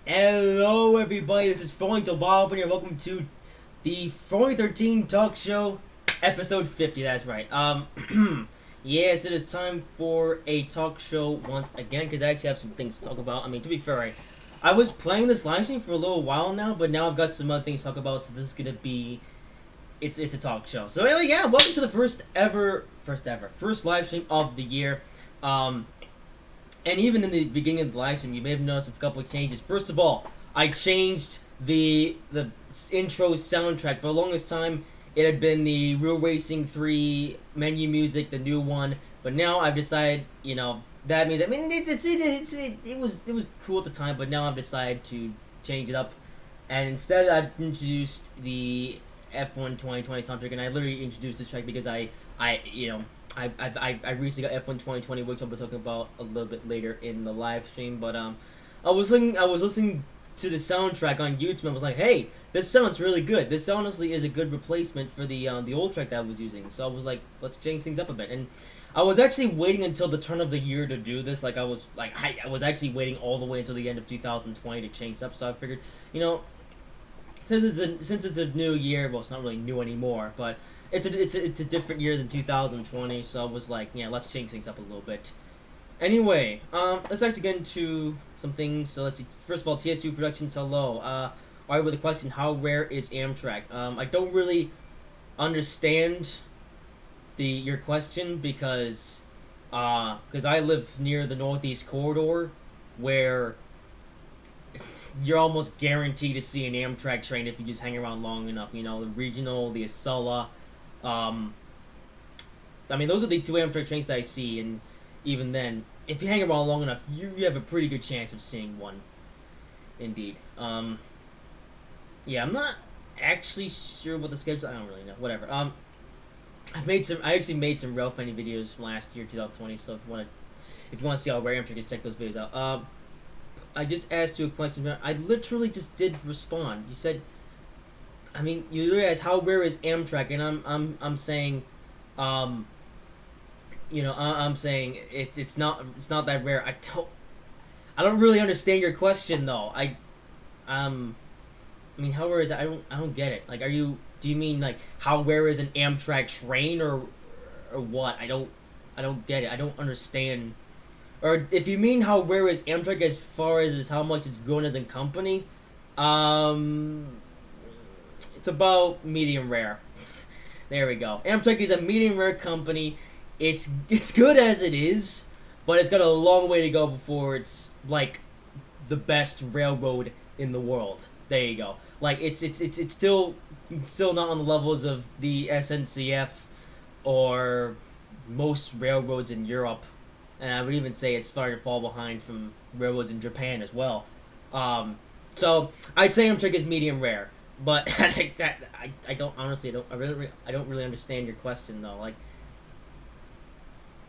Hello, everybody. This is Frowny13 here. Welcome to the Frowny13 Talk Show, episode 50. That's right. Yes, it is time for a talk show once again because I actually have some things to talk about. I mean, to be fair, I was playing this live stream for a little while now, but now I've got some other things to talk about. So this is gonna be it's a talk show. So anyway, yeah, welcome to the first live stream of the year. And even in the beginning of the live stream, you may have noticed a couple of changes. First of all, I changed the intro soundtrack. For the longest time, it had been the Real Racing 3 menu music, the new one. But now I've decided, that means it was cool at the time, but now I've decided to change it up. And instead, I've introduced the F1 2020 soundtrack, and I literally introduced this track because I recently got F1 2020, which I'll be talking about a little bit later in the live stream. But I was listening to the soundtrack on YouTube and was like, hey, this sounds really good. This honestly is a good replacement for the old track that I was using. So I was like, let's change things up a bit. And I was actually waiting until the turn of the year to do this. I was actually waiting all the way until the end of 2020 to change it up. So I figured, since it's a new year, well, it's not really new anymore, but it's a different year than 2020, so I was like, yeah, let's change things up a little bit. Anyway, let's actually get into some things. So let's see. First of all, TS2 Productions, hello. Alright, with the question, how rare is Amtrak? I don't really understand your question because I live near the Northeast Corridor, where you're almost guaranteed to see an Amtrak train if you just hang around long enough. The regional, the Acela. Those are the two Amtrak trains that I see, and even then, if you hang around long enough, you have a pretty good chance of seeing one. Indeed. Yeah, I'm not actually sure what the schedule. I don't really know. Whatever. I actually made some rail finding videos from last year, 2020. So if you want to see how rare Amtrak is, check those videos out. I just asked you a question. I literally just did respond. You said, you literally asked how rare is Amtrak, and I'm saying, I'm saying it's not that rare. I don't really understand your question though. How rare is it? I don't get it. Do you mean how rare is an Amtrak train or what? I don't get it. I don't understand. Or if you mean how rare is Amtrak as far as how much it's grown as a company, it's about medium rare. There we go. Amtrak is a medium rare company. It's good as it is, but it's got a long way to go before it's the best railroad in the world. There you go. It's still not on the levels of the SNCF or most railroads in Europe. And I would even say it's starting to fall behind from railroads in Japan as well. So I'd say Amtrak is medium rare, but I don't really understand your question though.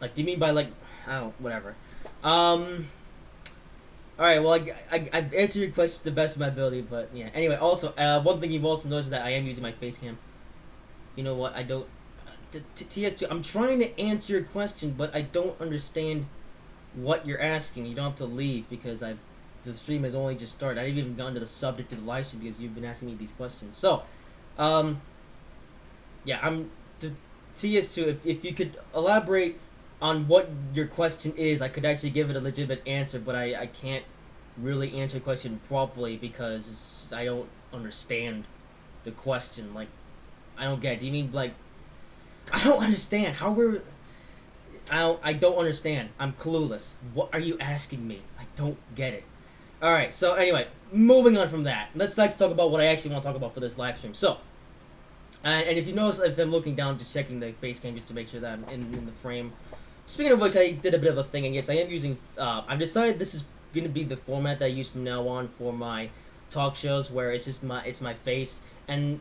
Do you mean by whatever? All right. Well, I've answered your question to the best of my ability, but yeah. Anyway, also one thing you've also noticed is that I am using my face cam. You know what? I don't. TS2, I'm trying to answer your question, but I don't understand what you're asking. You don't have to leave because the stream has only just started. I haven't even gone to the subject of the live stream because you've been asking me these questions. So, yeah, TS2. If you could elaborate on what your question is, I could actually give it a legitimate answer, but I can't really answer the question properly because I don't understand the question. I don't get it. Do you mean I don't understand. I don't understand. I'm clueless. What are you asking me? I don't get it. Alright, so anyway, moving on from that. Let's talk about what I actually want to talk about for this live stream. So, and if you notice, if I'm looking down, just checking the face cam just to make sure that I'm in the frame. Speaking of which, I did a bit of a thing, and yes, I am using, I've decided this is going to be the format that I use from now on for my talk shows, where it's just my face. And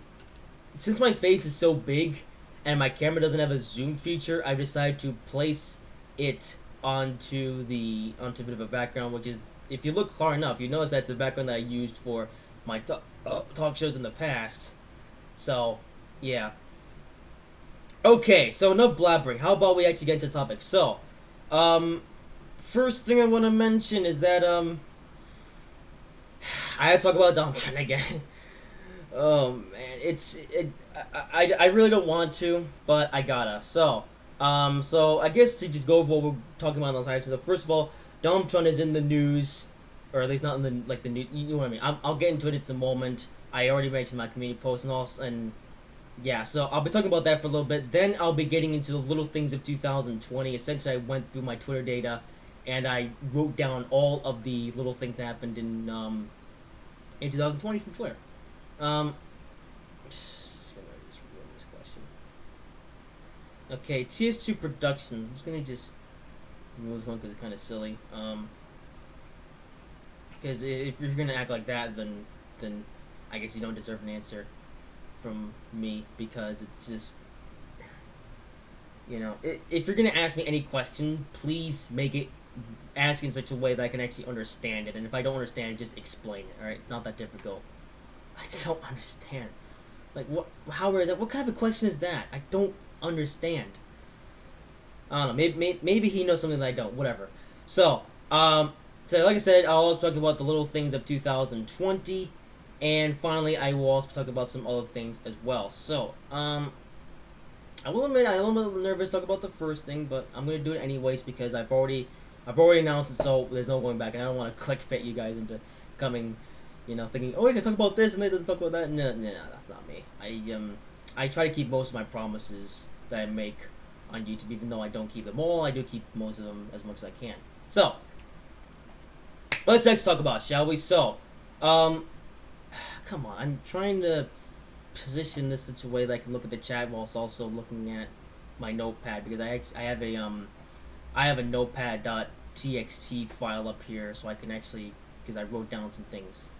since my face is so big, and my camera doesn't have a zoom feature, I've decided to place it onto a bit of a background, which is, if you look far enough, you notice that's the background that I used for my talk shows in the past. So, yeah. Okay, so enough blabbering. How about we actually get into the topic? So, first thing I want to mention is that, I have to talk about Donald Trump again. Oh man, I really don't want to, but I gotta. So I guess to just go over what we're talking about on those items. So first of all, Donald Trump is in the news, or at least not in the news. You know what I mean? I'll get into it in a moment. I already mentioned my community post and all, and yeah. So I'll be talking about that for a little bit. Then I'll be getting into the little things of 2020. Essentially, I went through my Twitter data, and I wrote down all of the little things that happened in 2020 from Twitter. Just gonna just ruin this question. Okay, TS2 Productions. I'm just gonna just remove this one because it's kind of silly. Because if you're gonna act like that, then I guess you don't deserve an answer from me, because it's just, if you're gonna ask me any question, please make it ask in such a way that I can actually understand it. And if I don't understand it, just explain it. All right, it's not that difficult. I don't understand. Like, what? How is that? What kind of a question is that? I don't understand. I don't know. Maybe he knows something that I don't. Whatever. So like I said, I'll also talk about the little things of 2020, and finally, I will also talk about some other things as well. So, I will admit I'm a little nervous to talk about the first thing, but I'm gonna do it anyways because I've already announced it, so there's no going back, and I don't want to clickbait you guys into coming, thinking, oh, he's gonna talk about this and they doesn't talk about that. No, that's not me. I try to keep most of my promises that I make on YouTube, even though I don't keep them all. I do keep most of them as much as I can. So, let's next talk about, shall we? So, come on, I'm trying to position this such a way that I can look at the chat whilst also looking at my notepad, because I have a notepad.txt file up here, so I can actually, because I wrote down some things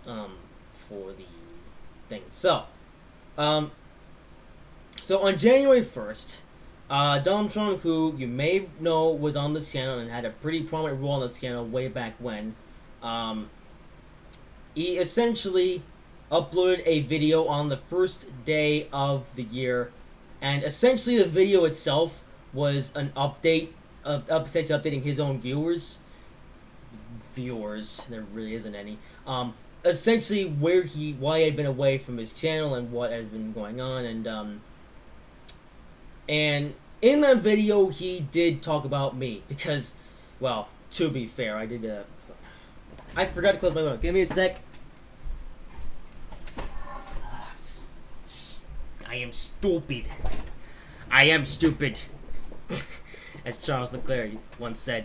for the thing. So on January 1st, Donald Trump, who you may know was on this channel and had a pretty prominent role on this channel way back when, he essentially uploaded a video on the first day of the year, and essentially the video itself was an update essentially updating his own viewers. There really isn't any. Essentially why he had been away from his channel and what had been going on, and in that video he did talk about me because, well, to be fair, I forgot to close my window. Give me a sec. I am stupid. I am stupid. As Charles Leclerc once said.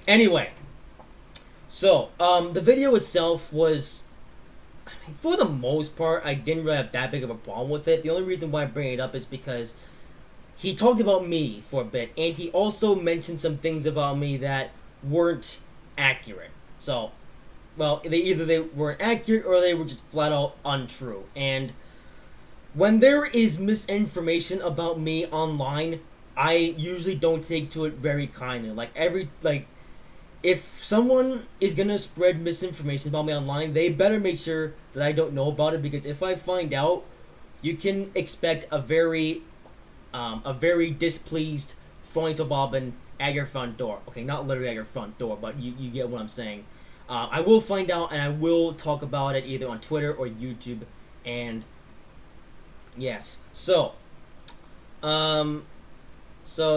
Anyway, so the video itself was, for the most part, I didn't really have that big of a problem with it. The only reason why I bring it up is because he talked about me for a bit, and he also mentioned some things about me that weren't accurate. So, well, they weren't accurate or they were just flat out untrue. And when there is misinformation about me online, I usually don't take to it very kindly. If someone is gonna spread misinformation about me online, they better make sure that I don't know about it, because if I find out, you can expect a very displeased Frowny13 Bobbin at your front door. Okay, not literally at your front door, but you get what I'm saying. I will find out, and I will talk about it either on Twitter or YouTube, and yes. So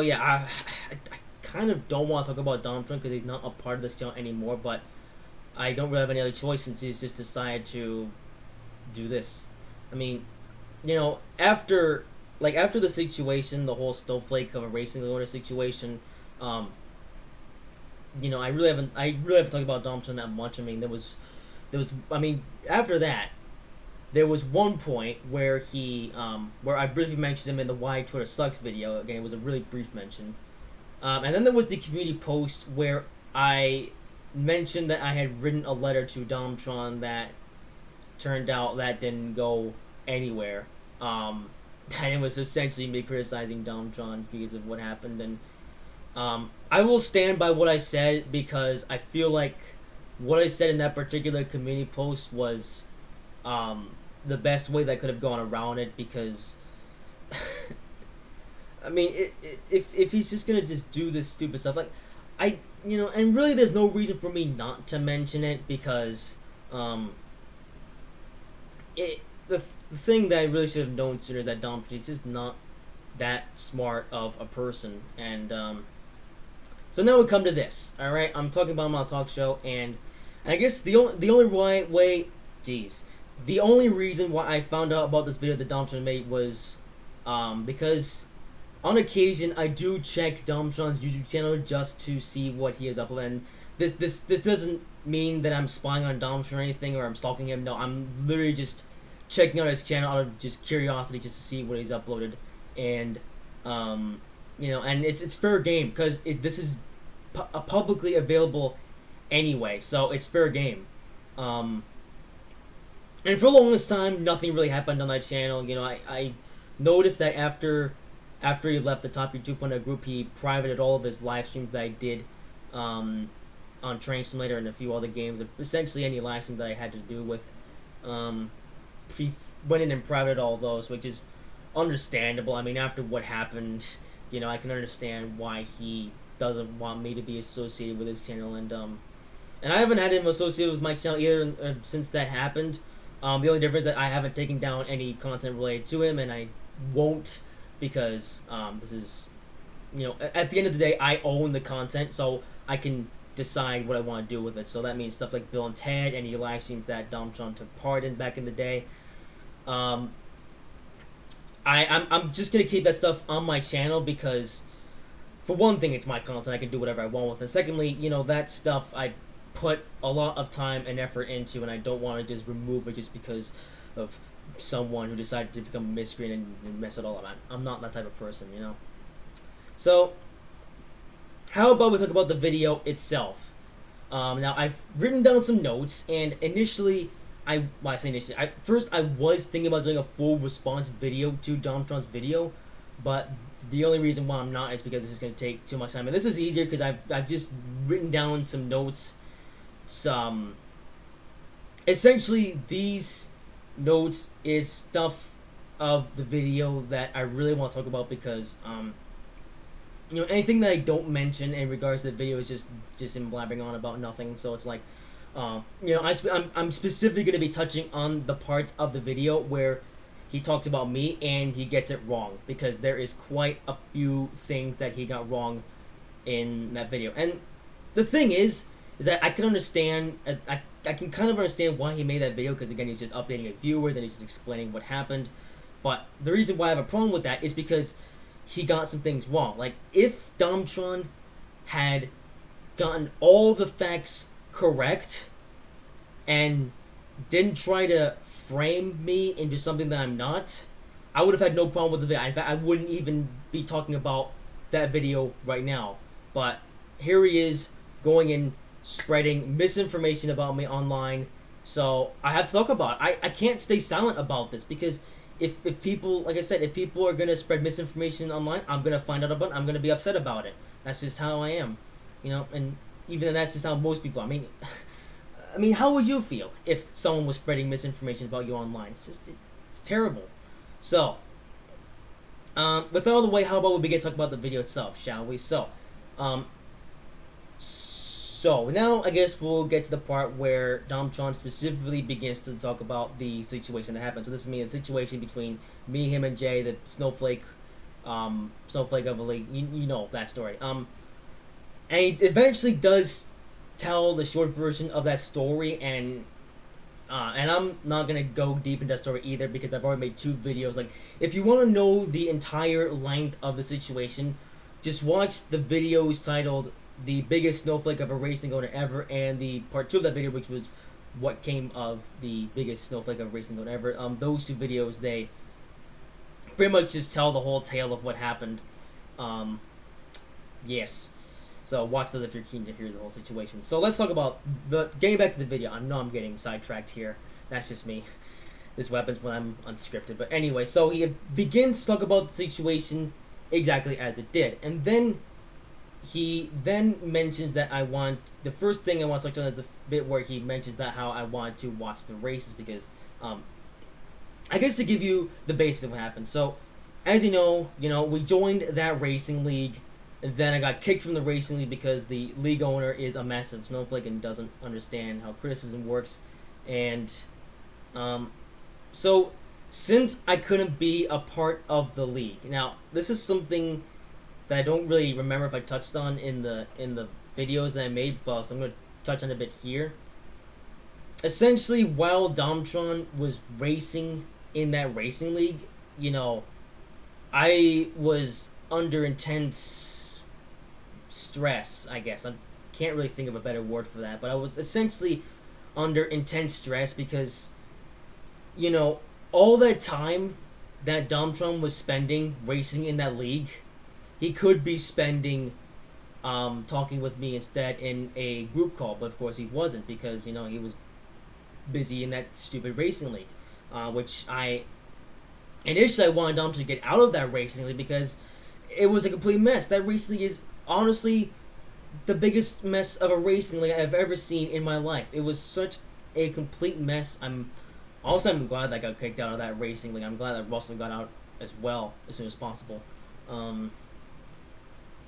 yeah, I kind of don't want to talk about Donald Trump because he's not a part of this channel anymore, but I don't really have any other choice since he's just decided to do this. I mean, after the situation, the whole snowflake of a racing owner situation, I really haven't talked about Donald Trump that much. I mean, after that, there was one point where where I briefly mentioned him in the Why Twitter Sucks video. Again, it was a really brief mention. And then there was the community post where I mentioned that I had written a letter to Donald Trump that turned out that didn't go anywhere. And it was essentially me criticizing Donald Trump because of what happened. And I will stand by what I said, because I feel like what I said in that particular community post was the best way that I could have gone around it, because I mean, if he's just gonna just do this stupid stuff, and really there's no reason for me not to mention it, because Um, the thing that I really should have known sooner is that Dom is just not that smart of a person, and so now we come to this. All right, I'm talking about my talk show, and I guess the only way, geez, the only reason why I found out about this video that Domtron made was because on occasion I do check Domtron's YouTube channel just to see what he has uploaded. And this doesn't mean that I'm spying on Domtron or anything, or I'm stalking him. No, I'm literally just checking out his channel out of just curiosity, just to see what he's uploaded. And and it's fair game because this is publicly available anyway, so it's fair game. And for the longest time, nothing really happened on that channel. I noticed that after he left the Top Gear 2.0 group, he privated all of his live streams that I did on Train Simulator and a few other games. Essentially, any live stream that I had to do with, went in and privated all those, which is understandable. I mean, after what happened, I can understand why he doesn't want me to be associated with his channel, and I haven't had him associated with my channel either since that happened. The only difference is that I haven't taken down any content related to him, and I won't, because this is, at the end of the day, I own the content, so I can decide what I want to do with it. So that means stuff like Bill and Ted, any live streams that Domtron took part in back in the day. I'm just gonna keep that stuff on my channel because, for one thing, it's my content. I can do whatever I want with it. And secondly, that stuff I put a lot of time and effort into, and I don't want to just remove it just because of someone who decided to become a miscreant and mess it all up. I'm not that type of person, So, how about we talk about the video itself? Now, I've written down some notes, and initially, first I was thinking about doing a full response video to Domtron's video, but the only reason why I'm not is because this is going to take too much time. And this is easier because I've just written down some notes. Essentially, these notes is stuff of the video that I really want to talk about because, anything that I don't mention in regards to the video is just him blabbering on about nothing. So it's like, I'm specifically going to be touching on the parts of the video where he talks about me and he gets it wrong, because there is quite a few things that he got wrong in that video. And the thing is that I can understand, I can kind of understand why he made that video, because again, he's just updating his viewers and he's just explaining what happened. But the reason why I have a problem with that is because he got some things wrong. Like, if Domtron had gotten all the facts correct and didn't try to frame me into something that I'm not, I would have had no problem with the video. In fact, I wouldn't even be talking about that video right now. But here he is going and spreading misinformation about me online, so I have to talk about it. I can't stay silent about this, because if people, like I said, if people are going to spread misinformation online, I'm going to find out about it, I'm going to be upset about it. That's just how I am, and even that's just how most people are. I mean, how would you feel if someone was spreading misinformation about you online? It's terrible. So, with all the way, how about we begin to talk about the video itself, shall we? So now I guess we'll get to the part where Domtron specifically begins to talk about the situation that happened. So this is the situation between me, him, and Jay, the snowflake of a league. You know that story. And he eventually does tell the short version of that story, and I'm not gonna go deep into that story either, because I've already made 2 videos. Like, if you want to know the entire length of the situation, just watch the videos titled "The Biggest Snowflake of a Racing Owner Ever" and the part 2 of that video, which was what came of the biggest snowflake of a racing owner ever. Those 2 videos, they pretty much just tell the whole tale of what happened. Yes. So watch those if you're keen to hear the whole situation. So let's talk about getting back to the video. I know I'm getting sidetracked here. That's just me. This happens when I'm unscripted. But anyway, so he begins to talk about the situation exactly as it did. And then he mentions that the first thing I want to touch on is the bit where he mentions that how I want to watch the races, because I guess to give you the basis of what happened. So, as you know, we joined that racing league. And then I got kicked from the racing league because the league owner is a massive snowflake and doesn't understand how criticism works. And um, so since I couldn't be a part of the league, now this is something that I don't really remember if I touched on in the videos that I made, but so I'm gonna touch on a bit here. Essentially, while Domtron was racing in that racing league, you know, I was under intense stress. I guess I can't really think of a better word for that, but I was essentially under intense stress because you know all that time that Domtron was spending racing in that league, he could be spending talking with me instead in a group call, but of course he wasn't because he was busy in that stupid racing league, which I initially I wanted Dom to get out of that racing league because it was a complete mess. That racing league is honestly the biggest mess of a racing league I've ever seen in my life. It was such a complete mess. I'm glad that I got kicked out of that racing league. I'm glad that Russell got out as well as soon as possible.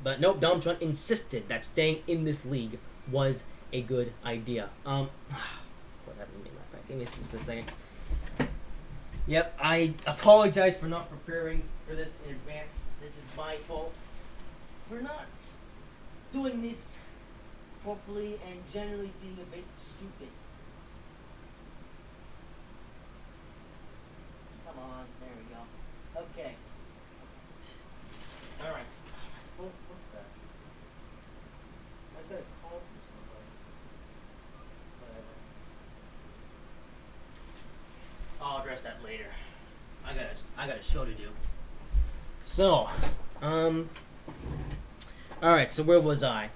But nope, Domtron insisted that staying in this league was a good idea. What happened to me? Give me just a second. Yep, I apologize for not preparing for this in advance. This is my fault for not doing this properly and generally being a bit stupid. Come on, there we go. Okay. Alright. What the? I was gonna call from somebody. Whatever. I'll address that later. I got a show to do. So, alright, so where was I?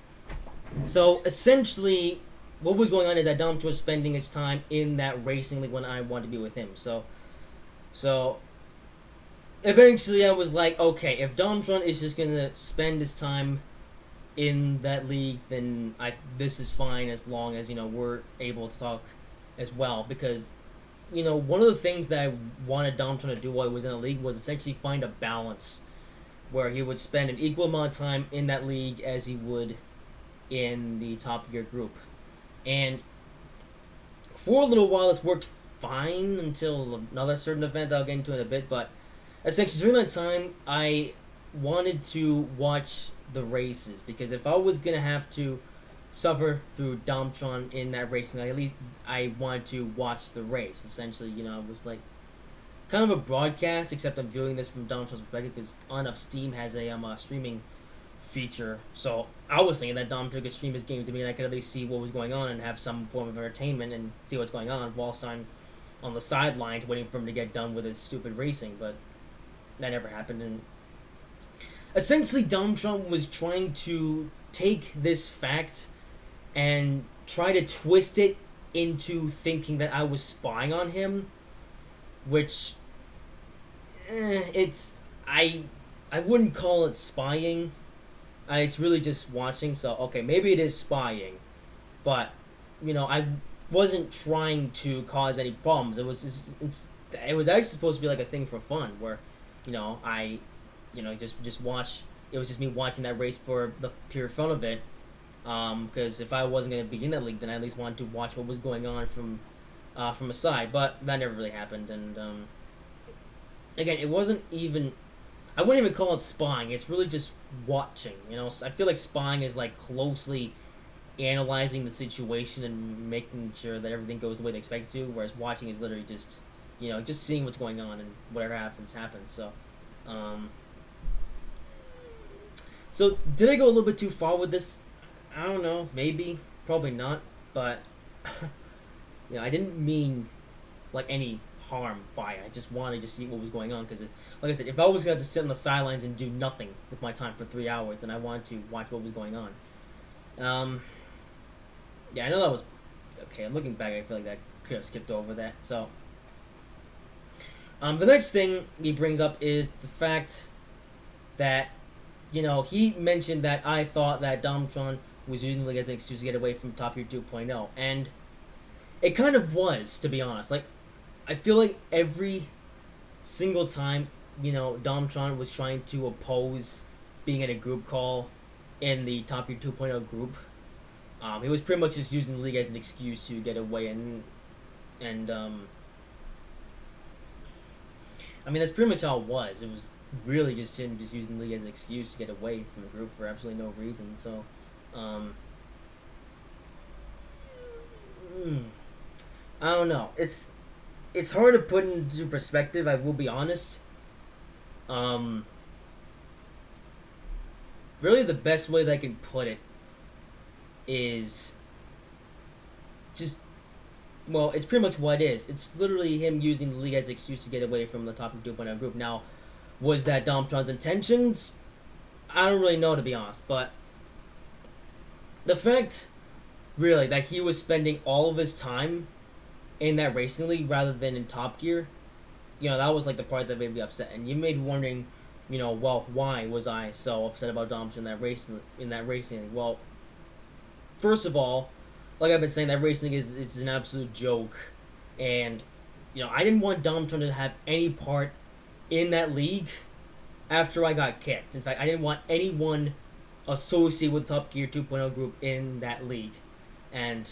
So, essentially, what was going on is that Dom was spending his time in that racing league when I wanted to be with him. So, eventually I was like, okay, if Domtron is just gonna spend his time in that league, then this is fine as long as, we're able to talk as well. Because, one of the things that I wanted Domtron to do while he was in the league was essentially find a balance where he would spend an equal amount of time in that league as he would in the Top Gear group. And for a little while it's worked fine until another certain event that I'll get into in a bit, but essentially during that time I wanted to watch the races because if I was going to have to suffer through Domtron in that racing, at least I wanted to watch the race. Essentially, it was like kind of a broadcast, except I'm viewing this from Domtron's perspective because On Steam has a streaming feature. So I was thinking that Domtron could stream his game to me and I could at least see what was going on and have some form of entertainment and see what's going on whilst I'm on the sidelines waiting for him to get done with his stupid racing. But that never happened. And essentially, Domtron was trying to take this fact and try to twist it into thinking that I was spying on him, which I wouldn't call it spying. It's really just watching. So okay, maybe it is spying, but I wasn't trying to cause any problems. It was actually supposed to be like a thing for fun, where I just watch. It was just me watching that race for the pure fun of it. Because if I wasn't going to be in that league, then I at least wanted to watch what was going on from a side. But that never really happened. And again, it wasn't even. I wouldn't even call it spying. It's really just watching. So I feel like spying is like closely analyzing the situation and making sure that everything goes the way they expect it to. Whereas watching is literally just, just seeing what's going on and whatever happens. So. So did I go a little bit too far with this? I don't know, maybe, probably not, but I didn't mean like any harm by it. I just wanted to see what was going on because, like I said, if I was going to sit on the sidelines and do nothing with my time for 3 hours, then I wanted to watch what was going on. Yeah, I know that was okay. Looking back, I feel like I could have skipped over that. So, the next thing he brings up is the fact that he mentioned that I thought that Domtron was using the league as an excuse to get away from Top Gear 2.0, and it kind of was, to be honest. Like, I feel like every single time, Domtron was trying to oppose being in a group call in the Top Gear 2.0 group, he was pretty much just using the league as an excuse to get away, and And I mean, that's pretty much all it was. It was really just him just using the league as an excuse to get away from the group for absolutely no reason. So, um, mm, I don't know. It's hard to put into perspective. I will be honest. Um, Really, the best way that I can put it is just, well, it's pretty much what it is. It's literally him using the league as an excuse to get away from the top 2.0 group. Now, was that Domtron's intentions? I don't really know, to be honest, but the fact, really, that he was spending all of his time in that racing league rather than in Top Gear, that was like the part that made me upset. And you may be wondering, well, why was I so upset about Domtron in that racing league? Well, first of all, like I've been saying, that racing is an absolute joke, and I didn't want Domtron to have any part in that league after I got kicked. In fact, I didn't want anyone associated with the Top Gear 2.0 group in that league, and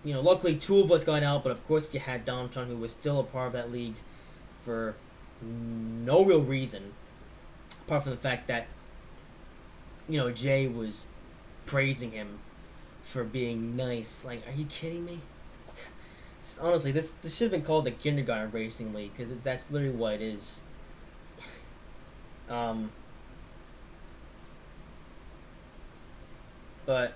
luckily two of us got out, but of course you had Domtron, who was still a part of that league for no real reason, apart from the fact that Jay was praising him for being nice. Like, are you kidding me? Honestly, this should have been called the Kindergarten Racing League, because that's literally what it is. But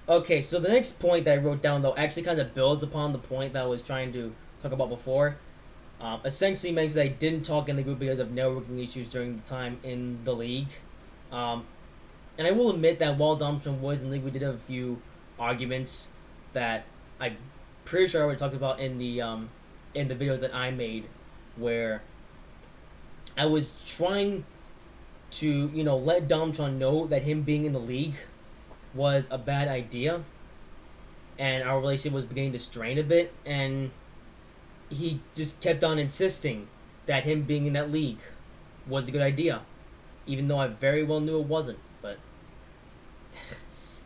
okay, so the next point that I wrote down, though, actually kind of builds upon the point that I was trying to talk about before. Essentially means that I didn't talk in the group because of networking issues during the time in the league. And I will admit that while Domtron was in the league, we did have a few arguments that I'm pretty sure I already talked about in the videos that I made, where I was trying to let Domtron know that him being in the league was a bad idea, and our relationship was beginning to strain a bit, and he just kept on insisting that him being in that league was a good idea, even though I very well knew it wasn't. But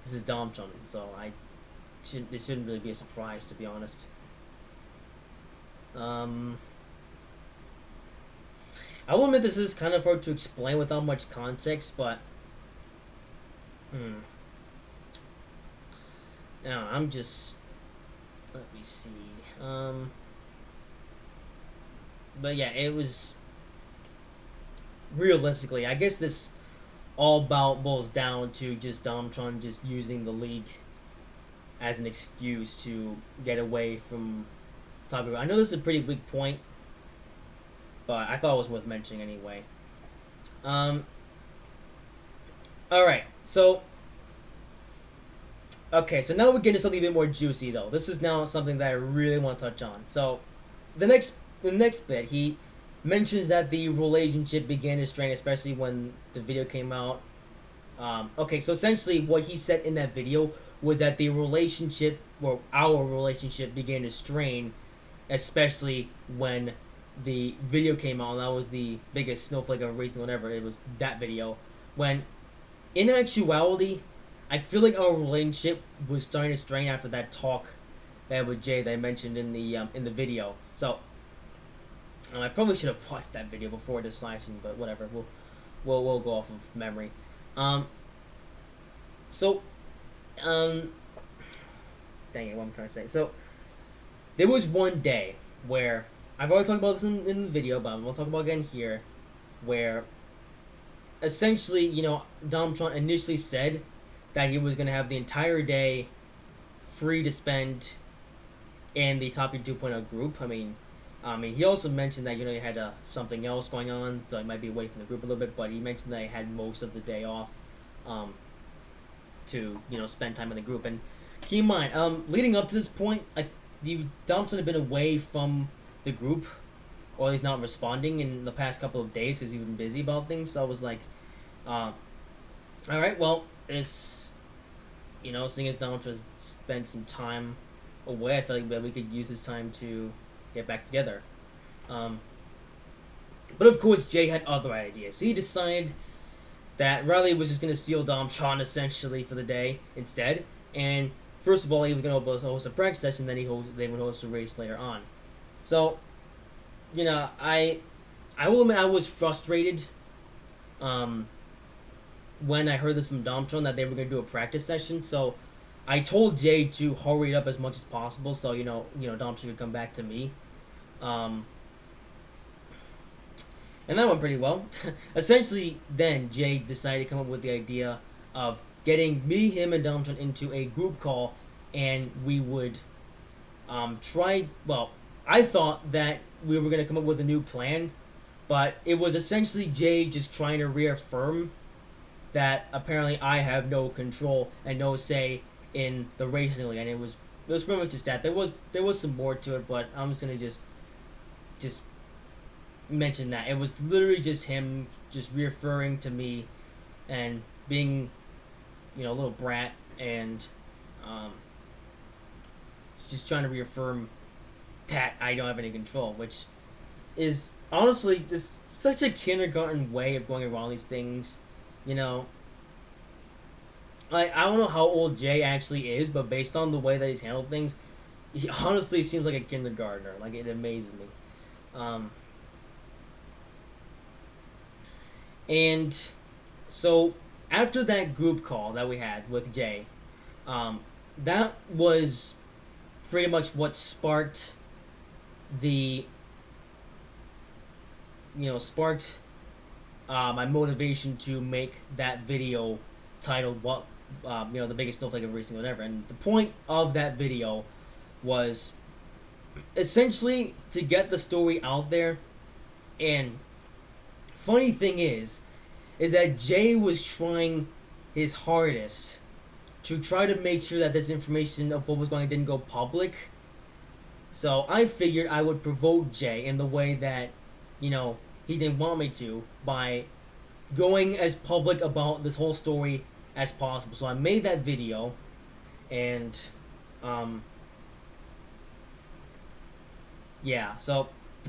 this is Domtron, so it shouldn't really be a surprise, to be honest. I will admit this is kind of hard to explain without much context, but now I'm just, let me see. But yeah, it was, realistically, I guess this all boils down to just Domtron just using the league as an excuse to get away from Top Gear. I know this is a pretty big point, but I thought it was worth mentioning anyway. Alright, so okay, so now we're getting to something a bit more juicy, though. This is now something that I really want to touch on. So the next bit, he mentions that the relationship began to strain, especially when the video came out. Okay, so essentially what he said in that video was that the relationship, or our relationship, began to strain, especially when the video came out. And that was the biggest snowflake of a racing, whatever. It was that video. When, in actuality, I feel like our relationship was starting to strain after that talk that with Jay that I mentioned in the video. So I probably should have watched that video before this live stream, but whatever. We'll go off of memory. Dang it, what I'm trying to say. So there was one day where I've already talked about this in the video, but I'm gonna talk about it again here, where essentially, Domtron initially said that he was gonna have the entire day free to spend in the Top Gear 2.0 group. I mean, he also mentioned that he had something else going on, so he might be away from the group a little bit. But he mentioned that he had most of the day off, to spend time in the group. And keep in mind, leading up to this point, Domtron had been away from the group, or he's not responding in the past couple of days because he's been busy about things. So I was like, all right, well, it's seeing as Domtron spent some time away, I feel like that we could use this time to get back together. But of course, Jay had other ideas. He decided that Riley was just going to steal Domtron essentially for the day instead, and first of all, he was going to host a practice session, then they would host a race later on. So, I will admit I was frustrated um, when I heard this from Domtron that they were going to do a practice session. So I told Jay to hurry it up as much as possible, so Domtron could come back to me. Um, and that went pretty well. Essentially, then Jay decided to come up with the idea of getting me, him, and Domtron into a group call, and we would try. Well, I thought that we were going to come up with a new plan, but it was essentially Jay just trying to reaffirm that apparently I have no control and no say in the racing league, and it was pretty much just that. There was some more to it, but I'm just gonna just mention that it was literally just him just referring to me and being a little brat and just trying to reaffirm that I don't have any control, which is honestly just such a kindergarten way of going around these things. I don't know how old Jay actually is, but based on the way that he's handled things, he honestly seems like a kindergartner. Like, it amazes me. And so after that group call that we had with Jay, that was pretty much what sparked the my motivation to make that video titled "What the biggest snowflake of racing, whatever." And the point of that video was essentially to get the story out there. And funny thing is that Jay was trying his hardest to try to make sure that this information of what was going on didn't go public. So I figured I would provoke Jay in the way that he didn't want me to, by going as public about this whole story as possible. So I made that video, and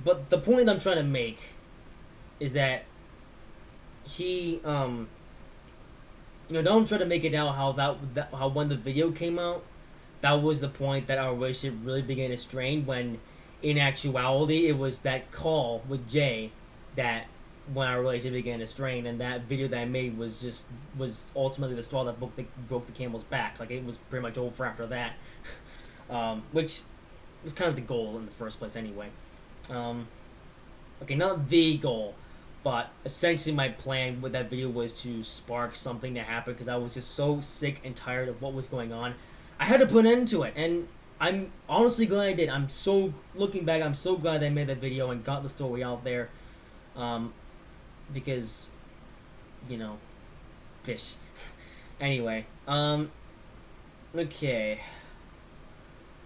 but the point I'm trying to make is that he don't try to make it out how when the video came out, that was the point that our relationship really began to strain, when in actuality it was that call with Jay that when our relationship began to strain, and that video that I made was ultimately the straw that broke the camel's back. Like, it was pretty much over after that, which was kind of the goal in the first place anyway. Okay, not the goal, but essentially my plan with that video was to spark something to happen, because I was just so sick and tired of what was going on. I had to put an end to it, and I'm honestly glad I did. Looking back, I'm so glad I made that video and got the story out there. Because, fish. Anyway, okay.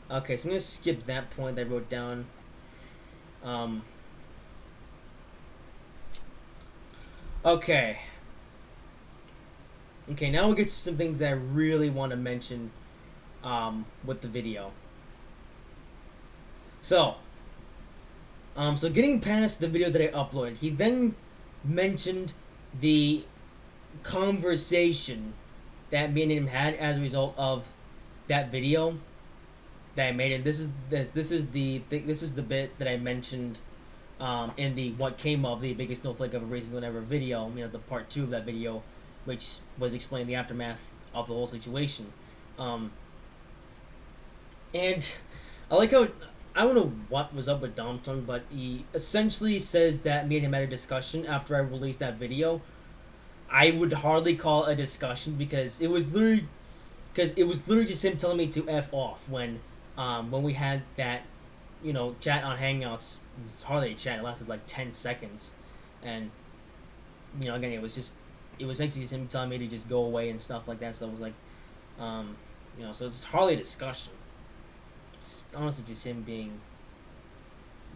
Okay, so I'm gonna skip that point that I wrote down. Okay. Okay, now we'll get to some things that I really want to mention, with the video. So getting past the video that I uploaded, he then mentioned the conversation that me and him had as a result of that video that I made, and this is the bit that I mentioned in the what came of the biggest snowflake of a racing whatever video, the part 2 of that video, which was explaining the aftermath of the whole situation. And I like how, I don't know what was up with Domton, but he essentially says that me and him had a discussion after I released that video. I would hardly call it a discussion, because it was literally just him telling me to F off when we had that, chat on Hangouts. It was hardly a chat, it lasted like 10 seconds. And, again, it was actually just him telling me to just go away and stuff like that. So it was like, so it's hardly a discussion. It's honestly just him being,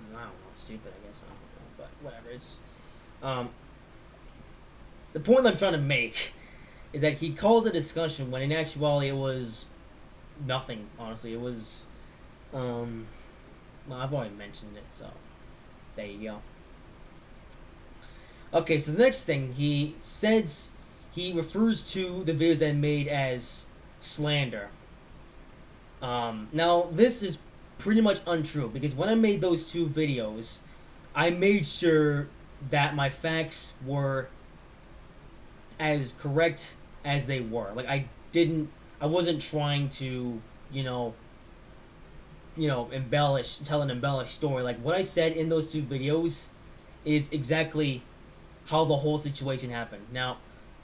I don't know, stupid, I guess. I don't know, but whatever. It's, the point I'm trying to make is that he calls a discussion when in actuality it was nothing, honestly. It was, well, I've already mentioned it, so there you go. Okay, so the next thing, he refers to the videos that I made as slander. Now this is pretty much untrue because when I made those two videos, I made sure that my facts were as correct as they were. Like I wasn't trying to, you know, tell an embellished story. Like what I said in those two videos is exactly how the whole situation happened. Now,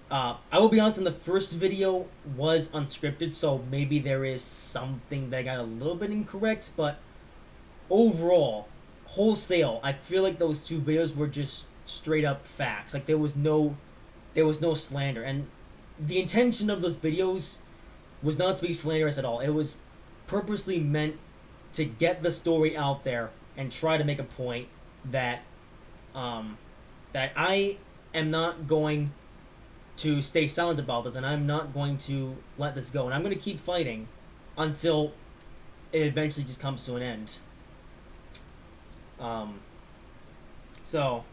I will be honest, in the first video was unscripted, so maybe there is something that got a little bit incorrect, but overall, wholesale, I feel like those two videos were just straight up facts. Like there was no slander, and the intention of those videos was not to be slanderous at all. It was purposely meant to get the story out there and try to make a point that that I am not going to stay silent about this, and I'm not going to let this go, and I'm going to keep fighting until it eventually just comes to an end. Um, so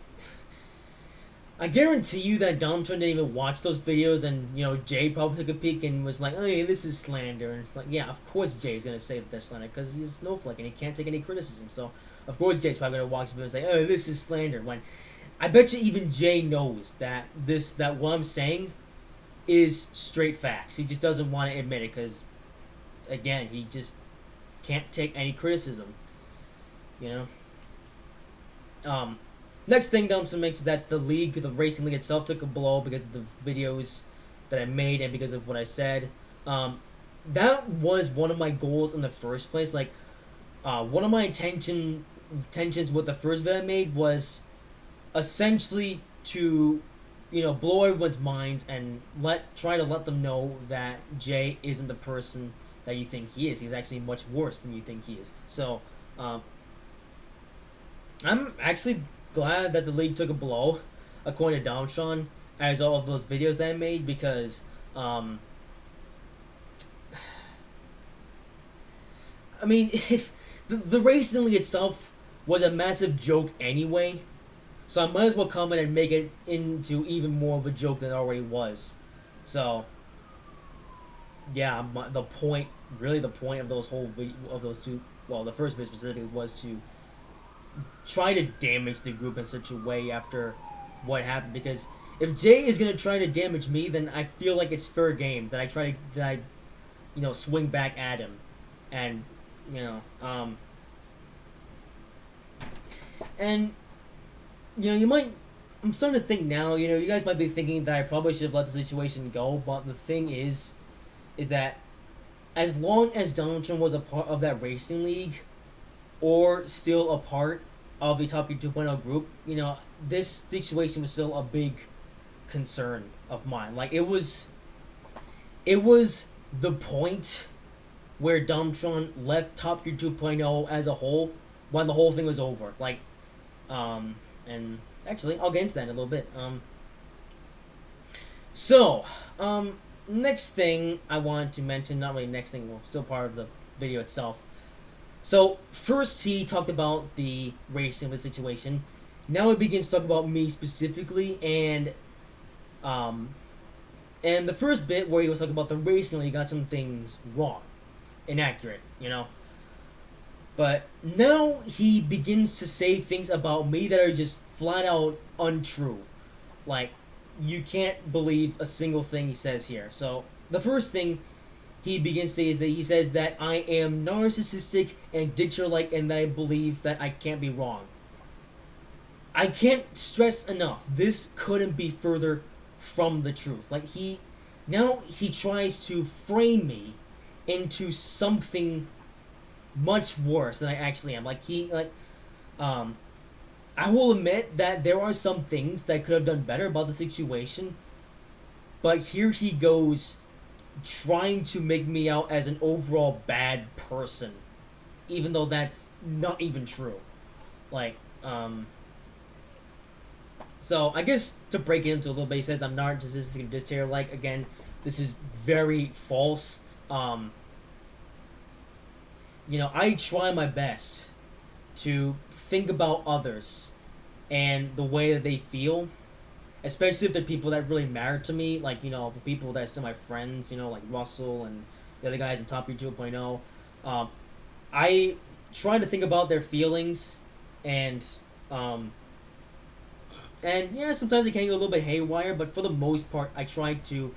I guarantee you that Donald Trump didn't even watch those videos, and Jay probably took a peek and was like, "Oh, yeah, this is slander." And it's like, yeah, of course Jay's gonna say that they're slander because he's a snowflake and he can't take any criticism. So of course Jay's probably gonna watch the video and say, "Oh, this is slander." When I bet you even Jay knows that what I'm saying is straight facts. He just doesn't want to admit it because, again, he just can't take any criticism. You know. Next thing Dumpster makes is that the racing league itself, took a blow because of the videos that I made and because of what I said. That was one of my goals in the first place. Like, one of my intentions with the first video I made was essentially to, blow everyone's minds and try to let them know that Jay isn't the person that you think he is. He's actually much worse than you think he is. So, I'm actually glad that the league took a blow, according to Domtron, as all of those videos that I made, because I mean, if the racing league itself was a massive joke anyway, so I might as well come in and make it into even more of a joke than it already was. So yeah, the point of those of those two, well, the first video specifically was to try to damage the group in such a way after what happened, because if Jay is gonna try to damage me, then I feel like it's fair game that I swing back at him, and I'm starting to think now, you guys might be thinking that I probably should have let the situation go, but the thing is that as long as Donald Trump was a part of that racing league, or still a part of the Top Gear 2.0 group, this situation was still a big concern of mine. Like, it was the point where Domtron left Top Gear 2.0 as a whole when the whole thing was over. Like, and actually, I'll get into that in a little bit. Next thing I wanted to mention, not really next thing, well, still part of the video itself. So, first he talked about the racing the situation. Now he begins to talk about me specifically, and the first bit where he was talking about the racing, he got some things wrong, inaccurate, But now he begins to say things about me that are just flat out untrue. Like, you can't believe a single thing he says here. So, the first thing he begins to say is that he says that I am narcissistic and dictator-like, and that I believe that I can't be wrong. I can't stress enough, this couldn't be further from the truth. Like, he tries to frame me into something much worse than I actually am. I will admit that there are some things that I could have done better about the situation, but here he goes trying to make me out as an overall bad person, even though that's not even true. So I guess to break it into a little bit, he says I'm narcissistic and dictator-like. Again, this is very false. I try my best to think about others and the way that they feel, especially if they're people that really matter to me, like, the people that are still my friends, like Russell and the other guys in Top Gear 2.0. Um, I try to think about their feelings, and um, yeah, sometimes it can go a little bit haywire, but for the most part, I try to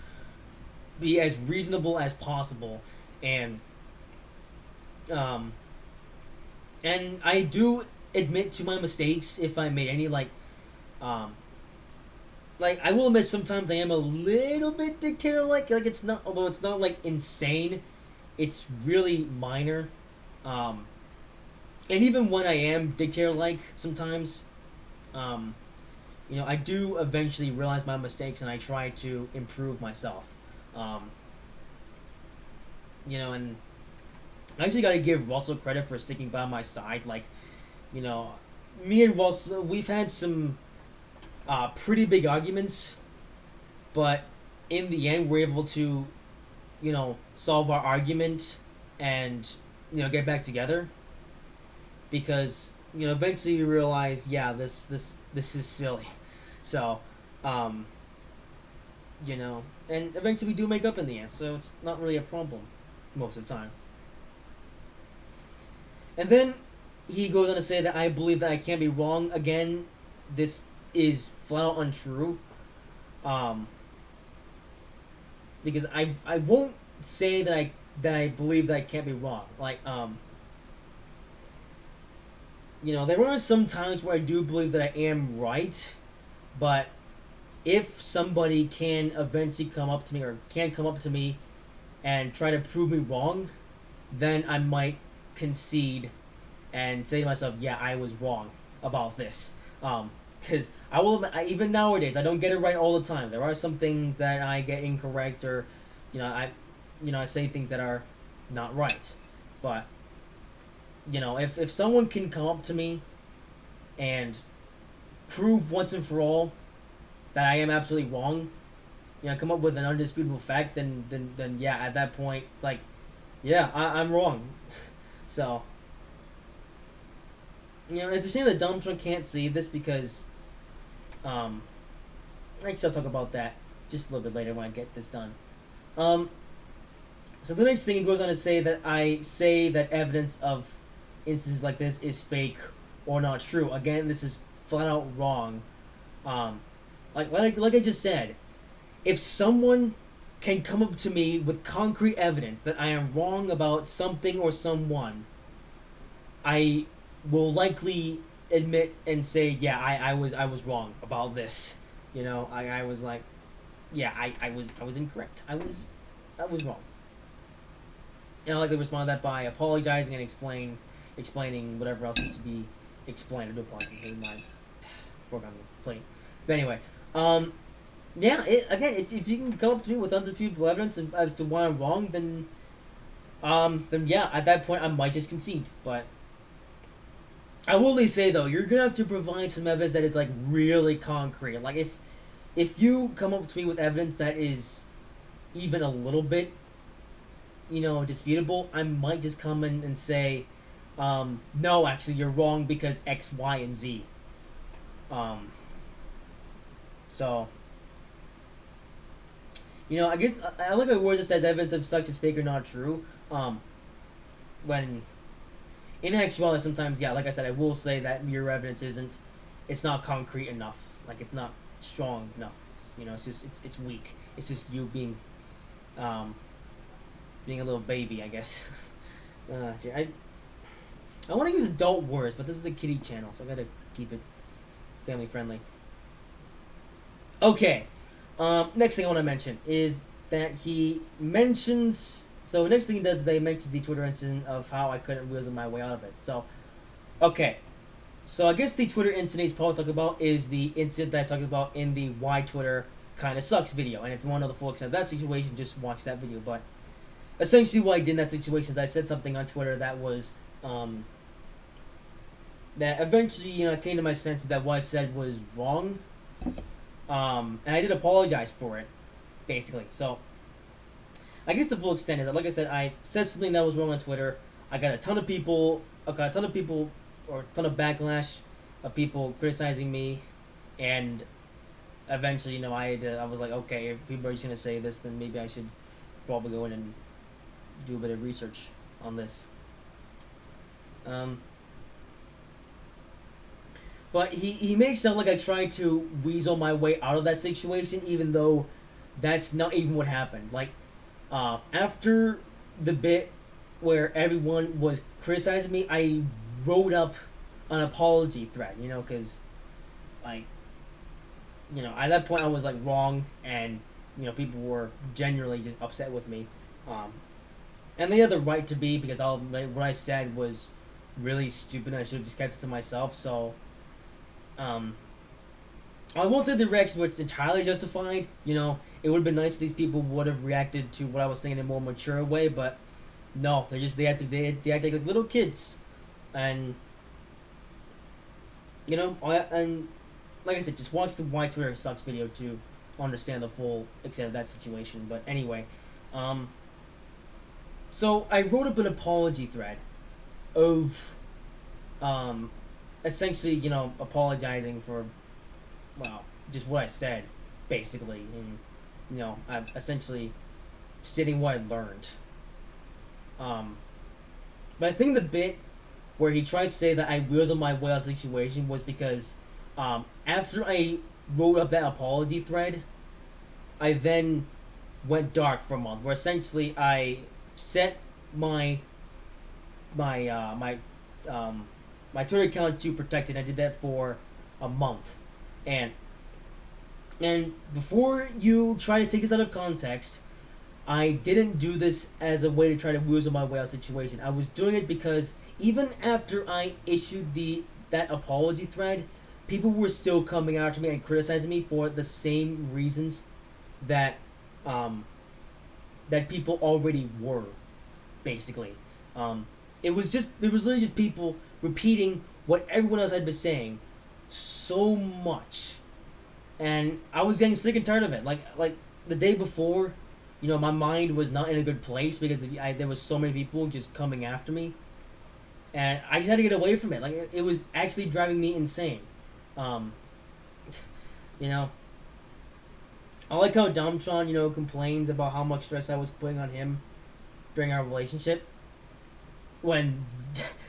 be as reasonable as possible, and um, I do admit to my mistakes if I made any, um, I will admit sometimes I am a little bit dictator like it's not, although it's not like insane, it's really minor. Um, and even when I am dictator like sometimes, um, I do eventually realize my mistakes and I try to improve myself. Um, and I actually got to give Russell credit for sticking by my side. You know, me and Russell, we've had some pretty big arguments, but in the end, we're able to, solve our argument and, get back together because, eventually we realize, yeah, this is silly. So, um, and eventually we do make up in the end, so it's not really a problem most of the time. And then he goes on to say that I believe that I can't be wrong again. This is flat out untrue. Um, because I won't say that I believe that I can't be wrong. There are some times where I do believe that I am right, but if somebody can eventually come up to me or can come up to me and try to prove me wrong, then I might concede and say to myself, yeah, I was wrong about this. Because even nowadays, I don't get it right all the time. There are some things that I get incorrect, or, I say things that are not right. But, if someone can come up to me and prove once and for all that I am absolutely wrong, come up with an undisputable fact, then yeah, at that point, it's like, yeah, I'm wrong. So, it's a shame that Dumbtron can't see this because, actually I'll talk about that just a little bit later when I get this done. Um, so the next thing he goes on to say that I say that evidence of instances like this is fake or not true. Again, this is flat out wrong. Like I just said, if someone can come up to me with concrete evidence that I am wrong about something or someone, I will likely admit and say, yeah, I was wrong about this. I was like, yeah, I was incorrect. I was wrong. And I likely respond to that by apologizing and explaining whatever else needs to be explained. I do apologize for my work on the plate. But anyway, yeah. Again, if you can come up to me with undisputed evidence as to why I'm wrong, then yeah, at that point I might just concede. But I will at least say though, you're gonna have to provide some evidence that is like really concrete. Like if you come up to me with evidence that is even a little bit, disputable, I might just come in and say, no, actually, you're wrong because X, Y, and Z. So, I guess I look at words that says evidence of such is fake or not true. When in actuality, sometimes, yeah, like I said, I will say that your evidence it's not concrete enough. Like it's not strong enough. It's just it's weak. It's just you being a little baby, I guess. I want to use adult words, but this is a kiddie channel, so I gotta keep it family friendly. Okay. Next thing I want to mention is that he mentions. So next thing he does is that he mentions the Twitter incident of how I couldn't wheels my way out of it. So, okay. So I guess the Twitter incident he's probably talking about is the incident that I talked about in the Why Twitter Kinda Sucks video. And if you want to know the full extent of that situation, just watch that video. But essentially what I did in that situation is I said something on Twitter that was, that eventually, came to my sense that what I said was wrong. And I did apologize for it, basically. So, I guess the full extent is that, like I said, I said something that was wrong on Twitter. I got a ton of people, or a ton of backlash of people criticizing me, and eventually, I was like, okay, if people are just gonna say this, then maybe I should probably go in and do a bit of research on this. Um, but he makes it sound like I tried to weasel my way out of that situation, even though that's not even what happened. Like, after the bit where everyone was criticizing me, I wrote up an apology thread, because, like, at that point I was, like, wrong, and, people were genuinely just upset with me. Um, and they had the right to be, because what I said was really stupid, and I should have just kept it to myself, so, um, I won't say the reaction was entirely justified. It would have been nice if these people would have reacted to what I was saying in a more mature way, but no, they act like little kids, and and like I said, just watch the Why Twitter Sucks video to understand the full extent of that situation. But anyway, um, so I wrote up an apology thread of, um, essentially, apologizing for, well, just what I said, basically, and I essentially stating what I learned. Um, but I think the bit where he tried to say that I weaseled my way out of the situation was because, after I wrote up that apology thread, I then went dark for a month, where essentially I set my uh, my my Twitter account to protected. I did that for a month, and before you try to take this out of context, I didn't do this as a way to try to weasel my way out of the situation. I was doing it because even after I issued that apology thread, people were still coming after me and criticizing me for the same reasons that um, that people already were, basically. It was literally just people repeating what everyone else had been saying so much, and I was getting sick and tired of it. Like the day before, my mind was not in a good place because there was so many people just coming after me, and I just had to get away from it. Like it was actually driving me insane. Um, you know, I like how Domtron, complains about how much stress I was putting on him during our relationship, when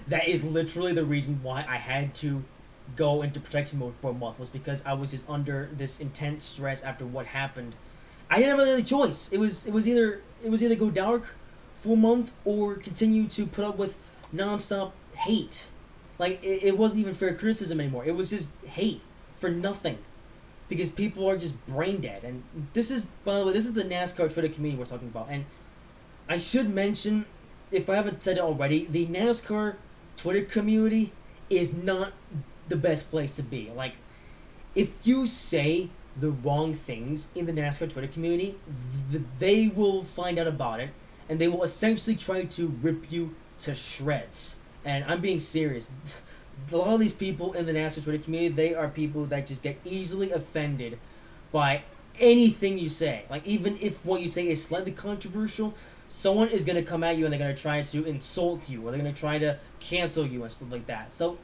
that is literally the reason why I had to go into protection mode for a month, was because I was just under this intense stress after what happened. I didn't have any choice. It was either go dark for a month or continue to put up with nonstop hate. Like it wasn't even fair criticism anymore. It was just hate for nothing, because people are just brain dead. And this is, by the way, this is the NASCAR Twitter community we're talking about. And I should mention, if I haven't said it already, the NASCAR Twitter community is not the best place to be. Like, if you say the wrong things in the NASCAR Twitter community, they will find out about it, and they will essentially try to rip you to shreds. And I'm being serious. A lot of these people in the NASCAR Twitter community, they are people that just get easily offended by anything you say. Like, even if what you say is slightly controversial, someone is going to come at you and they're going to try to insult you, or they're going to try to cancel you and stuff like that. So,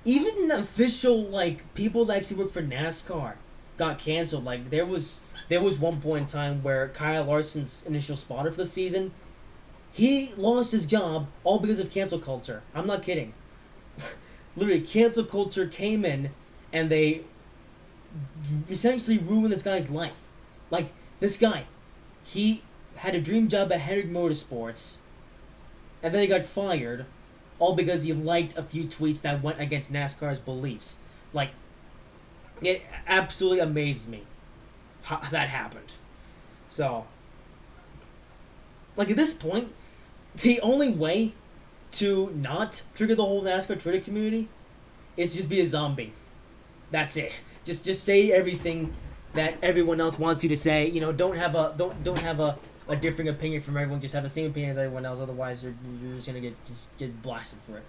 even official, like, people that actually work for NASCAR got canceled. Like, there was one point in time where Kyle Larson's initial spotter for the season, he lost his job all because of cancel culture. I'm not kidding. Literally, cancel culture came in and they essentially ruined this guy's life. Like, this guy, he had a dream job at Henry Motorsports, and then he got fired, all because he liked a few tweets that went against NASCAR's beliefs. Like, it absolutely amazed me how that happened. So, like, at this point, the only way to not trigger the whole NASCAR Twitter community is just be a zombie. That's it. Just say everything that everyone else wants you to say. Don't have a differing opinion from everyone. Just have the same opinion as everyone else. Otherwise, you're just gonna get blasted for it.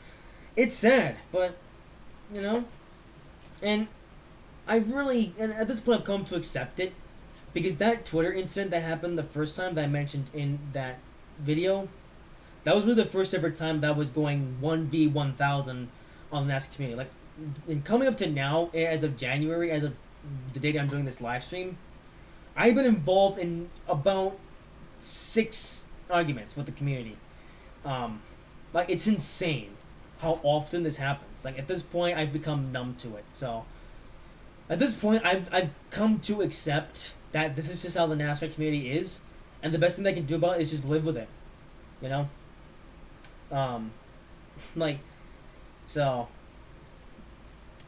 It's sad, but and and at this point I've come to accept it, because that Twitter incident that happened the first time that I mentioned in that video, that was really the first ever time that was going 1v1000 on the NASCAR community. Like, and coming up to now, as of January, as of the date I'm doing this live stream, I've been involved in about 6 arguments with the community. Like, it's insane how often this happens. Like, at this point, I've become numb to it. So, at this point, I've come to accept that this is just how the NASCAR community is, and the best thing they can do about it is just live with it. You know? Um, like, so.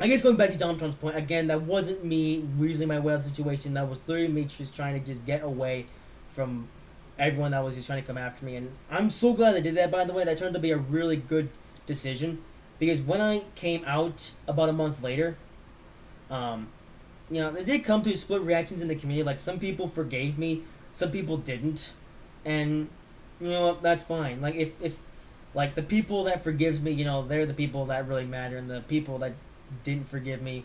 I guess going back to Donald Trump's point, again, that wasn't me weaseling my way out of the situation. That was literally me just trying to just get away from everyone that was just trying to come after me. And I'm so glad I did that, by the way. That turned out to be a really good decision. Because when I came out about a month later, it did come to split reactions in the community. Like, some people forgave me, some people didn't. And, you know what, that's fine. Like, if like, the people that forgives me, they're the people that really matter. And the people that didn't forgive me,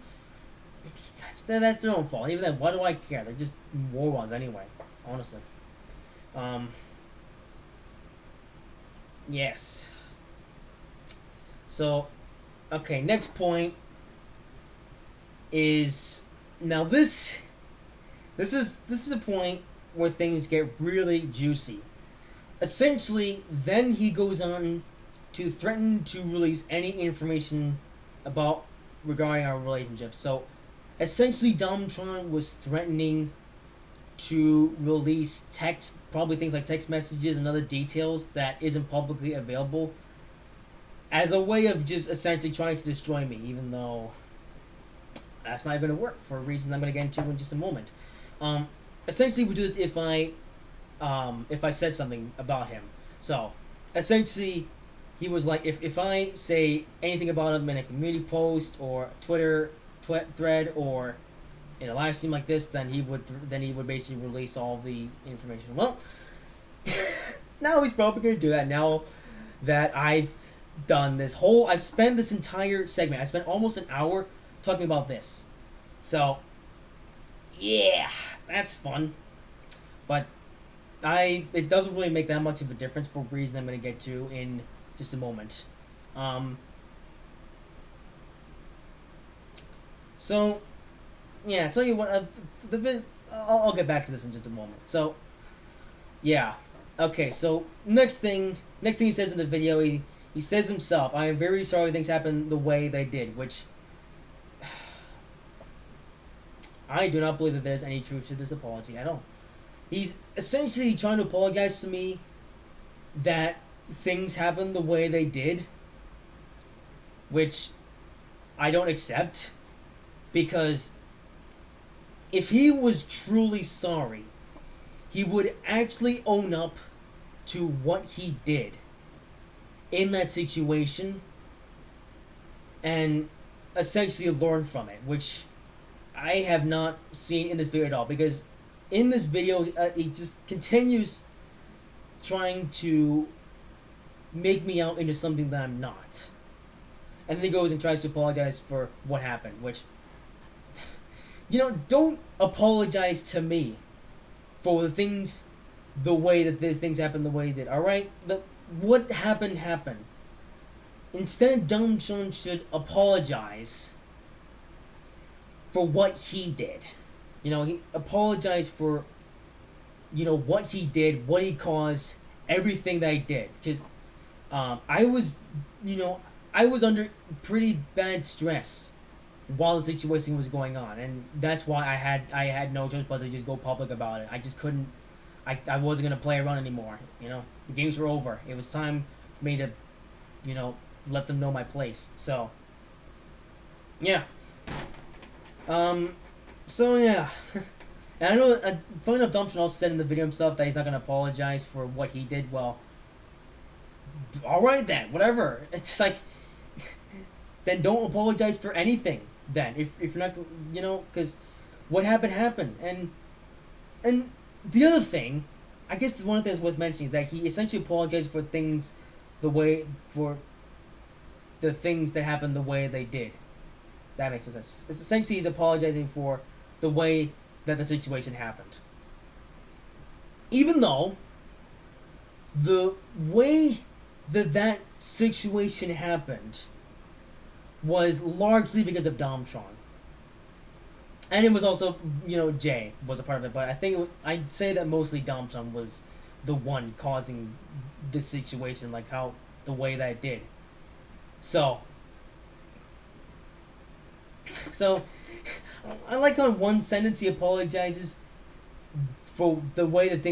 that's their own fault. Even then, why do I care? They're just morons anyway, honestly. Yes. So, okay, next point is, now this is a point where things get really juicy. Essentially, then he goes on to threaten to release any information about regarding our relationship. So, essentially, Donald Trump was threatening to release text, probably things like text messages and other details that isn't publicly available, as a way of just essentially trying to destroy me, even though that's not going to work for a reason I'm going to get into in just a moment. Essentially, we do this if I said something about him. So, essentially, he was like, if I say anything about him in a community post or Twitter thread or in a live stream like this, then he would basically release all the information. Well, now he's probably going to do that. Now that I've spent this entire segment, I spent almost an hour talking about this. So, yeah, that's fun. But it doesn't really make that much of a difference for a reason I'm going to get to in just a moment. So, yeah, I'll tell you what, I'll get back to this in just a moment. So, yeah. Okay, so next thing he says in the video, he says himself, "I am very sorry things happened the way they did," which I do not believe that there's any truth to this apology at all. He's essentially trying to apologize to me that things happened the way they did, which I don't accept, because if he was truly sorry, he would actually own up to what he did in that situation and essentially learn from it, which I have not seen in this video at all, because in this video, he just continues trying to make me out into something that I'm not. And then he goes and tries to apologize for what happened, which, don't apologize to me for the way that the things happened the way they did, alright? What happened. Instead, Donald Trump should apologize for what he did. He apologized for, what he did, what he caused, everything that he did. Because I was under pretty bad stress while the situation was going on, and that's why I had no choice but to just go public about it. I just couldn't. I wasn't gonna play around anymore. The games were over. It was time for me to, let them know my place. So, yeah. So yeah. And I know, funny enough, Dumpton also said in the video himself that he's not gonna apologize for what he did. Well, alright then, whatever. It's like, then don't apologize for anything then, if you're not, because what happened. And the other thing, I guess one of the things worth mentioning is that he essentially apologized for the things that happened the way they did. That makes no sense. It's essentially, he's apologizing for the way that the situation happened. Even though the way that situation happened was largely because of Donald Trump. And it was also, Jay was a part of it, but I think I'd say that mostly Donald Trump was the one causing this situation, like how the way that it did. So I like on one sentence he apologizes for the way that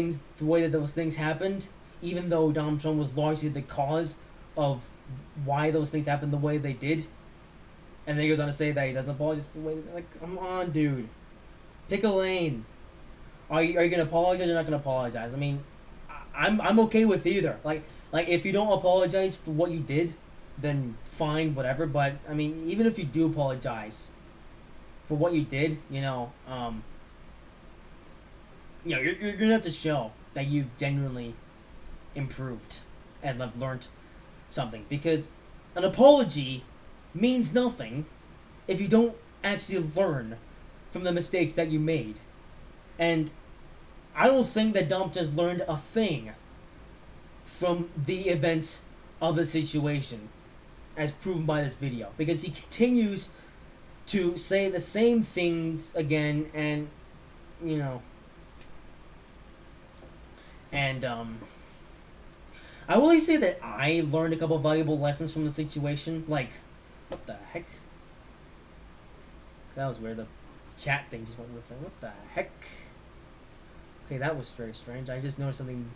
those things happened, even though Donald Trump was largely the cause of why those things happened the way they did. And then he goes on to say that he doesn't apologize for the way they, like, come on, dude, pick a lane. Are you gonna apologize or not gonna apologize? I mean, I'm okay with either. Like if you don't apologize for what you did, then fine, whatever. But I mean, even if you do apologize for what you did, you're gonna have to show that you've genuinely improved and have learned something, because an apology means nothing if you don't actually learn from the mistakes that you made. And I don't think that Dom just learned a thing from the events of the situation, as proven by this video, because he continues to say the same things again, and I will say that I learned a couple valuable lessons from the situation. Like, what the heck? That was weird. The chat thing just went with it. What the heck? Okay, that was very strange. I just noticed something.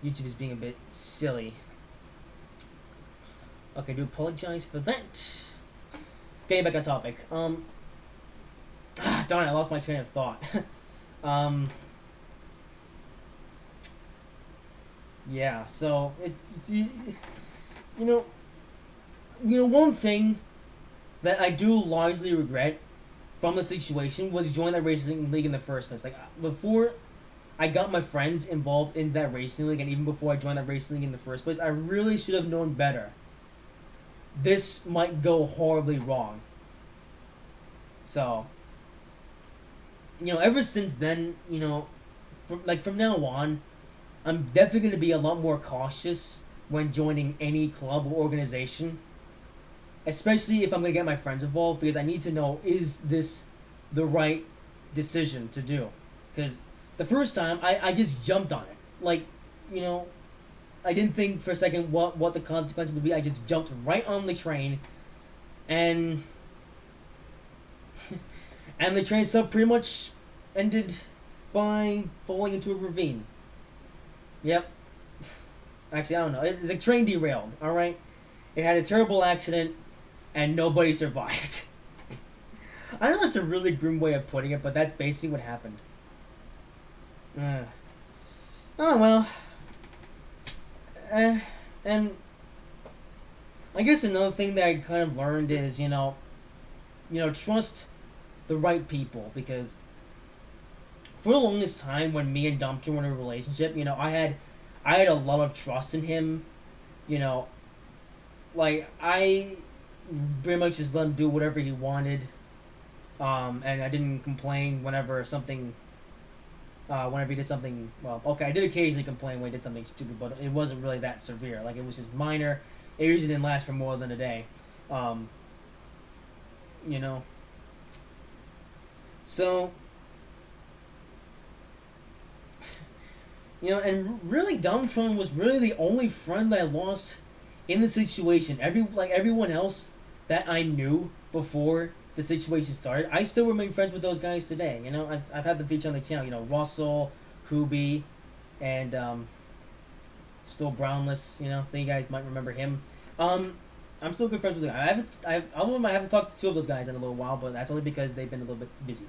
YouTube is being a bit silly. Okay, do apologize for that. Getting back on topic. Darn it, I lost my train of thought. Yeah, so one thing that I do largely regret from the situation was joining that racing league in the first place. Like, before I got my friends involved in that racing league, and even before I joined that racing league in the first place, I really should have known better. This might go horribly wrong. So, ever since then, from now on, I'm definitely going to be a lot more cautious when joining any club or organization. Especially if I'm going to get my friends involved, because I need to know, is this the right decision to do? Because the first time, I just jumped on it. Like, I didn't think for a second what the consequence would be. I just jumped right on the train, and and the train sub pretty much ended by falling into a ravine. Yep. Actually, I don't know. The train derailed, alright? It had a terrible accident, and nobody survived. I know that's a really grim way of putting it, but that's basically what happened. Oh, well. And I guess another thing that I kind of learned is, trust the right people, because for the longest time when me and Dumpster were in a relationship, I had a lot of trust in him, like, I pretty much just let him do whatever he wanted, and I didn't complain whenever he did something, well, okay, I did occasionally complain when he did something stupid, but it wasn't really that severe. Like, it was just minor. It usually didn't last for more than a day. So, and really, Domtron was really the only friend that I lost in the situation. Everyone else that I knew before the situation started, I still remain friends with those guys today. I've had them featured on the channel. Russell, Kubi, and still Brownless. I think you guys might remember him. I'm still good friends with them. I haven't talked to two of those guys in a little while, but that's only because they've been a little bit busy.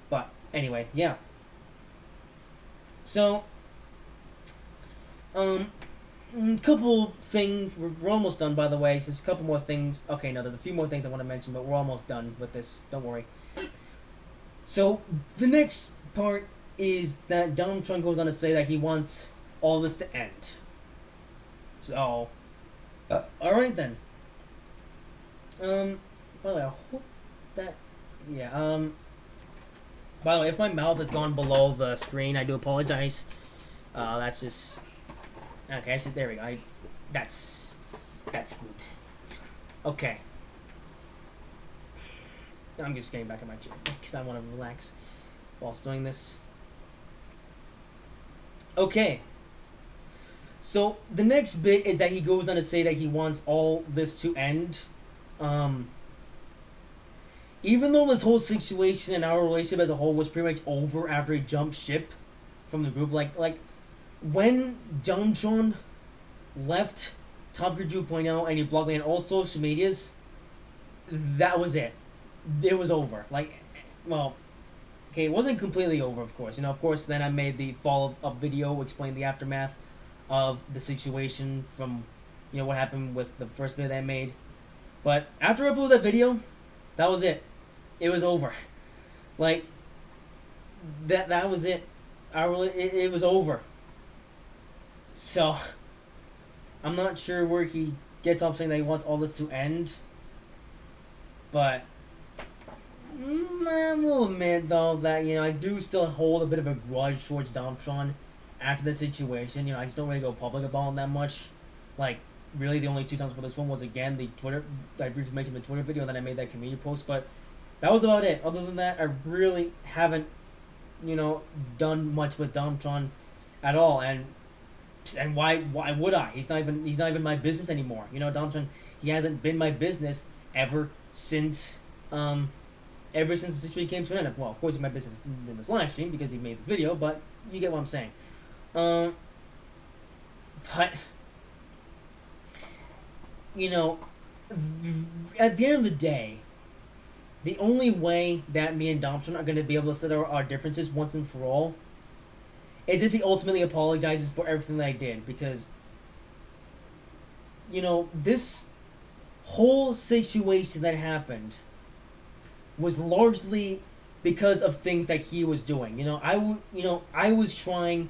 But anyway, yeah. So, couple things. We're almost done, by the way. So there's a couple more things. Okay, no, there's a few more things I want to mention, but we're almost done with this. Don't worry. So the next part is that Donald Trump goes on to say that he wants all this to end. So, all right then. By the way, I hope that. Yeah. By the way, if my mouth has gone below the screen, I do apologize. That's just. Okay, actually, there we go. That's good. Okay. I'm just getting back in my chair because I want to relax whilst doing this. Okay. So the next bit is that he goes on to say that he wants all this to end. Um, Even though this whole situation and our relationship as a whole was pretty much over after he jumped ship from the group, like when Domtron left Top Gear 2.0 and he blocked me on all social medias, that was it. It was over. Like, well, okay, it wasn't completely over, of course. Of course, then I made the follow-up video explaining the aftermath of the situation from, what happened with the first video that I made. But after I uploaded that video, that was it. It was over. Like, that was it. It was over. So, I'm not sure where he gets off saying that he wants all this to end. But I will admit, though, that, I do still hold a bit of a grudge towards Domtron after that situation. I just don't really go public about him that much. Like, really, the only two times for this one was, again, the Twitter, I briefly mentioned the Twitter video, and then I made that community post, but that was about it. Other than that, I really haven't, done much with Domtron at all, and why would I? He's not even my business anymore. Domtron, he hasn't been my business ever since the situation came to an end. Well, of course, he's my business in this live stream because he made this video, but you get what I'm saying. But at the end of the day, the only way that me and Domtron are going to be able to settle our differences once and for all is if he ultimately apologizes for everything that I did. Because, this whole situation that happened was largely because of things that he was doing. I was trying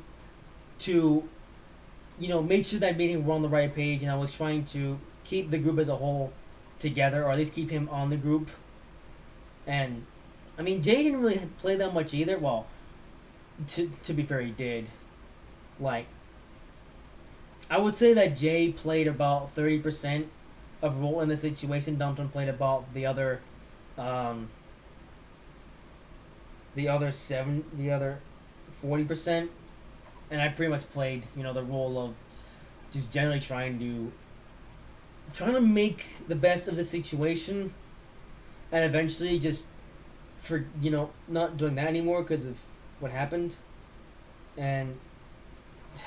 to, make sure that me and him were on the right page, and I was trying to keep the group as a whole together, or at least keep him on the group. And, Jay didn't really play that much either. Well, to be fair, he did. Like, I would say that Jay played about 30% of a role in the situation. Domtron played about the other 40%. And I pretty much played, the role of just generally trying to make the best of the situation, and eventually just for not doing that anymore because of what happened, and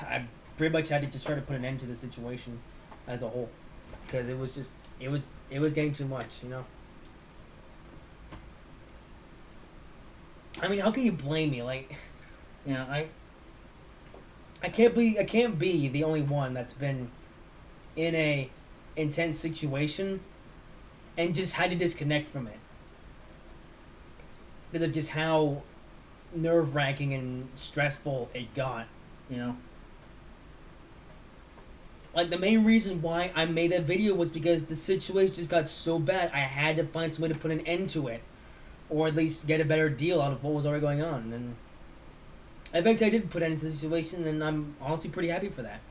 I pretty much had to just try to put an end to the situation as a whole because it was getting too much. How can you blame me? Like, I can't be the only one that's been in a intense situation and just had to disconnect from it because of just how nerve-wracking and stressful it got. Like, the main reason why I made that video was because the situation just got so bad I had to find some way to put an end to it, or at least get a better deal out of what was already going on. And eventually I did put an end to the situation, and I'm honestly pretty happy for that.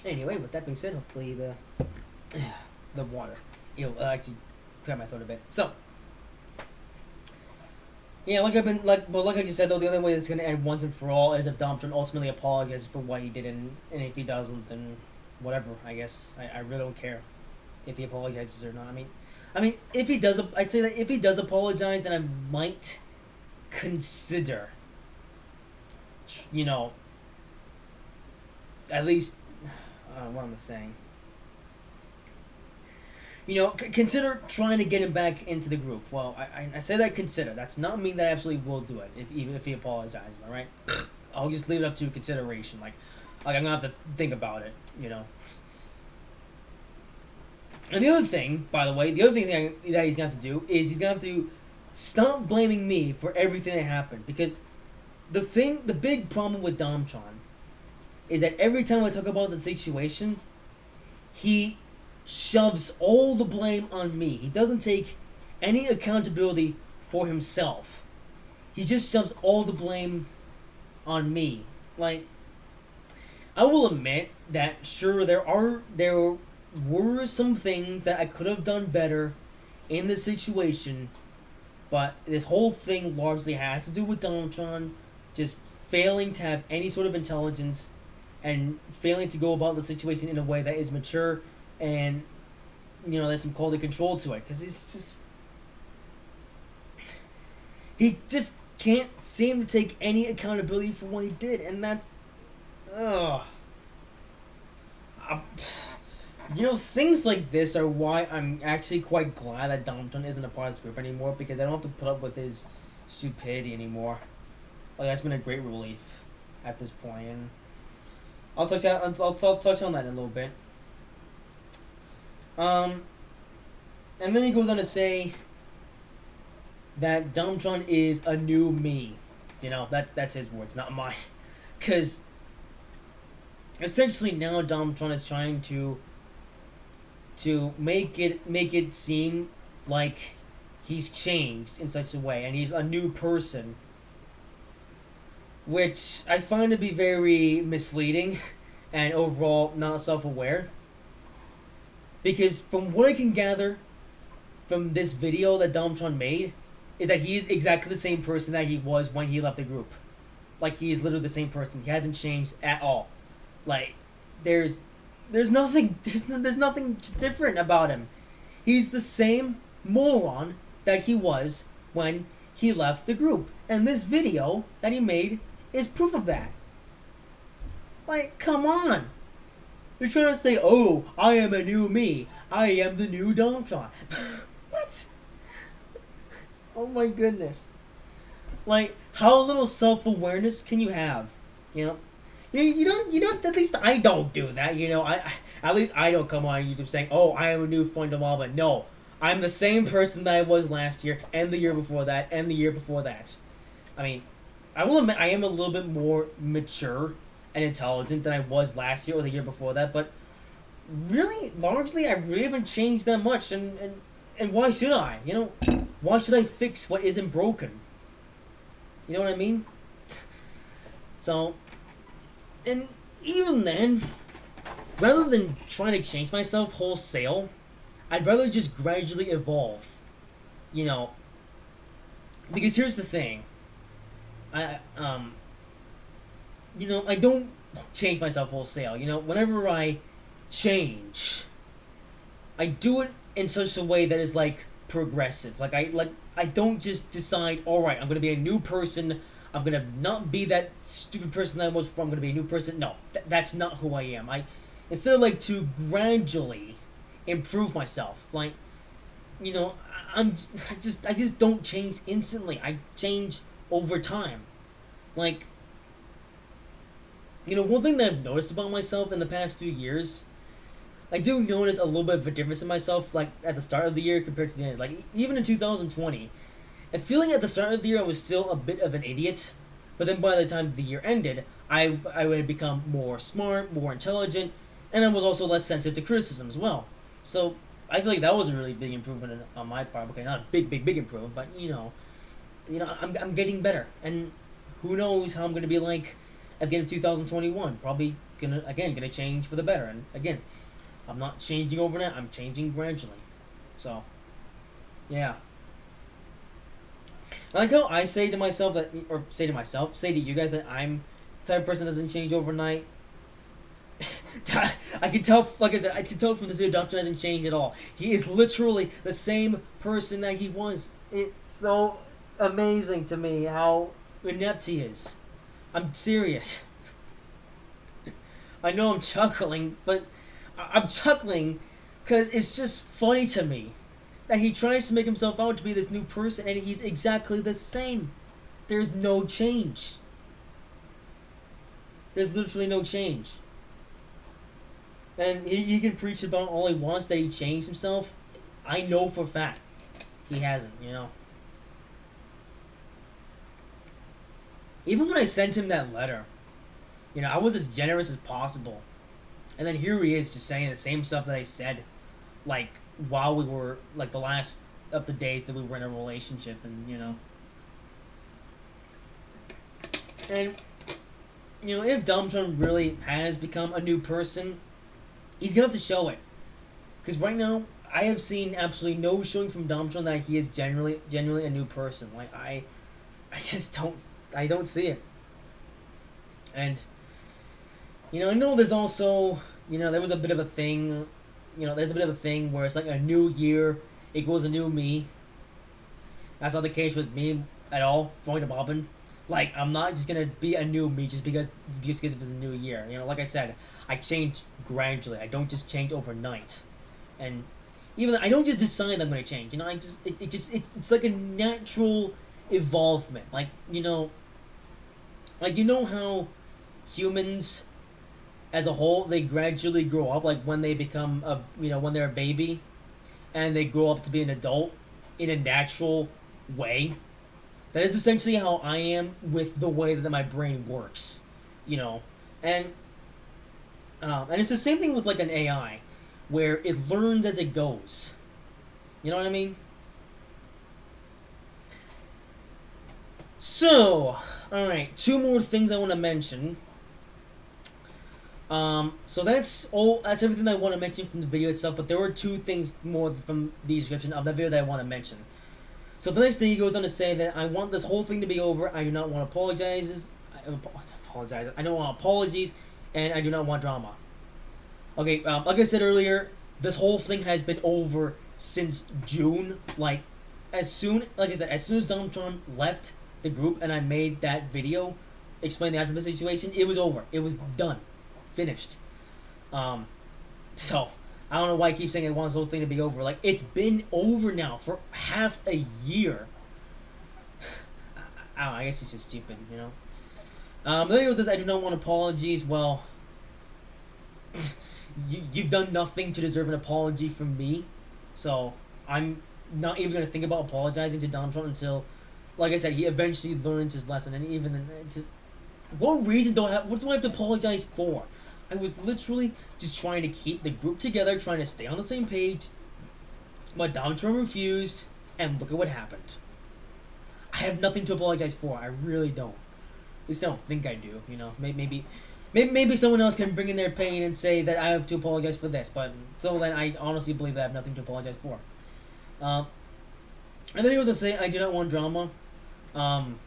Anyway, with that being said, hopefully the water, actually clear my throat a bit. So, yeah, like I just said though, the only way it's gonna end once and for all is if Domtron ultimately apologizes for what he did, and if he doesn't, then whatever. I guess I really don't care if he apologizes or not. If he does, I'd say that if he does apologize, then I might consider, at least. What am I saying? Consider trying to get him back into the group. Well, I say that consider. That's not mean that I absolutely will do it, even if he apologizes, alright? I'll just leave it up to consideration. Like I'm gonna have to think about it, And the other thing, by the way, that he's gonna have to do is he's gonna have to stop blaming me for everything that happened. Because the big problem with Domtron is that every time I talk about the situation, he shoves all the blame on me. He doesn't take any accountability for himself. He just shoves all the blame on me. Like, I will admit that sure there were some things that I could have done better in the situation, But this whole thing largely has to do with Donald Trump just failing to have any sort of intelligence and failing to go about the situation in a way that is mature and there's some quality control to it because he just can't seem to take any accountability for what he did, and that's ugh. Uh, things like this are why I'm actually quite glad that Donald Trump isn't a part of this group anymore because I don't have to put up with his stupidity anymore. Like that's been a great relief at this point, and I'll touch on that in a little bit. And then he goes on to say that Donald Trump is a new me. That's his words, not mine. Because essentially now Donald Trump is trying to make it seem like he's changed in such a way and he's a new person, which I find to be very misleading and overall not self-aware. Because from what I can gather from this video that Donald Trump made, is that he's exactly the same person that he was when he left the group. Like, he's literally the same person. He hasn't changed at all. Like, there's nothing different about him. He's the same moron that he was when he left the group. And this video that he made is proof of that. Like, come on. You're trying to say, oh, I am a new me. I am the new Donald Trump. What? Oh my goodness. Like, how little self-awareness can you have? You don't, at least I don't do that, at least I don't come on YouTube saying, oh, I am a new friend of all, but no. I'm the same person that I was last year, and the year before that, and the year before that. I mean, I will admit I am a little bit more mature and intelligent than I was last year or the year before that, but really, largely, I really haven't changed that much, and why should I? Why should I fix what isn't broken? You know what I mean? So, and even then, rather than trying to change myself wholesale, I'd rather just gradually evolve. Because here's the thing. I don't change myself wholesale. Whenever I change, I do it in such a way that is like progressive. I don't just decide, all right, I'm gonna be a new person. I'm gonna not be that stupid person that I was before. I'm gonna be a new person. No, that's not who I am. Instead of to gradually improve myself. I just don't change instantly. I change over time. One thing that I've noticed about myself in the past few years, I do notice a little bit of a difference in myself, at the start of the year compared to the end. Even in 2020, I feel like at the start of the year I was still a bit of an idiot, but then by the time the year ended, I would become more smart, more intelligent, and I was also less sensitive to criticism as well. So I feel like that was a really big improvement on my part. Okay, not a big improvement, but I'm getting better, and who knows how I'm gonna be like at the end of 2021. Probably gonna change for the better, and again, I'm not changing overnight. I'm changing gradually. So, yeah. I like how I say to myself say to you guys that I'm the type of person that doesn't change overnight. I can tell, like I said, I can tell from the video Doctor hasn't changed at all. He is literally the same person that he was. It's so amazing to me how inept he is. I'm serious. I know I'm chuckling, but I'm chuckling because it's just funny to me that he tries to make himself out to be this new person and he's exactly the same. There's no change. There's literally no change. And he can preach about all he wants that he changed himself. I know for a fact he hasn't, Even when I sent him that letter, I was as generous as possible. And then here he is just saying the same stuff that I said, while we were, the last of the days that we were in a relationship, and, And, if Donald Trump really has become a new person, he's gonna have to show it. Because right now, I have seen absolutely no showing from Domtron that he is genuinely a new person. Like I just don't see it. And I know there's also there was a bit of a thing, there's a bit of a thing where it's like a new year equals a new me. That's not the case with me at all. Point to Bobbin. Like, I'm not just gonna be a new me just because it's a new year. Like I said, I change gradually. I don't just change overnight. And even I don't just decide I'm gonna change. I just it's like a natural evolvement. Like how humans as a whole, they gradually grow up. Like when they become when they're a baby, and they grow up to be an adult in a natural way. That is essentially how I am with the way that my brain works, and it's the same thing with like an AI, where it learns as it goes. You know what I mean? So, all right, two more things I want to mention. So that's all. That's everything I want to mention from the video itself. But there were two things more from the description of that video that I want to mention. So the next thing he goes on to say that I want this whole thing to be over. I do not want apologizes. I don't want apologies, and I do not want drama. Okay, like I said earlier, this whole thing has been over since June. Like I said, as soon as Domtron left the group and I made that video explaining the aftermath situation, it was over. It was done, finished. So I don't know why I keep saying I want this whole thing to be over. Like, it's been over now for half a year. I don't know, I guess it's just stupid, But then he says, I do not want apologies. Well, you've done nothing to deserve an apology from me. So I'm not even going to think about apologizing to Domtron until, like I said, he eventually learns his lesson. And even then, what do I have to apologize for? I was literally just trying to keep the group together, trying to stay on the same page. But Domtron refused, and look at what happened. I have nothing to apologize for. I really don't. At least I don't think I do. Maybe someone else can bring in their pain and say that I have to apologize for this. But so then I honestly believe that I have nothing to apologize for. And then he was to say, I do not want drama. And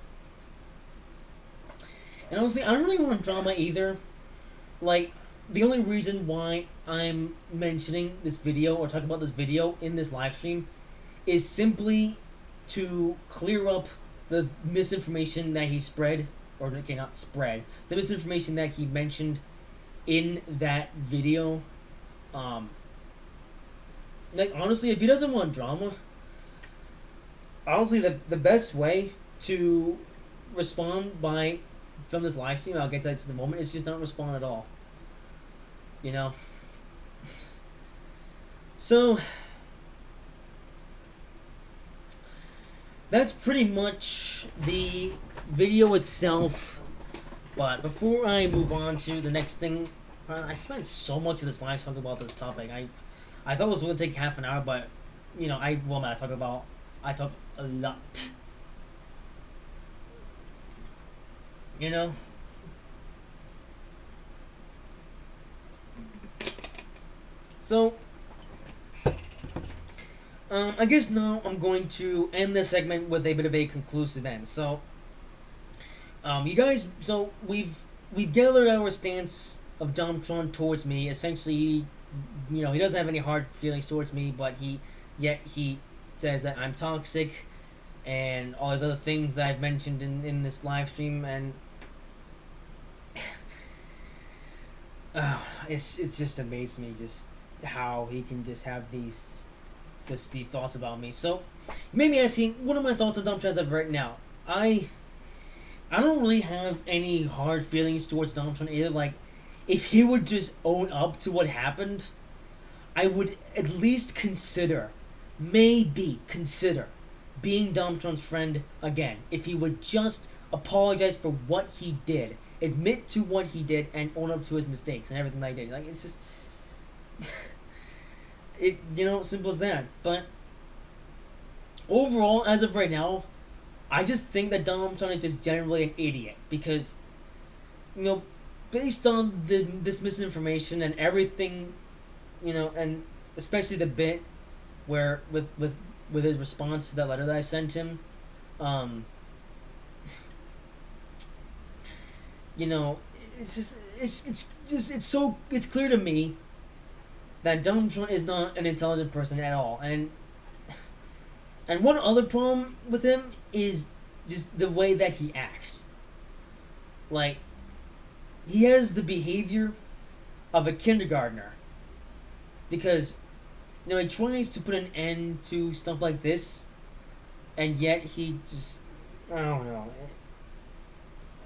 honestly, I don't really want drama either. Like, the only reason why I'm mentioning this video or talking about this video in this live stream is simply to clear up the misinformation that he spread, or okay, not spread, the misinformation that he mentioned in that video. Like, honestly, if he doesn't want drama, honestly, the best way to respond from this live stream, I'll get to that in a moment, is just not respond at all. So that's pretty much the video itself. But before I move on to the next thing, I spent so much of this live talking about this topic. I thought it was going to take half an hour, but I talk a lot. So, I guess now I'm going to end this segment with a bit of a conclusive end. So, you guys, so we've gathered our stance of Domtron towards me. Essentially, he doesn't have any hard feelings towards me, but he says that I'm toxic and all those other things that I've mentioned in this live stream, and it's just amazed me just how he can just have these thoughts about me. So you may be asking, what are my thoughts on Domtron as of right now? I don't really have any hard feelings towards Domtron either. Like, if he would just own up to what happened, I would at least maybe consider being Domtron's friend again. If he would just apologize for what he did, admit to what he did, and own up to his mistakes and everything that he did. Like, it's just simple as that. But overall, as of right now, I just think that Domtron is just generally an idiot because, based on this misinformation and everything, and especially the bit where with his response to that letter that I sent him, um, you know, it's clear to me that Donald Trump is not an intelligent person at all, and one other problem with him is just the way that he acts. Like, he has the behavior of a kindergartner, because he tries to put an end to stuff like this, and yet he just, I don't know.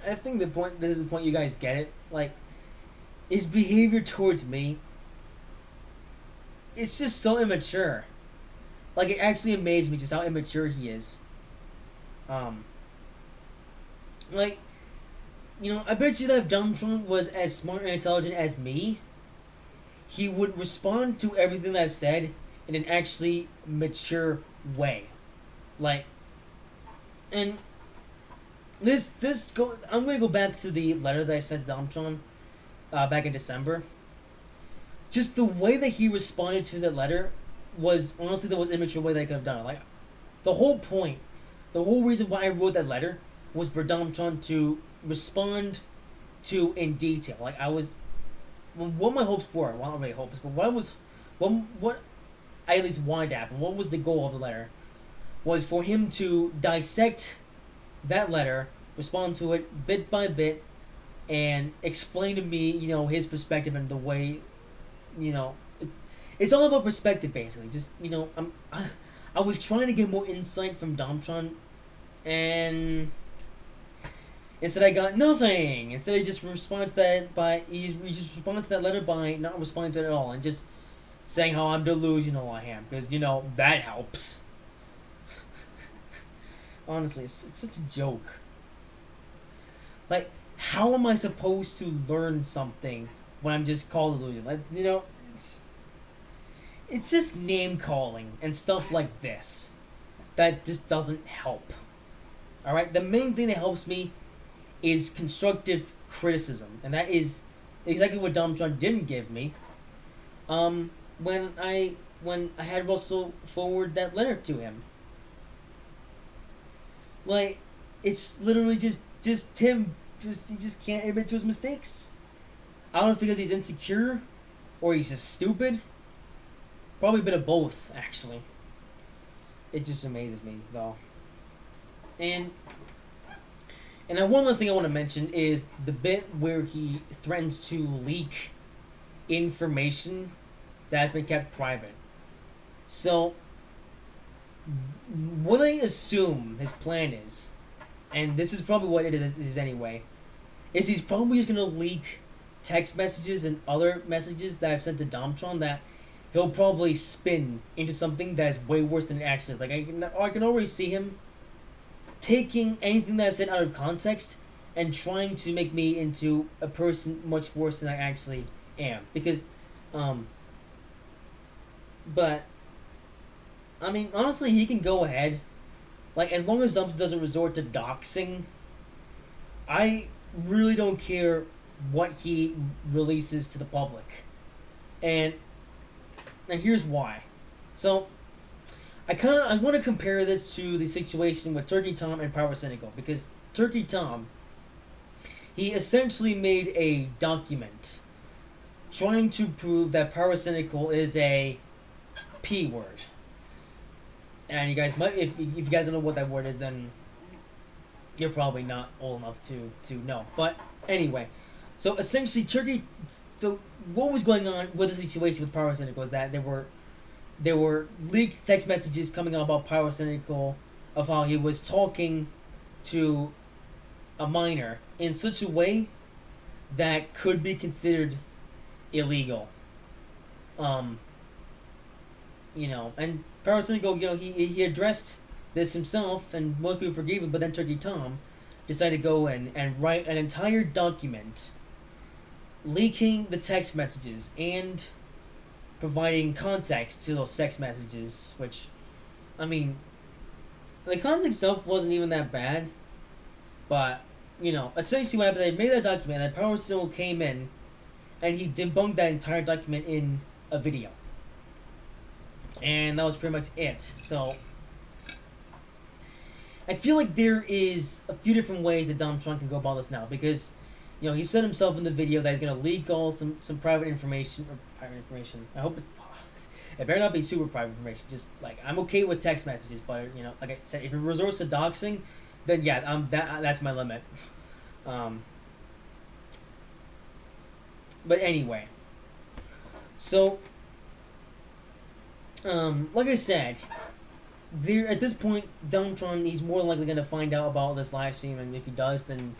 I think the point you guys get it. Like, his behavior towards me, it's just so immature. Like, it actually amazed me just how immature he is. Like, I bet you that if Donald Trump was as smart and intelligent as me, he would respond to everything that I've said in an actually mature way. Like, and I'm gonna go back to the letter that I sent to Donald Trump back in December. Just the way that he responded to that letter was honestly the most immature way that I could have done it. Like, the whole point, the whole reason why I wrote that letter was for Donald Trump to respond to in detail. Like, what my hopes were, well, not really hopes, but what I at least wanted to happen, what was the goal of the letter, was for him to dissect that letter, respond to it bit by bit, and explain to me, his perspective and the way, it's all about perspective, basically. Just, I was trying to get more insight from Donald Trump, and instead I got nothing. Instead I just responded to that he just responded to that letter by not responding to it at all, and just saying how I'm delusional I am, because, that helps. Honestly, it's such a joke. Like, how am I supposed to learn something when I'm just called delusional? Like, it's just name calling and stuff like this that just doesn't help. Alright, the main thing that helps me is constructive criticism, and that is exactly what Donald Trump didn't give me. When I had Russell forward that letter to him, like, it's literally just him. He just can't admit to his mistakes. I don't know if because he's insecure or he's just stupid. Probably a bit of both, actually. It just amazes me, though. And one last thing I want to mention is the bit where he threatens to leak information that has been kept private. So, what I assume his plan is, and this is probably what it is anyway, is he's probably just going to leak text messages and other messages that I've sent to Domtron that he'll probably spin into something that is way worse than it actually is. Like, I can already see him taking anything that I've said out of context and trying to make me into a person much worse than I actually am. Because, but, I mean, honestly, he can go ahead. Like, as long as Dumpster doesn't resort to doxing, I really don't care what he releases to the public. And here's why. So, I want to compare this to the situation with Turkey Tom and Power Cynical, because Turkey Tom, he essentially made a document trying to prove that Power Cynical is a P word. And you guys might, if you guys don't know what that word is, then you're probably not old enough to know. But anyway, so essentially so what was going on with the situation with Power Cynical was that there were leaked text messages coming out about Power Cynical of how he was talking to a minor in such a way that could be considered illegal. And Power Cynical, he addressed this himself, and most people forgave him, but then Turkey Tom decided to go in and write an entire document leaking the text messages and providing context to those text messages, which, I mean, the context itself wasn't even that bad, but, essentially what happened is they made that document, and Power Cynical came in, and he debunked that entire document in a video. And that was pretty much it. So I feel like there is a few different ways that Donald Trump can go about this now, because he said himself in the video that he's gonna leak all some private information. I hope it better not be super private information. Just like, I'm okay with text messages, but like I said, if it resorts to doxing, then yeah, that's my limit. But anyway, so like I said, there at this point, Donald Trump, he's more likely going to find out about this live stream, and if he does, then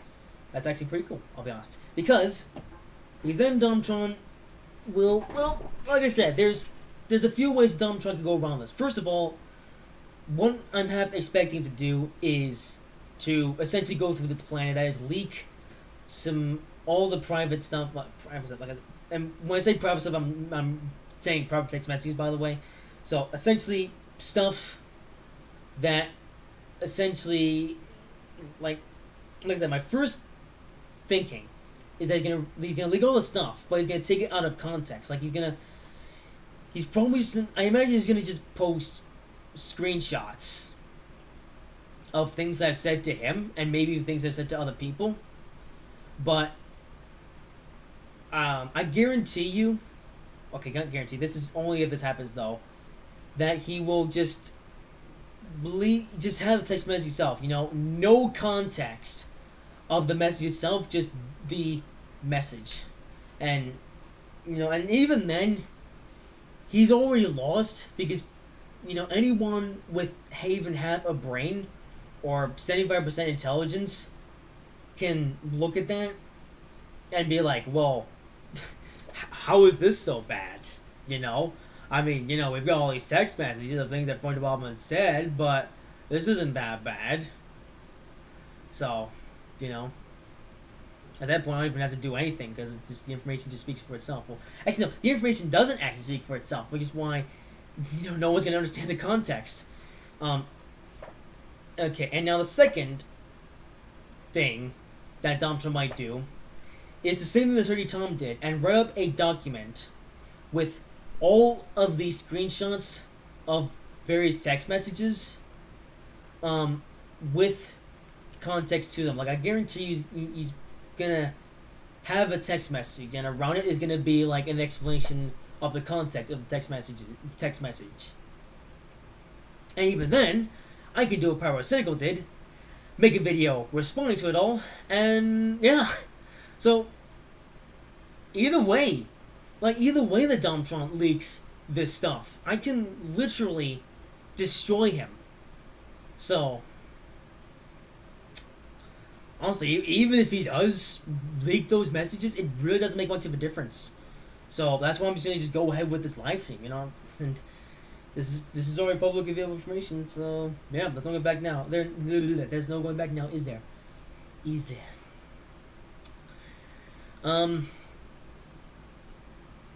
that's actually pretty cool, I'll be honest. Because then Donald Trump will, well, like I said, there's a few ways Donald Trump can go around this. First of all, what I'm expecting him to do is to essentially go through this plan, that is leak all the private stuff, and when I say private stuff, I'm saying private text messages, by the way. So essentially stuff that essentially, like I said, my first thinking is that he's gonna leak all the stuff, but he's gonna take it out of context. Like he's probably just, I imagine he's gonna just post screenshots of things I've said to him, and maybe things I've said to other people. But I guarantee you, okay, not guarantee, this is only if this happens though, that he will just have the text message itself, no context of the message itself, just the message. And and even then, he's already lost, because anyone with even half a brain or 75% intelligence can look at that and be like, well, how is this so bad? I mean, we've got all these text messages of things that Point Development said, but this isn't that bad. So, at that point, I don't even have to do anything, because the information just speaks for itself. Well, actually, no, the information doesn't actually speak for itself, which is why, no one's going to understand the context. Okay, and now the second thing that Donald Trump might do is the same thing that Attorney Tom did, and write up a document with all of these screenshots of various text messages, with context to them. Like, I guarantee he's gonna have a text message, and around it is gonna be like an explanation of the context of the text message. And even then, I could do what Pyrocynical did, make a video responding to it all, and yeah. So either way that Donald Trump leaks this stuff, I can literally destroy him. So honestly, even if he does leak those messages, it really doesn't make much of a difference. So that's why I'm just gonna go ahead with this live stream, and this is already publicly available information. So yeah, there's no going back now. There's no going back now, is there? Is there?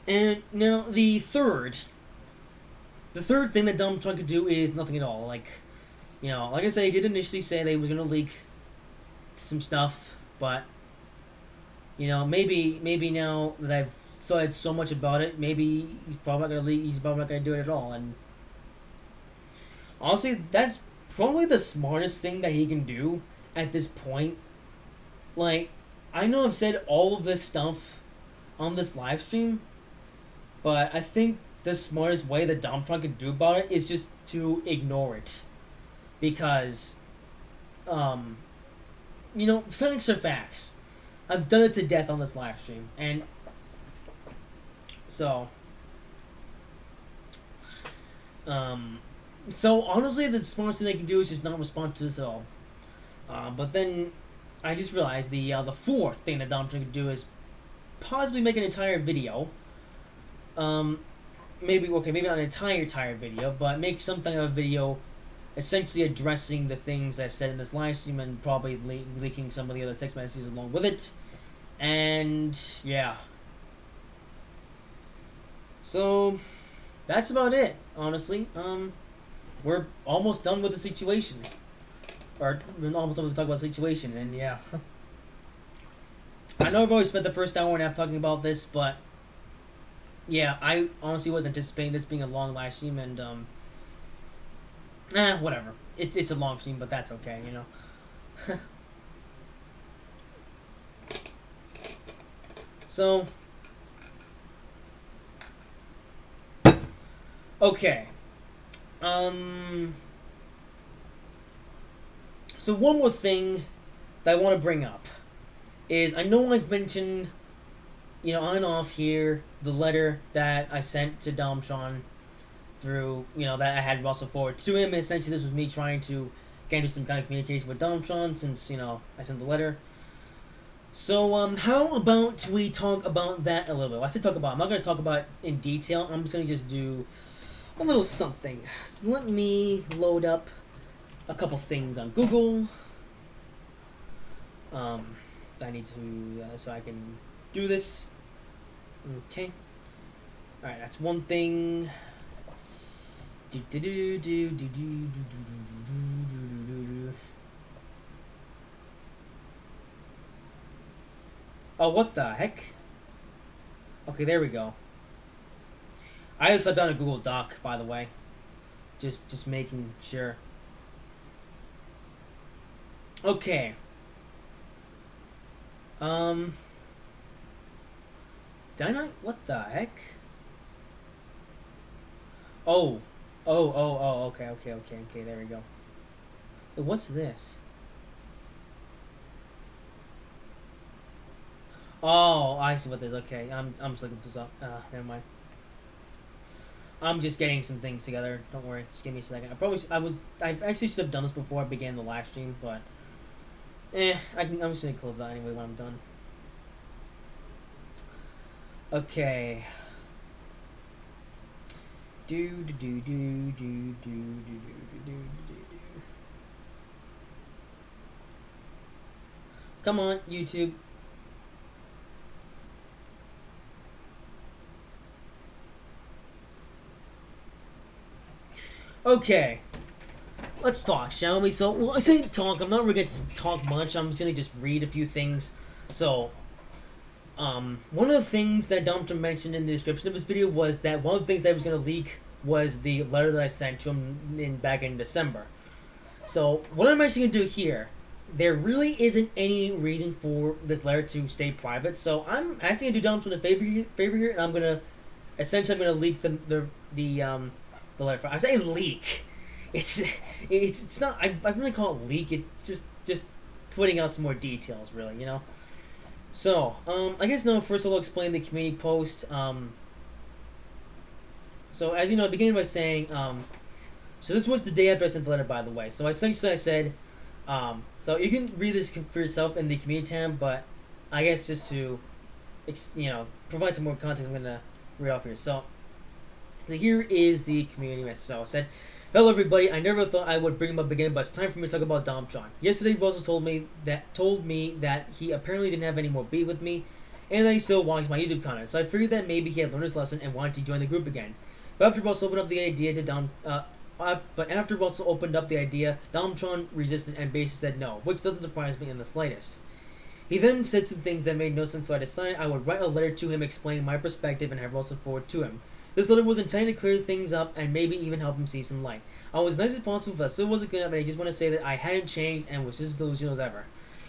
And now the third thing that Donald Trump could do is nothing at all. Like I said, he did initially say that he was gonna leak some stuff, but maybe now that I've said so much about it, maybe he's probably not gonna leak. He's probably not gonna do it at all. And honestly, that's probably the smartest thing that he can do at this point. Like, I know I've said all of this stuff on this live stream, but I think the smartest way that Donald Trump can do about it is just to ignore it. Because, facts are facts. I've done it to death on this live stream. And so honestly, the smartest thing they can do is just not respond to this at all. But then I just realized the fourth thing that Donald Trump could do is possibly make an entire video. Maybe not an entire video, but make some kind of a video essentially addressing the things I've said in this live stream, and probably leaking some of the other text messages along with it. And yeah. So that's about it, honestly. We're almost done with the situation. Or we're almost done with talking about the situation, and yeah. I know I've always spent the first hour and a half talking about this, but Yeah, I honestly was anticipating this being a long live stream, and whatever. It's a long stream, but that's okay, you know. So, okay. Um. So one more thing that I want to bring up is I know I've mentioned, on and off here, the letter that I sent to Domtron through, that I had Russell forward to him. And essentially, this was me trying to get into some kind of communication with Domtron since, I sent the letter. So, how about we talk about that a little bit? Well, I said talk about. I'm not going to talk about it in detail. I'm just going to just do a little something. So let me load up a couple things on Google. I need to so I can do this. Okay. All right, that's one thing. Oh, what the heck? Okay, there we go. I just left down a Google Doc, by the way. Just making sure. Okay. Did I not? What the heck? Oh. Oh, okay, there we go. Wait, what's this? Oh, I see what this is. Okay, I'm just looking this up. Never mind. I'm just getting some things together. Don't worry. Just give me a second. I actually should have done this before I began the live stream, but I'm just gonna close that anyway when I'm done. Okay. Come on, YouTube. Okay. Let's talk, shall we? So, well, I say talk. I'm not really going to talk much. I'm just going to just read a few things. So, one of the things that Dumpster mentioned in the description of this video was that one of the things that was going to leak was the letter that I sent to him back in December. So, what I'm actually going to do here, there really isn't any reason for this letter to stay private. So, I'm actually going to do Dumpster a favor here, and I'm going to essentially leak the letter. I say leak. It's not. I really call it leak. It's just putting out some more details, really. So, I guess now first I'll explain the community post. So as you know, I began by saying, so this was the day after I sent the letter, by the way. So essentially I said, so you can read this for yourself in the community tab, but I guess just to, provide some more context, I'm gonna read off here. So here is the community message. So I said, hello everybody, I never thought I would bring him up again, but it's time for me to talk about Domtron. Yesterday Russell told me that he apparently didn't have any more beef with me, and that he still watched my YouTube content. So I figured that maybe he had learned his lesson and wanted to join the group again. But after Russell opened up the idea, Domtron resisted and basically said no, which doesn't surprise me in the slightest. He then said some things that made no sense, so I decided I would write a letter to him explaining my perspective and have Russell forward to him. This letter was intended to clear things up and maybe even help him see some light. I was nice as possible, but I still wasn't good enough, and I just want to say that I hadn't changed and was just as delusional as ever.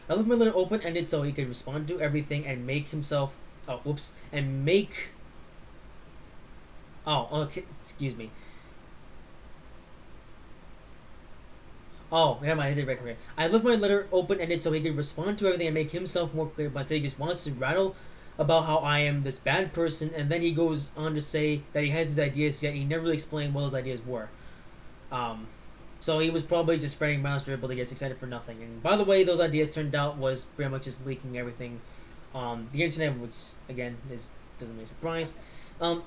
I left my letter open-ended so he could respond to everything and make himself... okay, excuse me. Oh, never mind, I did record it. I left my letter open-ended so he could respond to everything and make himself more clear, but instead he just wants to rattle about how I am this bad person, and then he goes on to say that he has his ideas, yet he never really explained what those ideas were. So he was probably just spreading mouse dribble to get excited for nothing. And by the way, those ideas turned out was pretty much just leaking everything on the internet, which again doesn't make a surprise. All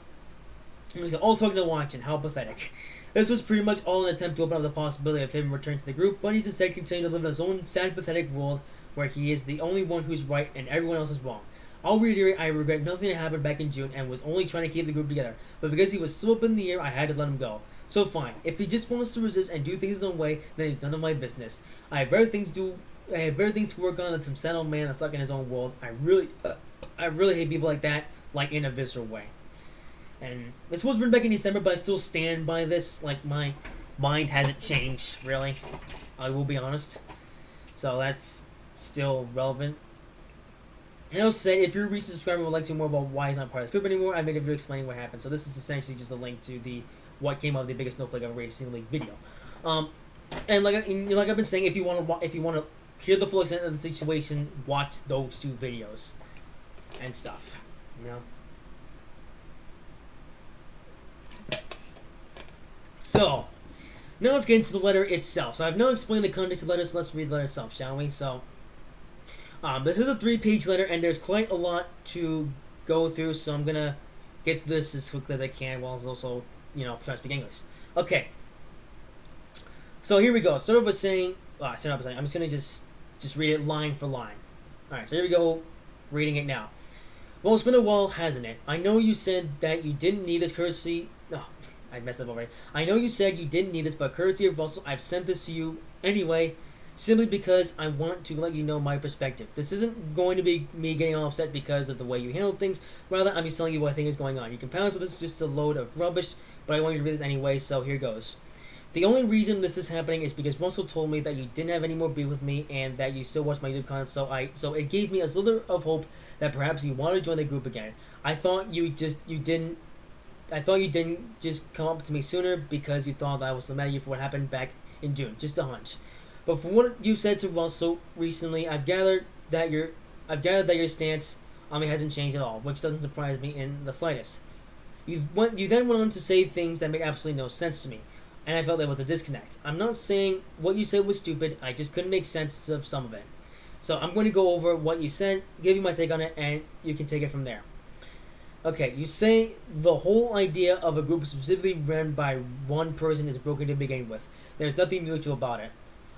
talking to watching, how pathetic. This was pretty much all an attempt to open up the possibility of him returning to the group, but he's instead continuing to live in his own sad, pathetic world where he is the only one who's right and everyone else is wrong. I'll reiterate, I regret nothing that happened back in June and was only trying to keep the group together, but because he was so up in the air, I had to let him go. So fine, if he just wants to resist and do things his own way, then he's none of my business. I have better things to work on than some sad old man that's stuck in his own world. I really hate people like that, like in a visceral way. And this was written back in December, but I still stand by this. Like, my mind hasn't changed, really. I will be honest. So that's still relevant. And also said, if you're a recent subscriber and would like to know more about why he's not part of the group anymore, I made a video explaining what happened. So this is essentially just a link to the what came out of the biggest snowflake ever raised single league video. And like I've been saying, if you want to hear the full extent of the situation, watch those 2 videos and stuff. You know. So now let's get into the letter itself. So I've now explained the context of the letter, so let's read the letter itself, shall we? So this is a 3-page letter, and there's quite a lot to go through, so I'm gonna get through this as quickly as I can, while also, trying to speak English. Okay. So here we go. Start off by saying, I'm just gonna just read it line for line. All right. So here we go, reading it now. Well, it's been a while, hasn't it? I know you said that you didn't need this courtesy. No, I messed up already. I know you said you didn't need this, but courtesy of Russell, I've sent this to you anyway, simply because I want to let you know my perspective. This isn't going to be me getting all upset because of the way you handle things. Rather, I'm just telling you what I think is going on. You can pound, so this is just a load of rubbish, but I want you to read this anyway, so here goes. The only reason this is happening is because Russell told me that you didn't have any more beef with me and that you still watch my YouTube content, so it gave me a slither of hope that perhaps you want to join the group again. I thought you didn't just come up to me sooner because you thought that I was so mad at you for what happened back in June. Just a hunch. But from what you said to Russell recently, I've gathered that your stance on me hasn't changed at all, which doesn't surprise me in the slightest. You then went on to say things that make absolutely no sense to me, and I felt there was a disconnect. I'm not saying what you said was stupid, I just couldn't make sense of some of it. So I'm going to go over what you said, give you my take on it, and you can take it from there. Okay, you say the whole idea of a group specifically run by one person is broken to begin with. There's nothing mutual about it.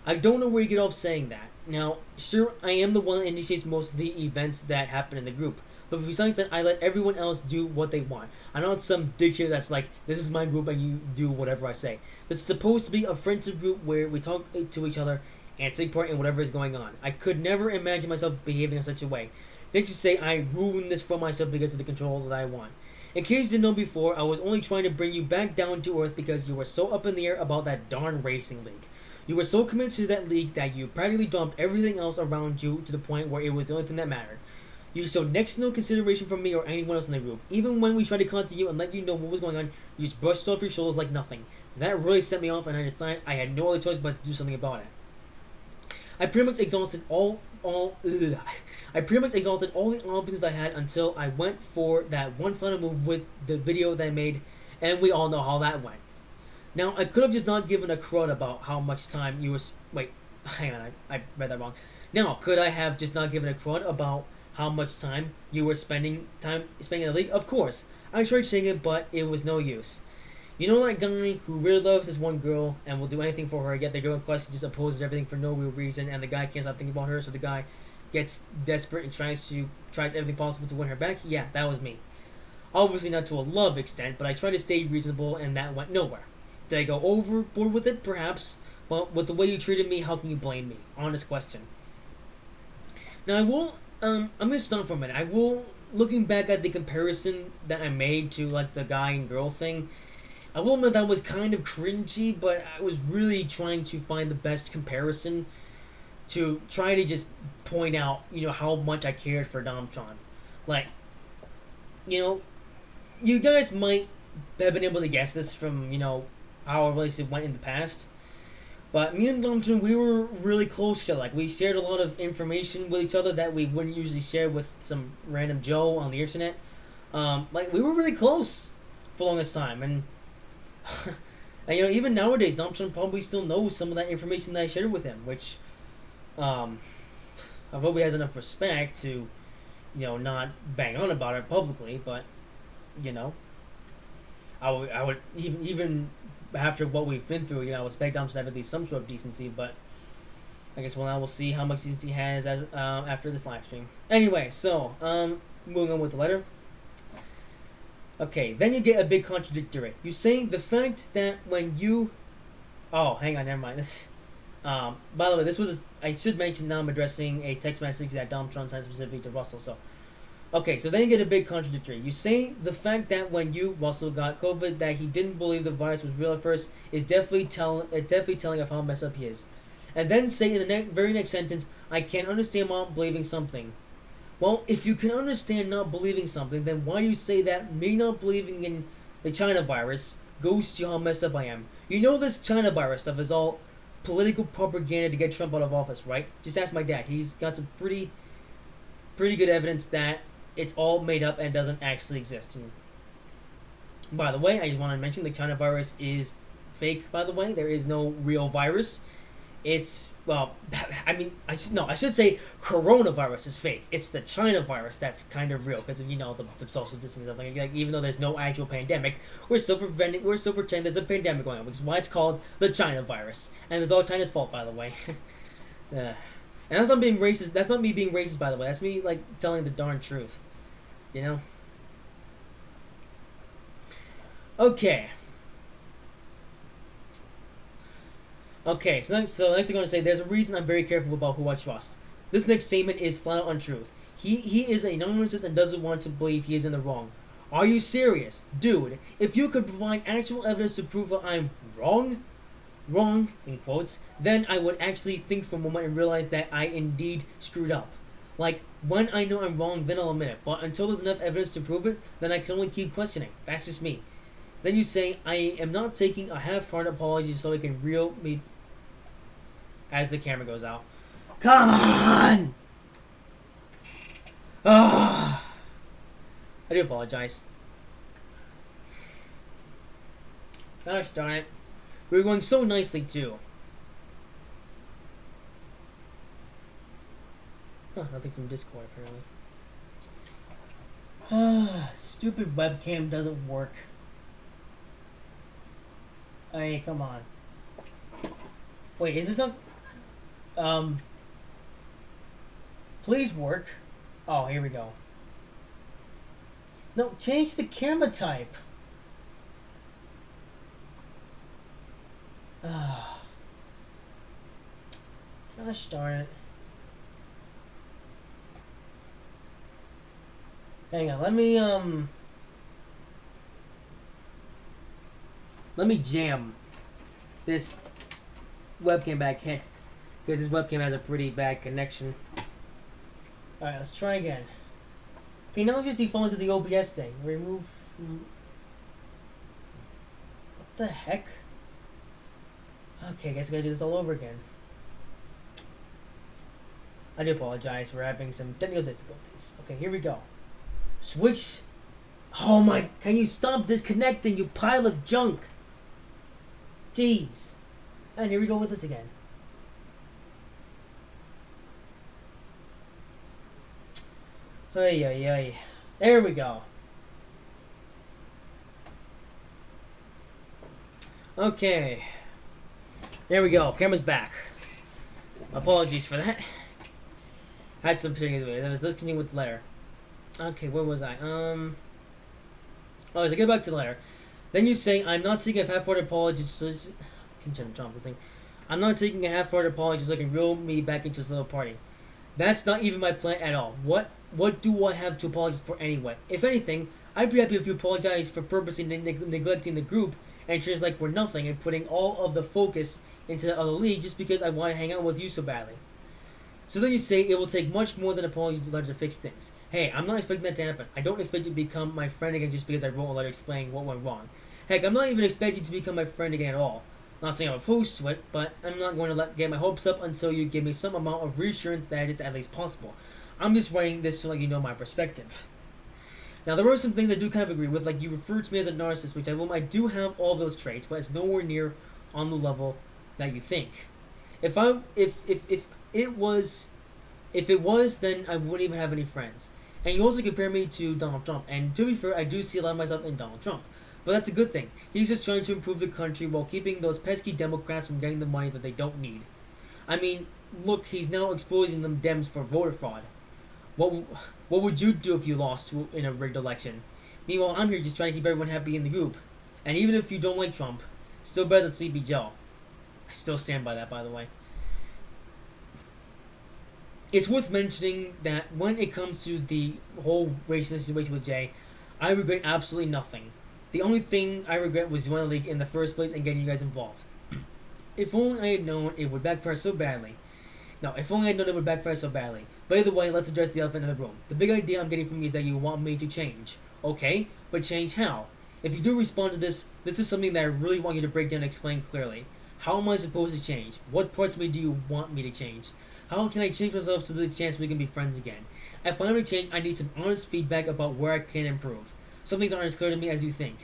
I don't know where you get off saying that. Now, sure, I am the one that initiates most of the events that happen in the group, but besides that, I let everyone else do what they want. I'm not some dictator that's like, this is my group and you do whatever I say. This is supposed to be a friendship group where we talk to each other and take part in whatever is going on. I could never imagine myself behaving in such a way. Didn't you say I ruined this for myself because of the control that I want? In case you didn't know before, I was only trying to bring you back down to earth because you were so up in the air about that darn racing league. You were so committed to that league that you practically dumped everything else around you to the point where it was the only thing that mattered. You showed next to no consideration for me or anyone else in the group. Even when we tried to contact you and let you know what was going on, you just brushed off your shoulders like nothing. That really set me off, and I decided I had no other choice but to do something about it. I pretty much exhausted all the options I had until I went for that one final move with the video that I made, and we all know how that went. Now, I could have just not given a crud about how much time you were... Wait, hang on, I read that wrong. Now, could I have just not given a crud about how much time you were spending in the league? Of course. I tried saying it, but it was no use. You know that guy who really loves this one girl and will do anything for her, yet the girl in question just opposes everything for no real reason, and the guy can't stop thinking about her, so the guy gets desperate and tries everything possible to win her back? Yeah, that was me. Obviously not to a love extent, but I tried to stay reasonable, and that went nowhere. Did I go overboard with it? Perhaps. Well, with the way you treated me, how can you blame me? Honest question. Now, I will... I'm going to stop for a minute. I will... Looking back at the comparison that I made to, like, the guy and girl thing, I will admit that was kind of cringy, but I was really trying to find the best comparison to try to just point out, how much I cared for Domtron. Like, you guys might have been able to guess this from, how our relationship went in the past. But me and Domtron, we were really close to, like, we shared a lot of information with each other that we wouldn't usually share with some random Joe on the internet. We were really close for the longest time, and even nowadays, Domtron probably still knows some of that information that I shared with him, which, I hope he has enough respect to, not bang on about it publicly, but, I would even after what we've been through, I would expect Domtron to have at least some sort of decency, but I guess we'll see how much decency he has after this live stream. Anyway, so, moving on with the letter. Okay, then you get a big contradictory. You say the fact that when you... Oh, hang on, never mind. This. By the way, I should mention now I'm addressing a text message that Domtron sent specifically to Russell, so... Okay, so then you get a big contradictory. You say the fact that when you, Russell, got COVID, that he didn't believe the virus was real at first is definitely telling of how messed up he is. And then say in the very next sentence, I can't understand not believing something. Well, if you can understand not believing something, then why do you say that me not believing in the China virus goes to how messed up I am? You know this China virus stuff is all political propaganda to get Trump out of office, right? Just ask my dad. He's got some pretty good evidence that it's all made up and doesn't actually exist. And by the way, I just want to mention the China virus is fake. By the way, there is no real virus. It's well, I should say coronavirus is fake. It's the China virus that's kind of real because of the social distancing stuff. Like even though there's no actual pandemic, we're still pretending there's a pandemic going on, which is why it's called the China virus, and it's all China's fault, by the way. And that's not being racist. That's not me being racist, by the way. That's me like telling the darn truth. You know. Okay. Okay, so next I'm going to say there's a reason I'm very careful about who I trust. This next statement is flat out untruth. He is a non-racist and doesn't want to believe he is in the wrong. Are you serious? Dude, if you could provide actual evidence to prove that I'm wrong, in quotes, then I would actually think for a moment and realize that I indeed screwed up. Like, when I know I'm wrong, then I'll admit it. But until there's enough evidence to prove it, then I can only keep questioning. That's just me. Then you say, I am not taking a half-hearted apology so I can reel me as the camera goes out. Come on! I do apologize. Gosh darn it. We were going so nicely, too. Nothing from Discord, apparently. Stupid webcam doesn't work. Hey, come on. Wait, is this not... Please work. Oh, here we go. No, change the camera type. Gosh darn it. Hang on, let me jam this webcam back in, because this webcam has a pretty bad connection. Alright, let's try again. Okay, now just default to the OBS thing. Remove... What the heck? Okay, I guess I gotta do this all over again. I do apologize for having some technical difficulties. Okay, here we go. Switch... Oh my... Can you stop disconnecting, you pile of junk? Jeez. And here we go with this again. Ay, ay, ay. There we go. Okay. There we go. Camera's back. Apologies for that. Had some particular way. Let's continue with the letter. Okay, where was I? Oh, to get back to the letter. Then you say, I'm not taking a half-hearted apology so... I'm not taking a half-hearted apology so I can reel me back into this little party. That's not even my plan at all. What do I have to apologize for anyway? If anything, I'd be happy if you apologize for purposely neglecting the group and treat us like we're nothing and putting all of the focus into the other league just because I want to hang out with you so badly. So then you say it will take much more than an apology letter to fix things. Hey, I'm not expecting that to happen. I don't expect you to become my friend again just because I wrote a letter explaining what went wrong. Heck, I'm not even expecting you to become my friend again at all. Not saying I'm opposed to it, but I'm not going to get my hopes up until you give me some amount of reassurance that it's at least possible. I'm just writing this to let you know my perspective. Now, there are some things I do kind of agree with, like you referred to me as a narcissist, which I do have all of those traits, but it's nowhere near on the level that you think. If it was, then I wouldn't even have any friends. And you also compare me to Donald Trump, and to be fair, I do see a lot of myself in Donald Trump. But that's a good thing. He's just trying to improve the country while keeping those pesky Democrats from getting the money that they don't need. I mean, look, he's now exposing them Dems for voter fraud. What would you do if you lost in a rigged election? Meanwhile, I'm here just trying to keep everyone happy in the group. And even if you don't like Trump, still better than Sleepy Joe. I still stand by that, by the way. it's worth mentioning that when it comes to the whole racing situation with Jay, I regret absolutely nothing. The only thing I regret was joining the league in the first place and getting you guys involved. If only I had known it would backfire so badly. No, if only I had known it would backfire so badly. By the way, let's address the elephant in the room. The big idea I'm getting from you is that you want me to change. Okay, but change how? If you do respond to this, this is something that I really want you to break down and explain clearly. How am I supposed to change? What parts of me do you want me to change? How can I change myself so there's a chance we can be friends again? If I want to change, I need some honest feedback about where I can improve. Some things aren't as clear to me as you think.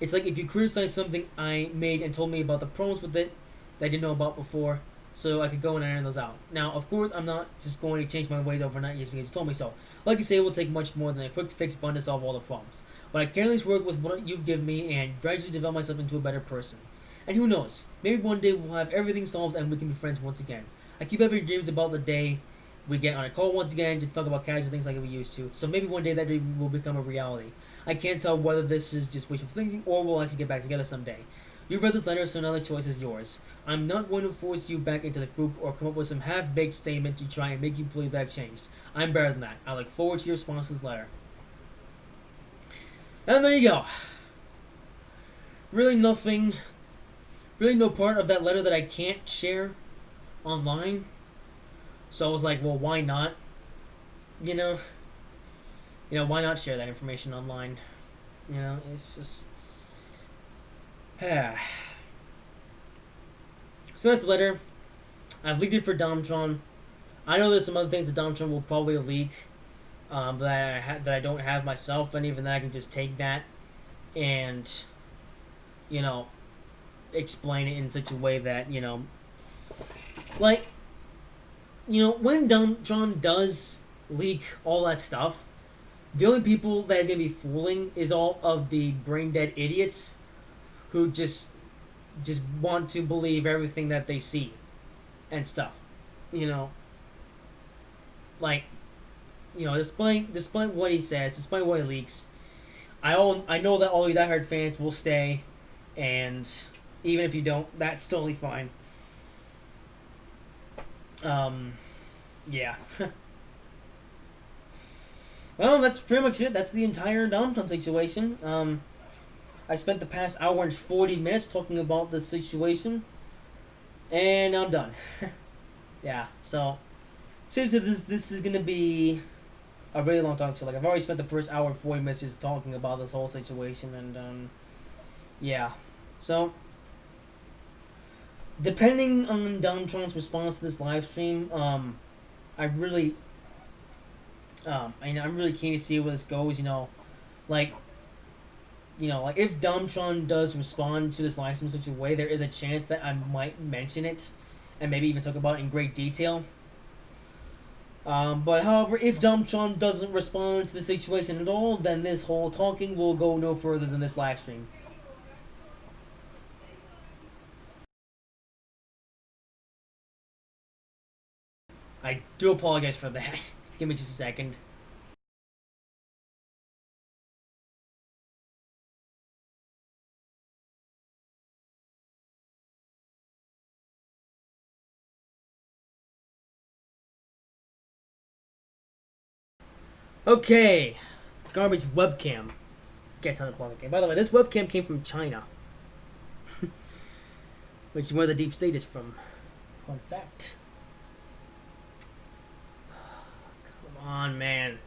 It's like if you criticize something I made and told me about the problems with it that I didn't know about before, so I could go and iron those out. Now, of course, I'm not just going to change my ways overnight just because you told me so. Like you say, it will take much more than a quick fix button to solve all the problems. But I can at least work with what you've given me and gradually develop myself into a better person. And who knows, maybe one day we'll have everything solved and we can be friends once again. I keep having dreams about the day we get on a call once again to talk about casual things like we used to. So maybe one day that dream will become a reality. I can't tell whether this is just wishful thinking or we'll actually get back together someday. You've read this letter, so now the choice is yours. I'm not going to force you back into the group or come up with some half-baked statement to try and make you believe that I've changed. I'm better than that. I look forward to your response to this letter. And there you go. Really nothing, really no part of that letter that I can't share online. So I was like, well, why not? You know, why not share that information online? It's just... So that's the letter. I've leaked it for Domtron. I know there's some other things that Domtron will probably leak that I don't have myself, and even then I can just take that and, explain it in such a way that, when Domtron does leak all that stuff, the only people that is going to be fooling is all of the brain-dead idiots who just want to believe everything that they see and stuff. Despite what he says, despite what he leaks, I know that all you diehard fans will stay, and even if you don't, that's totally fine. Yeah. Well, that's pretty much it. That's the entire Domton situation. I spent the past hour and 40 minutes talking about the situation, and I'm done. Yeah, so seems that this is gonna be a really long talk. So, I've already spent the first hour and 40 minutes just talking about this whole situation, and yeah. So, depending on Domtron's response to this live stream, I'm really keen to see where this goes. If Domtron does respond to this live stream in such a way, there is a chance that I might mention it and maybe even talk about it in great detail. But however, if Domtron doesn't respond to the situation at all, then this whole talking will go no further than this live stream. I do apologize for that. Give me just a second. Okay, this garbage webcam gets on the plug again. By the way, this webcam came from China, which is where the deep state is from. Fun fact. Come on, man.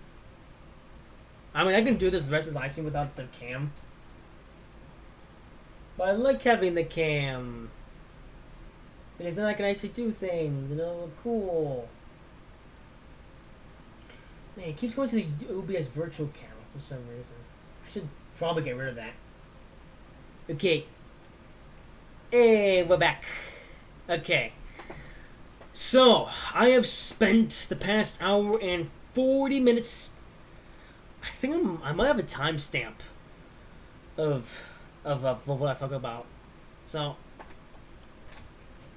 I mean, I can do this the rest of the live stream without the cam, but I like having the cam because then I can actually do things. Cool. Man, it keeps going to the OBS virtual camera for some reason. I should probably get rid of that. Okay. Hey, we're back. Okay. So, I have spent the past hour and 40 minutes... I think I might have a timestamp of what I talk about. So,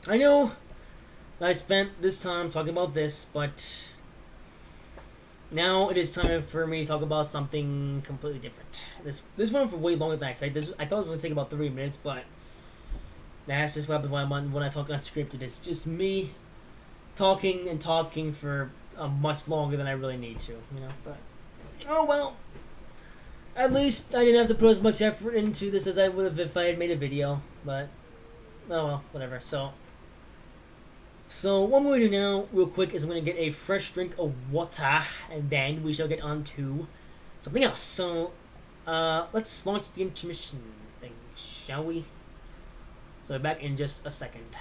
I know I spent this time talking about this, but... now it is time for me to talk about something completely different. This went for way longer than I expected. I thought it was going to take about 3 minutes, but that's just what happens when I talk unscripted. It's just me talking and talking for much longer than I really need to, you know. But oh well. At least I didn't have to put as much effort into this as I would have if I had made a video. But oh well, whatever. So what I'm going to do now, real quick, is I'm going to get a fresh drink of water, and then we shall get on to something else. So let's launch the intermission thing, shall we? So back in just a second.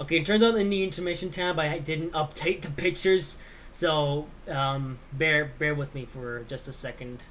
Okay, it turns out in the intermission tab I didn't update the pictures, so bear with me for just a second.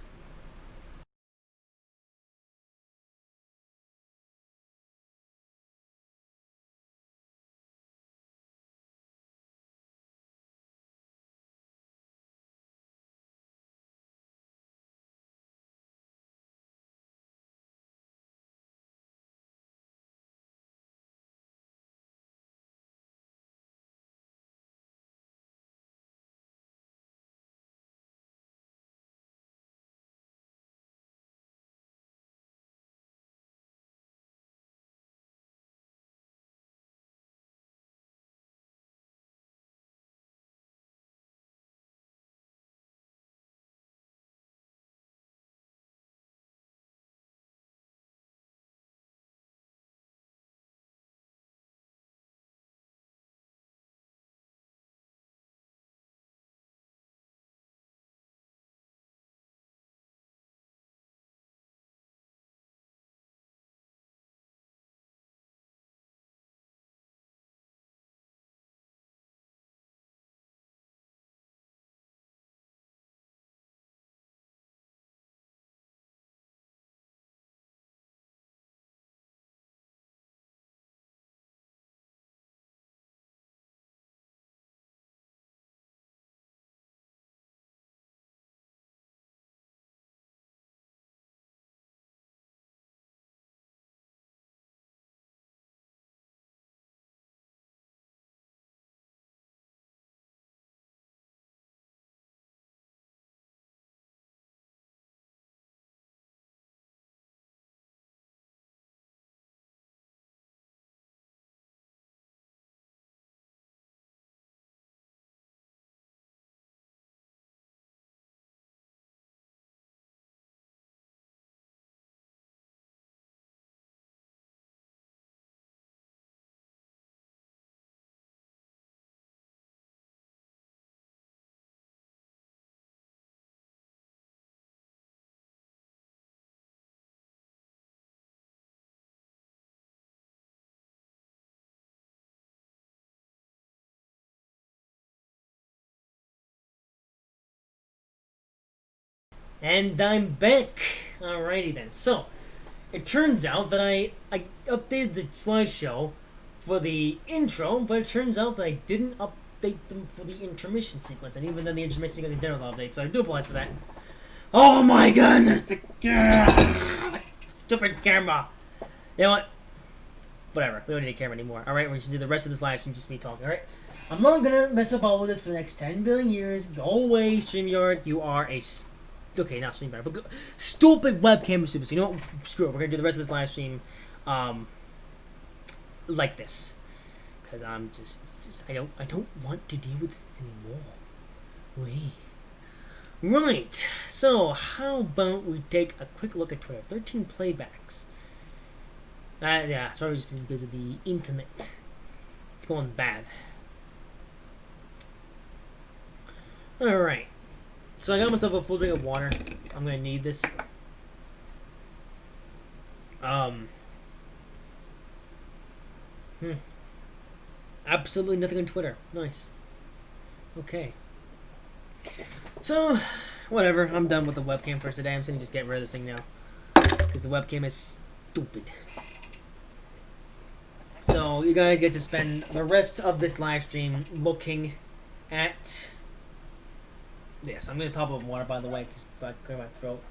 And I'm back. Alrighty then. So, it turns out that I updated the slideshow for the intro, but it turns out that I didn't update them for the intermission sequence, and even then the intermission sequence didn't update, so I do apologize for that. Oh my goodness, the stupid camera. You know what? Whatever, we don't need a camera anymore. Alright, we should do the rest of this live stream, just me talking, alright? I'm not gonna mess up all of this for the next 10 billion years. Go away, StreamYard. You are a okay, not stream better, but stupid webcam super. So you know what? Screw it. We're gonna do the rest of this live stream, like this, because I'm just I don't want to deal with this anymore. Right. So how about we take a quick look at Twitter? 13 playbacks. Yeah, it's probably just because of the internet. It's going bad. All right. So I got myself a full drink of water. I'm gonna need this. Absolutely nothing on Twitter. Nice. Okay. So, whatever. I'm done with the webcam for today. I'm just gonna just get rid of this thing now, because the webcam is stupid. So you guys get to spend the rest of this live stream looking at. Yes, I'm gonna top up water, by the way, so I clear my throat.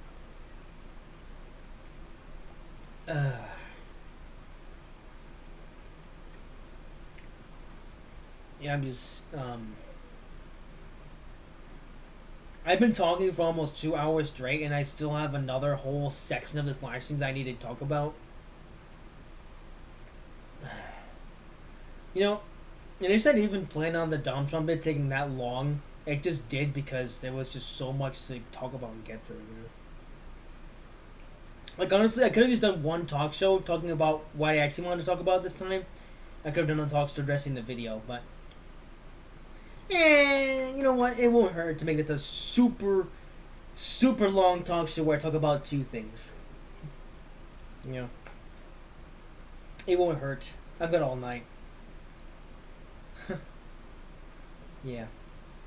Yeah, I'm just I've been talking for almost 2 hours straight, and I still have another whole section of this live stream that I need to talk about. You know, and if I didn't even plan on the Dom Trumpet taking that long, it just did because there was just so much to talk about and get through. Like, honestly, I could have just done one talk show talking about what I actually wanted to talk about this time. I could have done a talk show addressing the video, but you know what? It won't hurt to make this a super, super long talk show where I talk about two things. You know, it won't hurt. I've got all night. Yeah,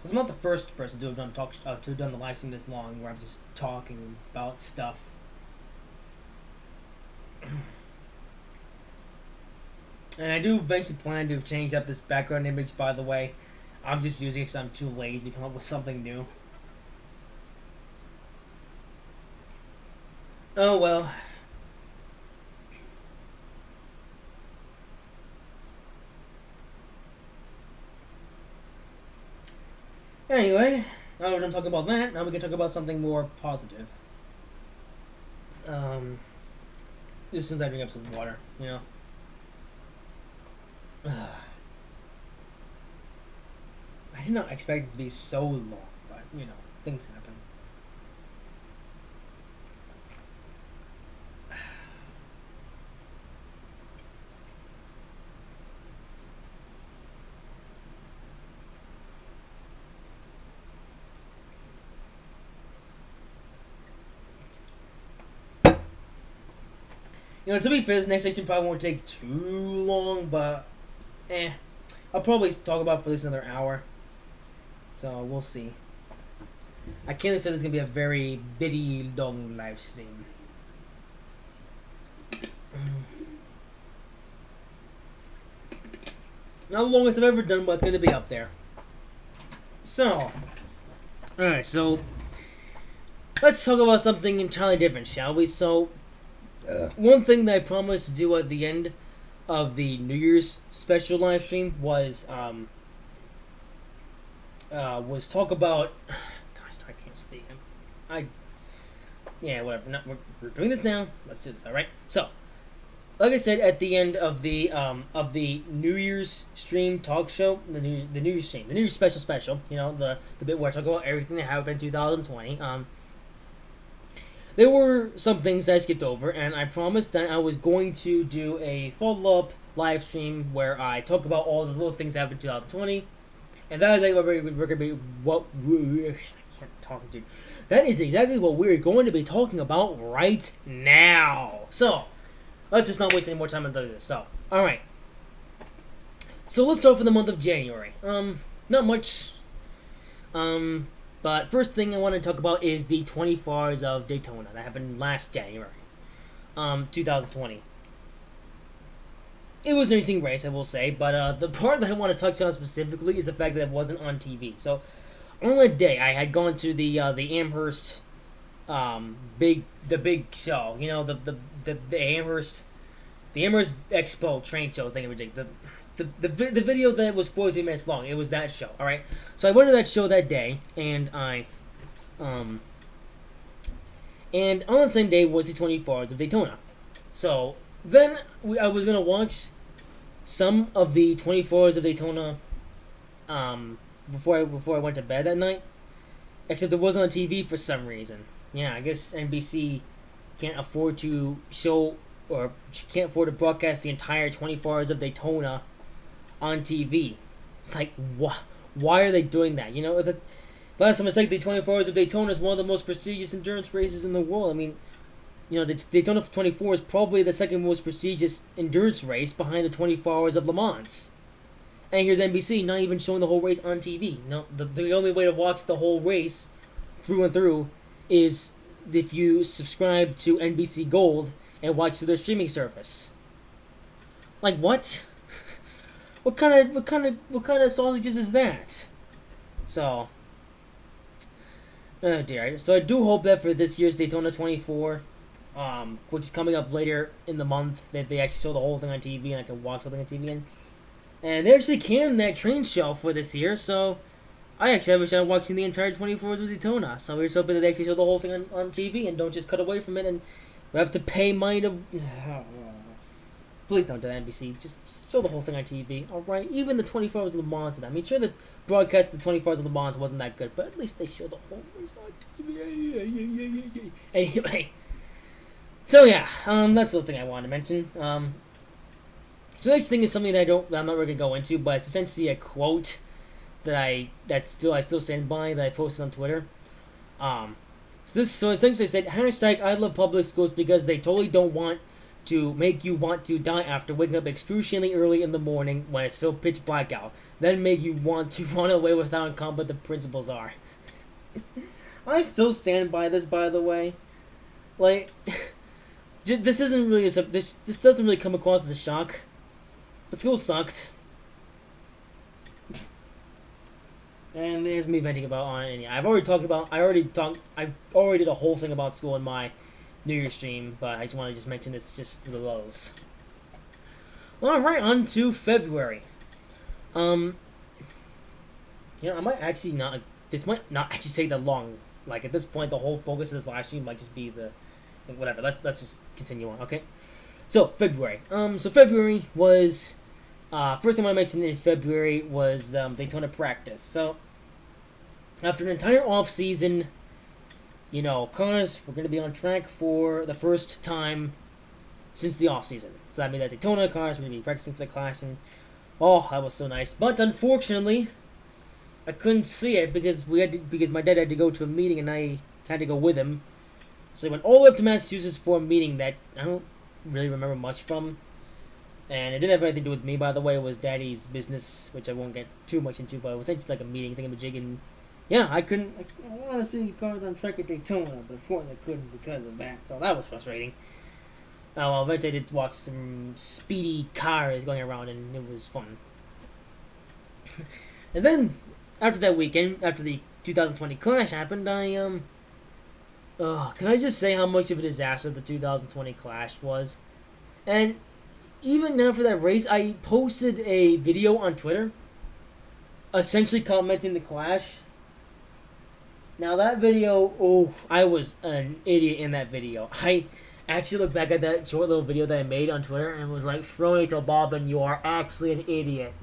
I'm not the first person to have done to have done the live stream this long, where I'm just talking about stuff. And I do eventually plan to change up this background image, by the way. I'm just using it because I'm too lazy to come up with something new. Oh well. Anyway, now we're done talking about that. Now we can talk about something more positive. Just since I bring up some water, you know. I did not expect it to be so long, but you know, things happen. You know, to be fair, this next section probably won't take too long, but I'll probably talk about it for at least another hour. So we'll see. I can't say this is gonna be a very bitty long live stream. Not the longest I've ever done, but it's gonna be up there. So, alright, so let's talk about something entirely different, shall we? So, one thing that I promised to do at the end of the New Year's special live stream was talk about. Gosh, I can't speak. Yeah, whatever. We're doing this now. Let's do this. All right. So, like I said, at the end of the New Year's stream talk show, the New Year's stream, the New Year's special. You know, the bit where I talk about everything that happened in 2020. There were some things that I skipped over, and I promised that I was going to do a follow-up live stream where I talk about all the little things that happened in 2020, and that is exactly what we're going to be. I can't talk, dude. That is exactly what we're going to be talking about right now. So, let's just not waste any more time on doing this. So, all right. So let's start for the month of January. Not much. But first thing I want to talk about is the 24 Hours of Daytona that happened last January, 2020. It was an interesting race, I will say, but the part that I want to touch on specifically is the fact that it wasn't on TV. So, on that day, I had gone to the Amherst, big show. You know, the Amherst Expo train show thing. The video that was 43 minutes long, it was that show, alright? So I went to that show that day, and and on the same day was the 24 Hours of Daytona. So, then I was going to watch some of the 24 Hours of Daytona, before I went to bed that night, except it wasn't on TV for some reason. Yeah, I guess NBC can't afford to show, or can't afford to broadcast the entire 24 Hours of Daytona on TV. It's like, why are they doing that? You know, the last time I checked, the 24 Hours of Daytona is one of the most prestigious endurance races in the world. I mean, you know, the Daytona 24 is probably the second most prestigious endurance race behind the 24 Hours of Le Mans. And here's NBC not even showing the whole race on TV. No, the only way to watch the whole race through and through is if you subscribe to NBC Gold and watch through their streaming service. Like, what? What kind of sausages is that? So, oh dear. So I do hope that for this year's Daytona 24, which is coming up later in the month, that they actually show the whole thing on TV and I can watch something on TV. And And they actually canned that train show for this year, so I actually have a shot at watching the entire 24 Hours with Daytona. So we're just hoping that they actually show the whole thing on TV and don't just cut away from it and we have to pay money to... Please don't do that, NBC. Just show the whole thing on TV, alright? Even the 24 Hours of Le Mans. I mean, sure, the broadcast of the 24 Hours of Le Mans wasn't that good, but at least they show the whole race on TV. Anyway. So, yeah, that's the thing I wanted to mention. So the next thing is something that I'm not really going to go into, but it's essentially a quote that I still stand by that I posted on Twitter. So essentially I said, hashtag I love public schools because they totally don't want to make you want to die after waking up excruciatingly early in the morning when it's still pitch black out. Then make you want to run away with how incompetent the principals are. I still stand by this, by the way. Like, this isn't really this doesn't really come across as a shock. But school sucked. And there's me venting about on it. I already did a whole thing about school in my New Year's stream, but I just want to mention this just for the lulz. Alright, on to February. I might actually not... This might not actually take that long. Like, at this point, the whole focus of this live stream might just be the... Whatever, let's just continue on, okay? So, February. February was... first thing I mentioned in February was Daytona practice. So, after an entire off-season... cars were going to be on track for the first time since the off-season. So that means that Daytona cars were going to be practicing for the class, and that was so nice. But unfortunately, I couldn't see it because my dad had to go to a meeting and I had to go with him. So he went all the way up to Massachusetts for a meeting that I don't really remember much from. And it didn't have anything to do with me, by the way. It was Daddy's business, which I won't get too much into, but it was just like a meeting thingamajig, and yeah, I want to see cars on track at Daytona, but of course I couldn't because of that. So that was frustrating. Eventually I did watch some speedy cars going around, and it was fun. And then, after that weekend, after the 2020 Clash happened, can I just say how much of a disaster the 2020 Clash was? And even after that race, I posted a video on Twitter, essentially commenting the Clash. Now that video, I was an idiot in that video. I actually looked back at that short little video that I made on Twitter and was like, Frowny13, you are actually an idiot.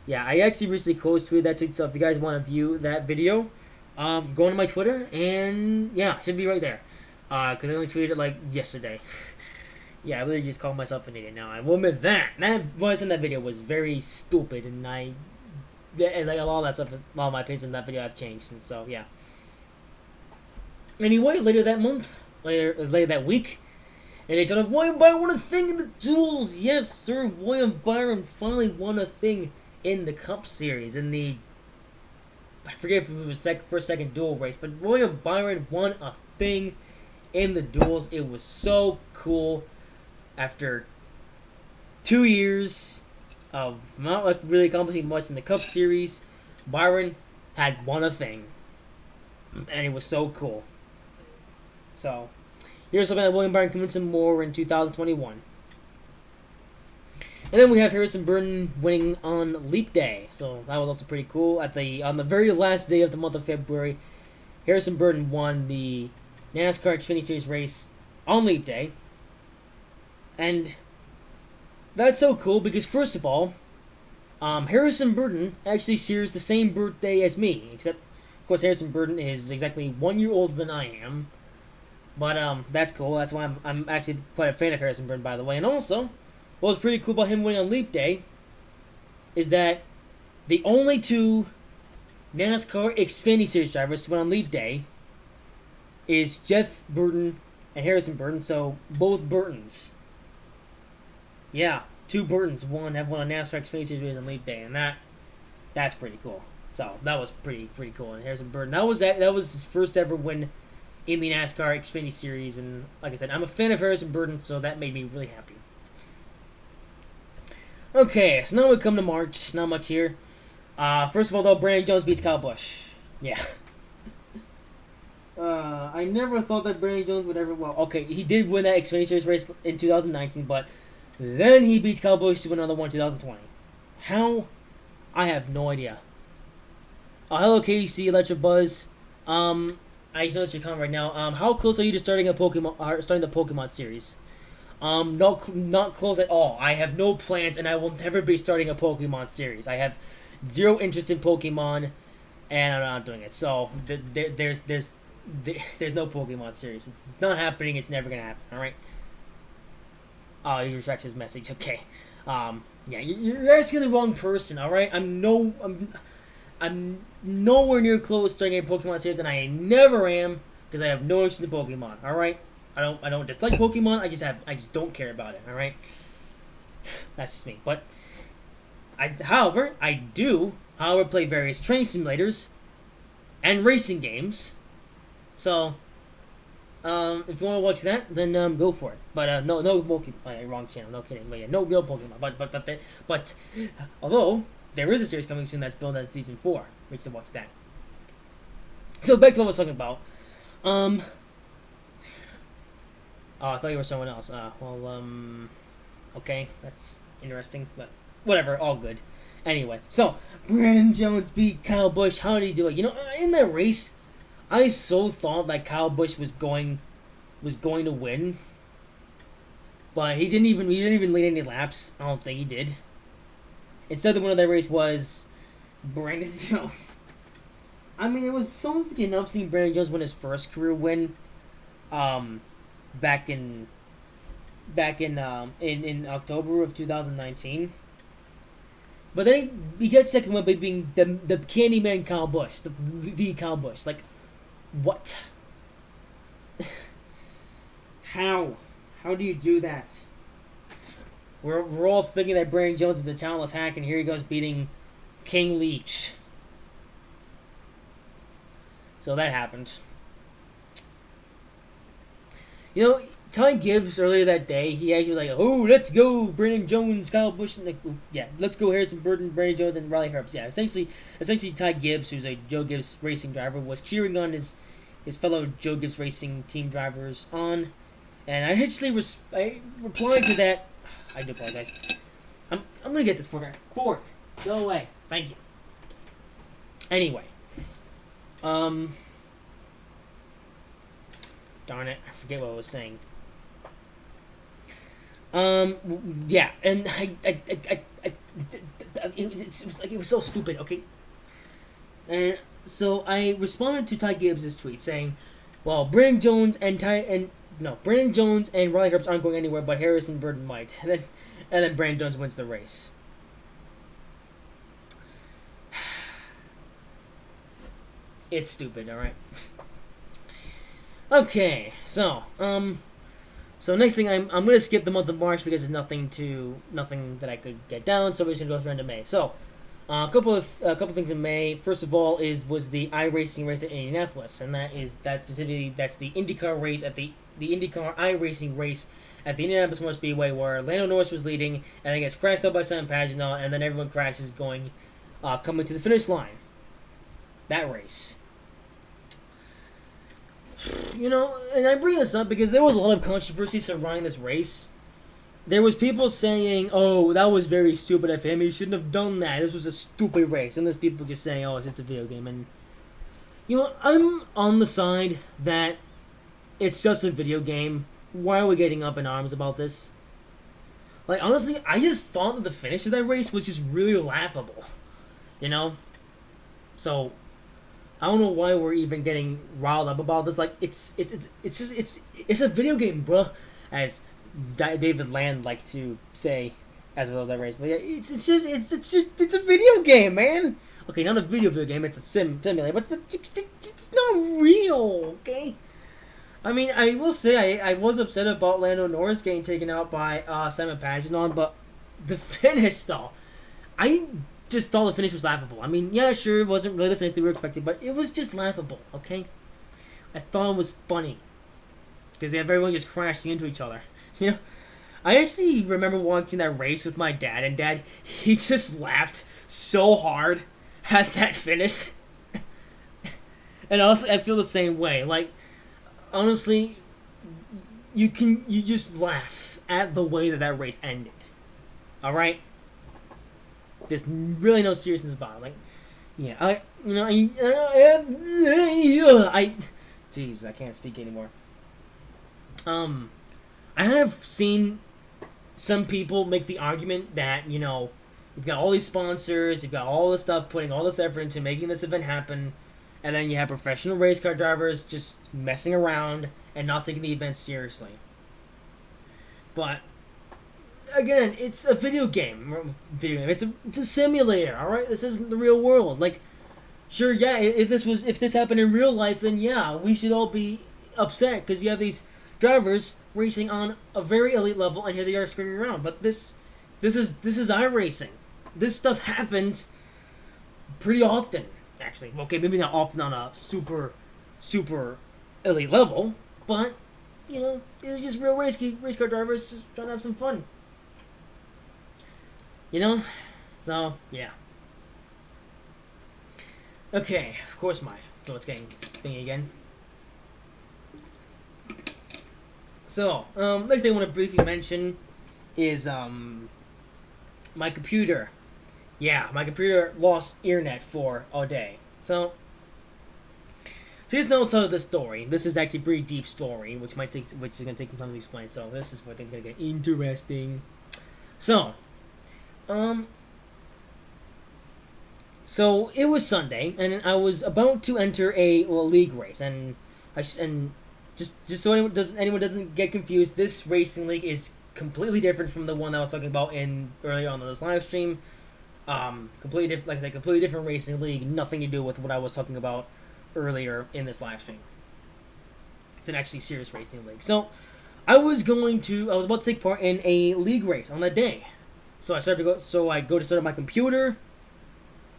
Yeah, I actually recently tweeted that tweet, so if you guys want to view that video, go on my Twitter, and yeah, it should be right there. Because I only tweeted it like yesterday. Yeah, I really just called myself an idiot now. I will admit that voice in that video was very stupid, and like a lot of that stuff, a lot of my opinions in that video have changed, and so yeah. Anyway, later that week, and they told him William Byron won a thing in the duels. Yes, sir, William Byron finally won a thing in the Cup Series in the, I forget if it was first second duel race, but William Byron won a thing in the duels. It was so cool. After 2 years of not really accomplishing much in the Cup Series, Byron had won a thing, and it was so cool. So, here's something that William Byron convinced him more in 2021. And then we have Harrison Burton winning on Leap Day, so that was also pretty cool. On the very last day of the month of February, Harrison Burton won the NASCAR Xfinity Series race on Leap Day. And that's so cool because, first of all, Harrison Burton actually shares the same birthday as me, except, of course, Harrison Burton is exactly 1 year older than I am. But that's cool. That's why I'm actually quite a fan of Harrison Burton, by the way. And also, what was pretty cool about him winning on Leap Day is that the only two NASCAR Xfinity Series drivers who went on Leap Day is Jeff Burton and Harrison Burton, so both Burtons. Yeah, two Burtons have won a NASCAR Xfinity Series on Leap Day, and that's pretty cool. So that was pretty cool. And Harrison Burton, that was his first ever win in the NASCAR Xfinity Series, and like I said, I'm a fan of Harrison Burton, so that made me really happy. Okay, so now we come to March. Not much here. First of all, though, Brandon Jones beats Kyle Busch. Yeah. I never thought that Brandon Jones would ever... Well, okay, he did win that Xfinity Series race in 2019, but then he beats Kyle Busch to win another one in 2020. How? I have no idea. Hello, KC, Electro Buzz. I just noticed your comment right now. How close are you to starting starting the Pokemon series? Not close at all. I have no plans, and I will never be starting a Pokemon series. I have zero interest in Pokemon, and I'm not doing it. So there's no Pokemon series. It's not happening. It's never gonna happen. All right. Oh, he retracts his message. Okay. Yeah, you're asking the wrong person. All right. I'm nowhere near close to starting a Pokemon series, and I never am because I have no interest in Pokemon. All right. I don't dislike Pokemon. I just don't care about it. All right. That's just me. But however, I do, however, play various training simulators and racing games. So, if you want to watch that, then go for it. But no Pokemon. Wrong channel. No kidding. But yeah, no Pokemon. But although there is a series coming soon that's billed as season 4, we can watch that. So back to what I was talking about. Oh, I thought you were someone else. Okay, that's interesting, but whatever, all good. Anyway, so Brandon Jones beat Kyle Busch. How did he do it? You know, in that race, I so thought that Kyle Busch was going to win, but he didn't even lead any laps. I don't think he did. Instead, the winner of that race was Brandon Jones. I mean, it was so enough seeing Brandon Jones win his first career win, back in October of 2019. But then he gets second win by being the Candyman Kyle Busch, the Kyle Busch. Like, what? How do you do that? We're all thinking that Brandon Jones is a talentless hack, and here he goes beating King Leech. So that happened. You know, Ty Gibbs earlier that day, he actually was like, "Oh, let's go, Brandon Jones, Kyle Busch," and like, yeah, let's go Harrison Burton, Brandon Jones, and Riley Herbst. Yeah, essentially, Ty Gibbs, who's a Joe Gibbs Racing driver, was cheering on his fellow Joe Gibbs Racing team drivers on, and I actually I replied to that. I do apologize. I'm gonna get this fork. Go away. Thank you. Anyway, darn it, I forget what I was saying. Yeah, and it was so stupid. Okay, and so I responded to Ty Gibbs' tweet saying, "Well, Brandon Jones and Riley Herbst aren't going anywhere, but Harrison Burton might." And then Brandon Jones wins the race. It's stupid, all right. Okay, so next thing I'm gonna skip the month of March because there's nothing that I could get down. So we're just gonna go through into May. So a couple things in May. First of all was the iRacing race at Indianapolis, and that's the IndyCar race at the IndyCar iRacing race at the Indianapolis Motor Speedway, where Lando Norris was leading, and then gets crashed out by Simon Pagenaud, and then everyone crashes coming to the finish line. That race. You know, and I bring this up because there was a lot of controversy surrounding this race. There was people saying, "Oh, that was very stupid of him. He shouldn't have done that. This was a stupid race." And there's people just saying, "Oh, it's just a video game." And you know, I'm on the side that it's just a video game. Why are we getting up in arms about this? Like, honestly, I just thought that the finish of that race was just really laughable. You know? So I don't know why we're even getting riled up about this. Like, it's a video game, bruh, as David Land liked to say as well that race. But yeah, it's a video game, man. Okay, not a video game. It's a simulator, but it's not real. Okay. I mean, I will say I was upset about Lando Norris getting taken out by Simon Pagenaud, but the finish though, I just thought the finish was laughable. I mean, yeah, sure, it wasn't really the finish that we were expecting, but it was just laughable, okay? I thought it was funny. Because they have everyone just crashing into each other. You know? I actually remember watching that race with my dad, and Dad, he just laughed so hard at that finish. And honestly, I feel the same way. Like, honestly, you just laugh at the way that race ended. Alright? there's really no seriousness about it. Like, yeah, jeez, I can't speak anymore. I have seen some people make the argument that, you've got all these sponsors, you've got all this stuff, putting all this effort into making this event happen, and then you have professional race car drivers just messing around and not taking the event seriously. But again, it's a video game. It's a simulator. All right, this isn't the real world. Like, sure, yeah. If this happened in real life, then yeah, we should all be upset because you have these drivers racing on a very elite level, and here they are screaming around. But this is iRacing. This stuff happens pretty often, actually. Okay, maybe not often on a super elite level, but it's just real race car drivers just trying to have some fun. So yeah. Okay, of course so it's getting thingy again. So, next thing I want to briefly mention is my computer. Yeah, my computer lost internet for a day. So here's now I'll tell you the story. This is actually a pretty deep story, which is gonna take some time to explain. So this is where things are gonna get interesting. So, so it was Sunday, and I was about to enter a league race, and just so anyone doesn't get confused, this racing league is completely different from the one that I was talking about earlier on this live stream. Completely different, like I said, completely different racing league. Nothing to do with what I was talking about earlier in this live stream. It's an actually serious racing league. So I was about to take part in a league race on that day. So I go to start up my computer,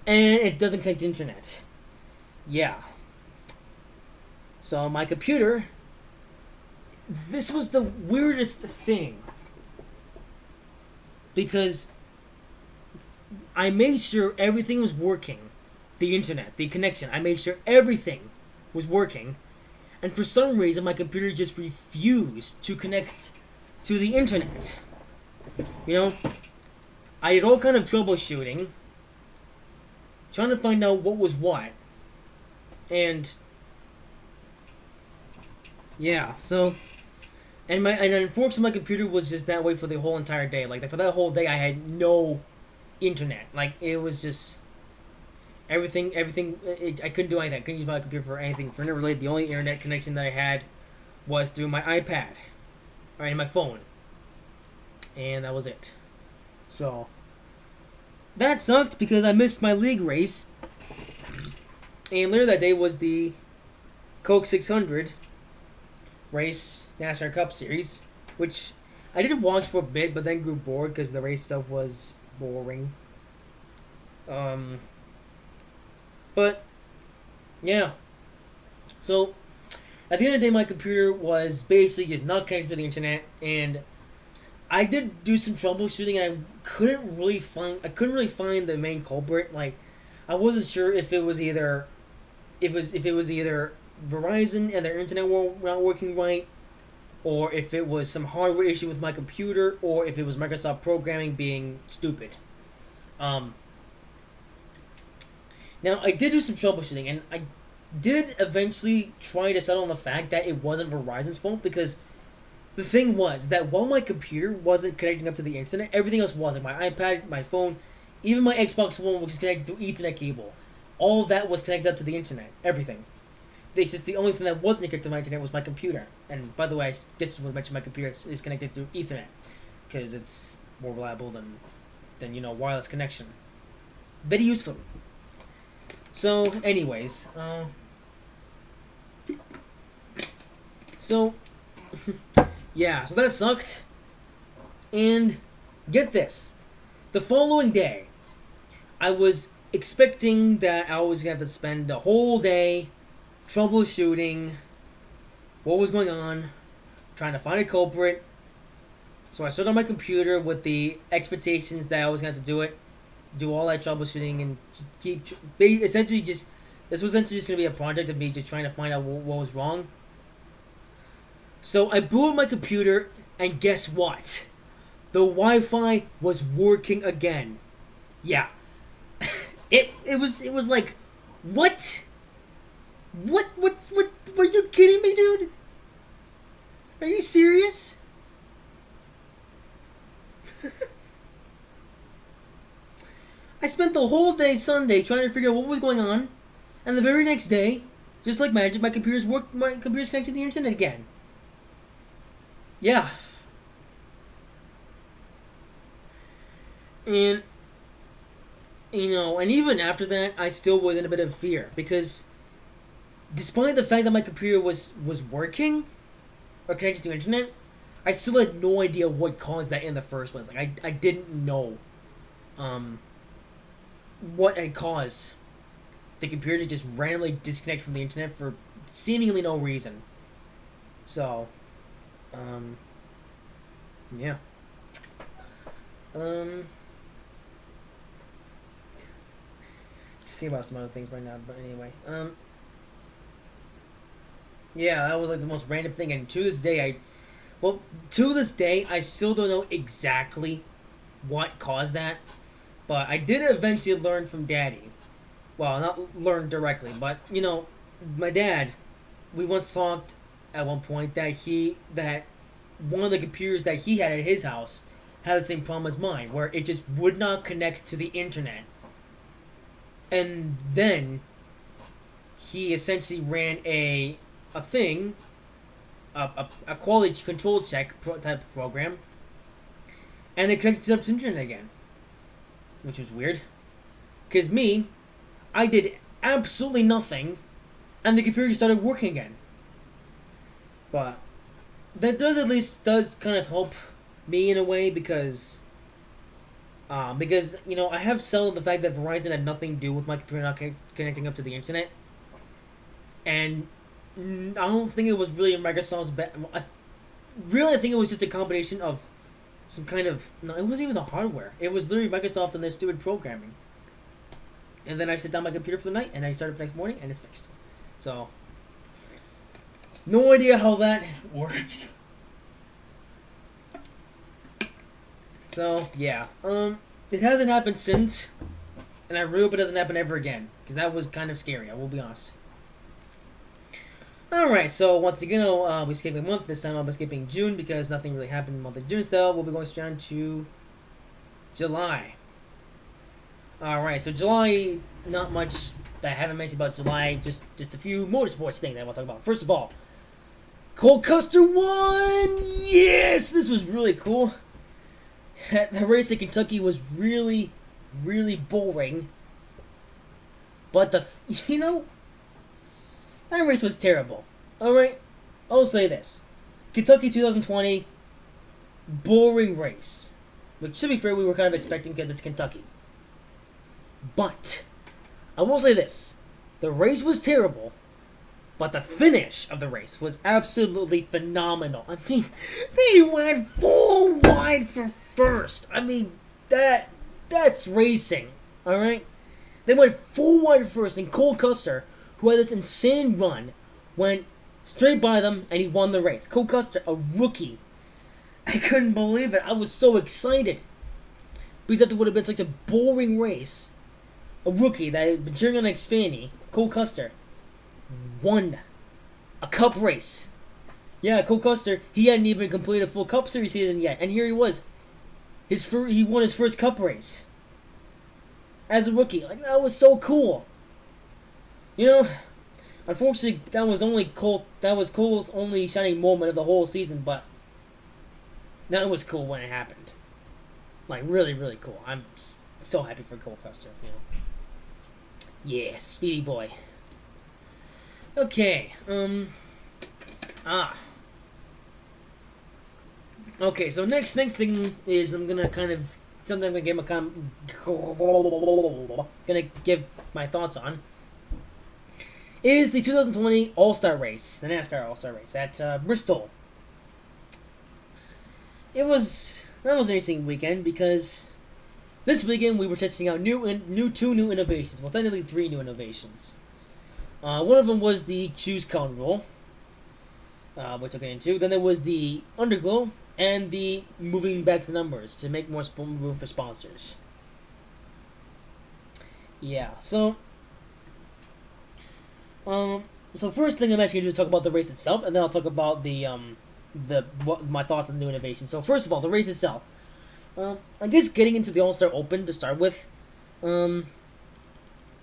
and it doesn't connect to internet. Yeah. So my computer, this was the weirdest thing, because I made sure everything was working. The internet, the connection, I made sure everything was working, and for some reason my computer just refused to connect to the internet. I did all kind of troubleshooting, trying to find out what was what, and yeah, so and unfortunately my computer was just that way for the whole entire day. Like, for that whole day I had no internet. Like, it was just everything. I couldn't do anything. I couldn't use my computer for anything. For really, the only internet connection that I had was through my iPad, or my phone, and that was it. So that sucked because I missed my league race, and later that day was the Coke 600 race NASCAR Cup Series, which I did watch for a bit, but then grew bored because the race stuff was boring. But yeah. So at the end of the day, my computer was basically just not connected to the internet, and I did do some troubleshooting, and I couldn't really find the main culprit. Like, I wasn't sure if it was either Verizon and their internet were not working right, or if it was some hardware issue with my computer, or if it was Microsoft programming being stupid. Now, I did do some troubleshooting, and I did eventually try to settle on the fact that it wasn't Verizon's fault, because the thing was that while my computer wasn't connecting up to the internet, everything else wasn't. My iPad, my phone, even my Xbox One was connected through Ethernet cable. All of that was connected up to the internet. Everything. It's just the only thing that wasn't connected to my internet was my computer. And by the way, I just want to mention my computer is connected through Ethernet, because it's more reliable than wireless connection. Very useful. So, anyways, yeah, so that sucked. And get this, the following day, I was expecting that I was going to have to spend the whole day troubleshooting what was going on, trying to find a culprit. So I started on my computer with the expectations that I was going to have to do all that troubleshooting, and this was essentially just going to be a project of me just trying to find out what was wrong. So I boot up my computer, and guess what? The Wi-Fi was working again. Yeah, It was like, what? What? Are you kidding me, dude? Are you serious? I spent the whole day Sunday trying to figure out what was going on, and the very next day, just like magic, my computer's connected to the internet again. Yeah. And and even after that, I still was in a bit of fear because, despite the fact that my computer was working or connected to the internet, I still had no idea what caused that in the first place. Like I didn't know, what had caused the computer to just randomly disconnect from the internet for seemingly no reason. So, yeah. See about some other things right now, but anyway, yeah, that was like the most random thing, and to this day, I still don't know exactly what caused that, but I did eventually learn from Daddy. Well, not learn directly, but my dad. We once talked at one point that one of the computers that he had at his house had the same problem as mine, where it just would not connect to the internet. And then he essentially ran a thing, a quality control check type of program, and it connected up to the internet again, which was weird. Because I did absolutely nothing, and the computer started working again. But that does kind of help me in a way because I have settled the fact that Verizon had nothing to do with my computer not connecting up to the internet, and I don't think it was really Microsoft's I think it was just a combination of some kind of no, it wasn't even the hardware. It was literally Microsoft and their stupid programming. And then I set down my computer for the night, and I started the next morning, and it's fixed. So, no idea how that works. So, yeah. It hasn't happened since, and I really hope it doesn't happen ever again, because that was kind of scary, I will be honest. Alright, so once again, I'll be skipping a month. This time I'll be skipping June, because nothing really happened in the month of June, so we'll be going straight on to July. Alright, so July, not much that I haven't mentioned about July, just a few motorsports things that I want to talk about. First of all, Cole Custer won! Yes! This was really cool. The race in Kentucky was really, really boring. But that race was terrible. Alright? I'll say this. Kentucky 2020, boring race. Which, to be fair, we were kind of expecting because it's Kentucky. But, I will say this. The race was terrible, but the finish of the race was absolutely phenomenal. I mean, they went full wide for first. I mean, that's racing. Alright? They went full wide first, and Cole Custer, who had this insane run, went straight by them, and he won the race. Cole Custer, a rookie. I couldn't believe it. I was so excited. Because that would have been such a boring race. A rookie that had been cheering on Xfinity, Cole Custer, won a cup race. Yeah, Cole Custer, he hadn't even completed a full Cup Series season yet, and here he was. He won his first cup race. As a rookie. Like, that was so cool. Unfortunately, that was Cole's only shining moment of the whole season, but that was cool when it happened. Like, really, really cool. I'm so happy for Cole Custer. Yeah, speedy boy. Okay, Okay, so next thing is I'm gonna kind of something I'm gonna give my thoughts on is the 2020 All-Star Race, the NASCAR All-Star Race at Bristol. That was an interesting weekend because this weekend we were testing out two new innovations. Well, technically 3 new innovations. One of them was the choose cone rule, which I'll get into. Then there was the underglow and the moving back the numbers to make more room for sponsors. Yeah. Um, so first thing I'm actually going to do is talk about the race itself, and then I'll talk about the what my thoughts on new innovation. So first of all, the race itself. I guess getting into the All Star Open to start with, um,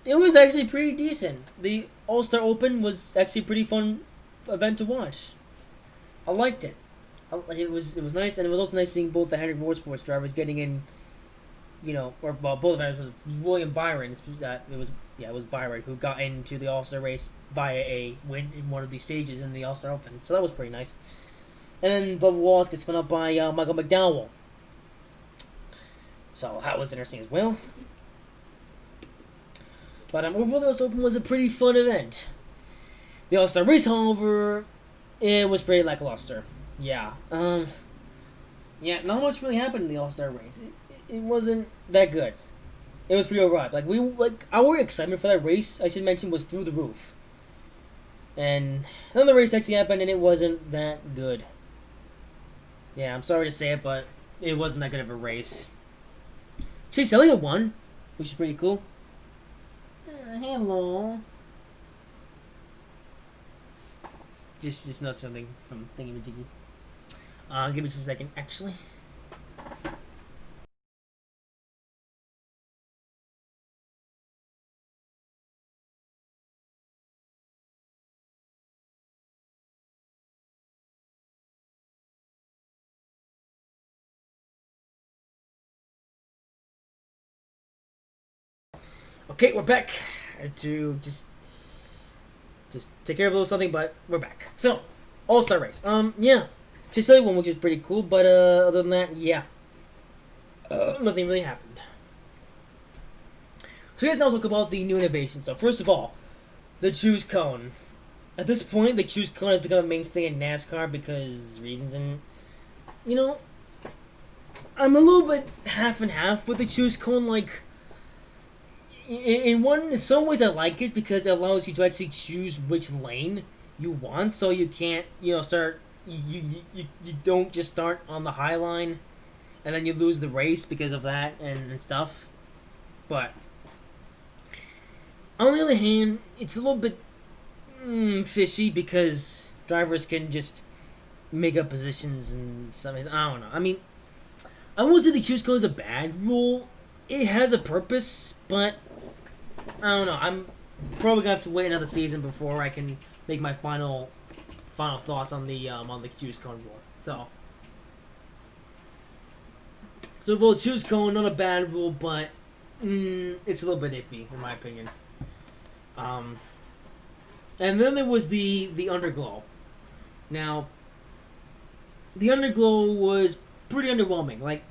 it was actually pretty decent. The All Star Open was actually a pretty fun event to watch. I liked it. It was nice, and it was also nice seeing both the Henrik Motorsports drivers getting in. Or well, both of them was William Byron. It was Byron who got into the All Star race via a win in one of these stages in the All Star Open. So that was pretty nice. And then Bubba Wallace gets spun up by Michael McDowell. So that was interesting as well. But overall, the All Star Open was a pretty fun event. The All Star race, however, it was pretty lackluster. Yeah. Yeah, not much really happened in the All Star race. It wasn't that good. It was pretty alright. Our excitement for that race, I should mention, was through the roof. And then the race actually happened, and it wasn't that good. Yeah, I'm sorry to say it, but it wasn't that good of a race. Chase Elliott won, which is pretty cool. Hello. Just know something from Thingy Majiggy. Give me just a second, actually. Okay, we're back. I had to just take care of a little something, but we're back. So, All Star race. Yeah, Chase Elliott won, which is pretty cool. But other than that, yeah, nothing really happened. So let's now talk about the new innovations. So first of all, the choose cone. At this point, the choose cone has become a mainstay in NASCAR because reasons, and you know, I'm a little bit half and half with the choose cone. Like, in some ways, I like it because it allows you to actually choose which lane you want, so you can't, start. You don't just start on the high line, and then you lose the race because of that and stuff. But on the other hand, it's a little bit fishy because drivers can just make up positions and stuff. I don't know. I mean, I won't say the choose code is a bad rule. It has a purpose, but I don't know. I'm probably gonna have to wait another season before I can make my final thoughts on the choose cone rule. So well, choose cone, not a bad rule, but it's a little bit iffy in my opinion. Um, and then there was the underglow. Now, the underglow was pretty underwhelming. Like,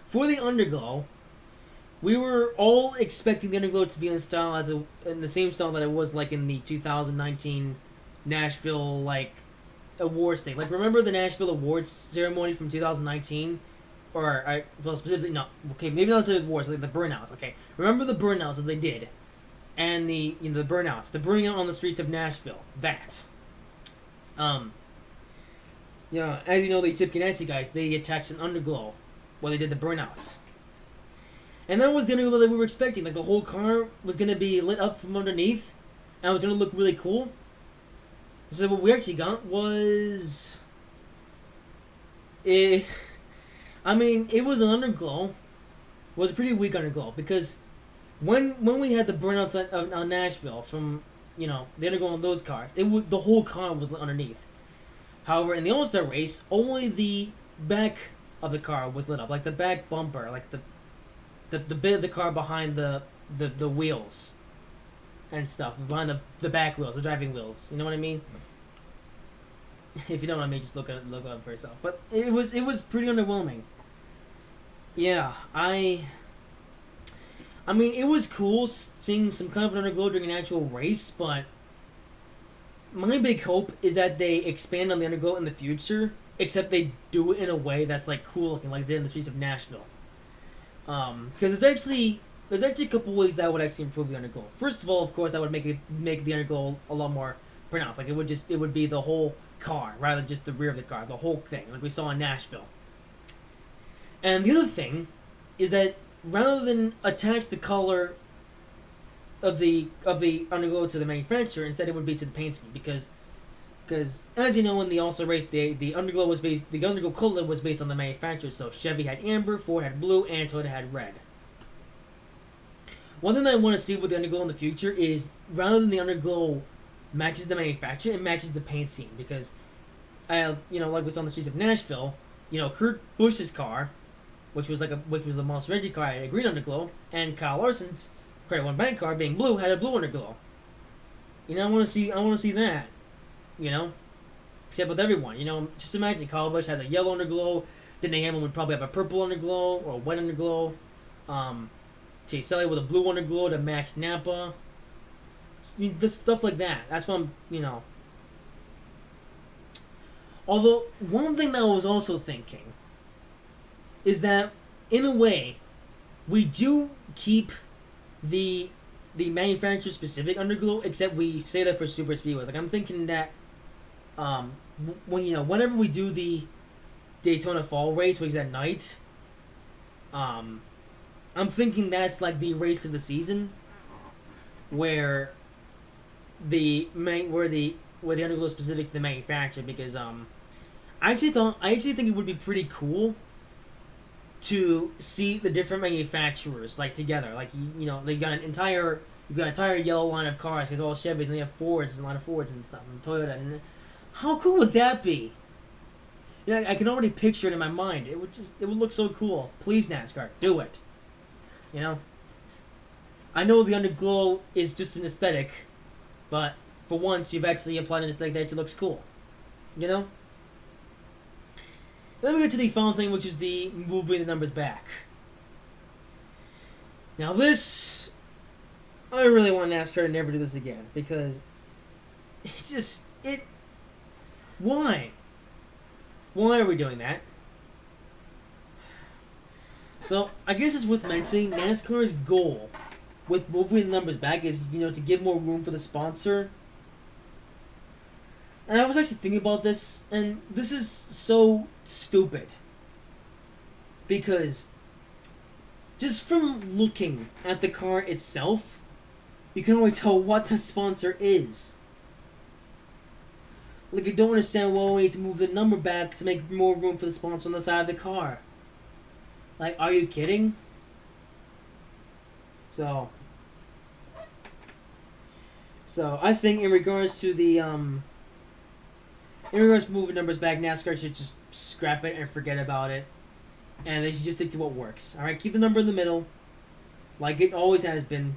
for the underglow, we were all expecting the underglow to be in the same style that it was like in the 2019 Nashville awards thing. Like, remember the Nashville awards ceremony from 2019? Specifically, no. Okay, maybe not the awards, like the burnouts. Okay, remember the burnouts that they did, and the burnouts, the burning out on the streets of Nashville. That, as you know, the Chip Ganassi guys, they attached an underglow while they did the burnouts. And that was the underglow that we were expecting. Like, the whole car was going to be lit up from underneath, and it was going to look really cool. So what we actually got was... it was an underglow. It was a pretty weak underglow, because when we had the burnouts on Nashville from, the underglow on those cars, the whole car was lit underneath. However, in the All-Star race, only the back of the car was lit up, like the back bumper, like the bit of the car behind the wheels and stuff, behind the back wheels, the driving wheels. You know what I mean? If you know what I mean, just look it up for yourself. But it was pretty underwhelming. Yeah, I mean, it was cool seeing some kind of an underglow during an actual race, but my big hope is that they expand on the underglow in the future, except they do it in a way that's like cool looking, like they did in the streets of Nashville. Because there's actually a couple ways that would actually improve the underglow. First of all, of course, that would make the underglow a lot more pronounced. Like, it would be the whole car rather than just the rear of the car, the whole thing, like we saw in Nashville. And the other thing is that rather than attach the color of the underglow to the manufacturer, instead it would be to the paint scheme because as you know, in the All Star race, the underglow color was based on the manufacturer. So Chevy had amber, Ford had blue, and Toyota had red. One thing that I want to see with the underglow in the future is rather than the underglow matches the manufacturer, it matches the paint scheme because, like we saw on the streets of Nashville, Kurt Busch's car, which was the Monster Energy car, had a green underglow, and Kyle Larson's Credit One Bank car, being blue, had a blue underglow. I want to see that. Except with everyone. Just imagine Kyle Busch has a yellow underglow. Denny Hamlin would probably have a purple underglow or a white underglow. Chase Elliott with a blue underglow to match Napa. This stuff like that. That's what I'm. Although one thing that I was also thinking is that in a way we do keep the manufacturer specific underglow, except we say that for super speedways. Like I'm thinking that whenever we do the Daytona Fall race, which is at night, I'm thinking that's like the race of the season where the underglow is specific to the manufacturer, because I actually think it would be pretty cool to see the different manufacturers like together. Like you've got an entire yellow line of cars with all Chevys, and they have Fords, a line of Fords and stuff, and Toyota. And how cool would that be? I can already picture it in my mind. It would look so cool. Please, NASCAR, do it. I know the underglow is just an aesthetic, but for once you've actually applied an aesthetic that actually looks cool. Then we get to the final thing, which is the moving the numbers back. Now this, I really want NASCAR to never do this again, because why? Why are we doing that? So I guess it's worth mentioning NASCAR's goal with moving the numbers back is, to give more room for the sponsor. And I was actually thinking about this, and this is so stupid. Because just from looking at the car itself, you can already tell what the sponsor is. Like, I don't understand why we need to move the number back to make more room for the sponsor on the side of the car. Like, are you kidding? So I think in regards to moving numbers back, NASCAR should just scrap it and forget about it, and they should just stick to what works. All right, keep the number in the middle, like it always has been,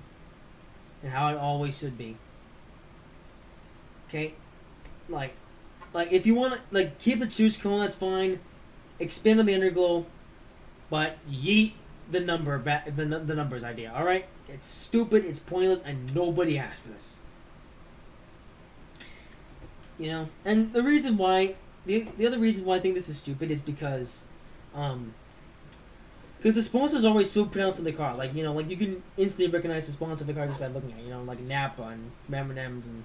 and how it always should be. Okay, like if you want to keep the choose cone, that's fine. Expand on the underglow, but yeet the number back, the numbers idea. All right, it's stupid, it's pointless, and nobody asked for this. And the reason why, the other reason why I think this is stupid is because the sponsor's always so pronounced in the car. Like you can instantly recognize the sponsor of the car just by looking at it. Like Napa and M&M's and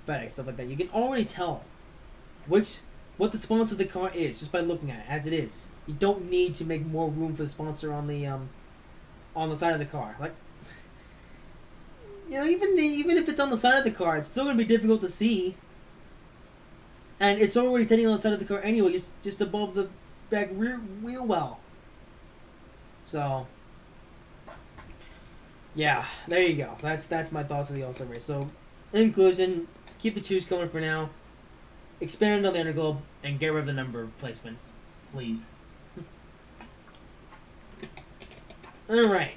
FedEx, stuff like that. You can already tell what the sponsor of the car is just by looking at it as it is. You don't need to make more room for the sponsor on the side of the car. Like, even if it's on the side of the car, it's still gonna be difficult to see. And it's already sitting on the side of the car anyway, just above the back rear wheel well. So, yeah, there you go. That's my thoughts on the All-Star race. So, in conclusion, keep the choose cone for now, expand it on the underglow, and get rid of the number placement, please. All right.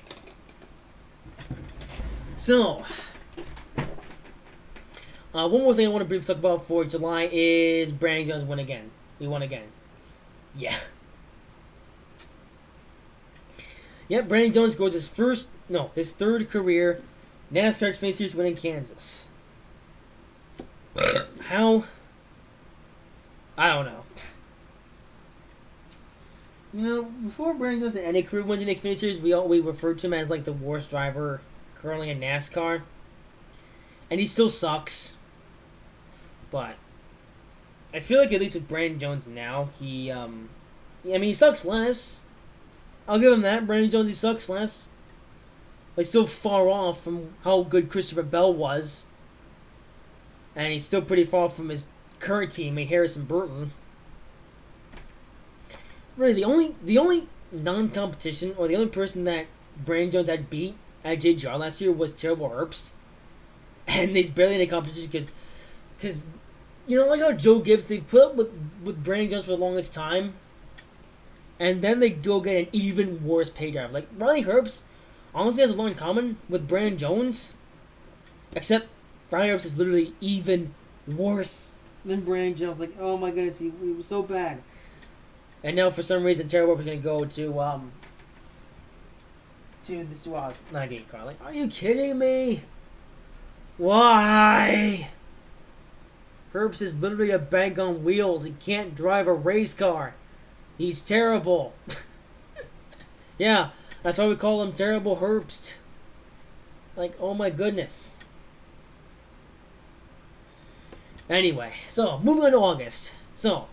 So, one more thing I want to briefly talk about for July is Brandon Jones won again. He won again. Yeah. Yep, Brandon Jones scores his third career NASCAR Xfinity Series win in Kansas. How? I don't know. Before Brandon Jones had any career wins in the Xfinity Series, we referred to him as like the worst driver currently in NASCAR. And he still sucks. But I feel like at least with Brandon Jones now, he sucks less. I'll give him that. Brandon Jones, he sucks less. But he's still far off from how good Christopher Bell was. And he's still pretty far from his current teammate, Harrison Burton. Really, the only non-competition, or the only person that Brandon Jones had beat at JGR last year was Terrible Herbst. And he's barely in a competition because you know, like how Joe Gibbs, they put up with Brandon Jones for the longest time, and then they go get an even worse pay driver. Like, Riley Herbst honestly has a lot in common with Brandon Jones, except Riley Herbst is literally even worse than Brandon Jones. Like, oh my goodness, he was so bad. And now for some reason, Terry Webb is going to go to this 98 car. Like, are you kidding me? Why? Herbst is literally a bank on wheels. He can't drive a race car. He's terrible. Yeah, that's why we call him Terrible Herbst. Like, oh my goodness. Anyway, so moving on to August. So,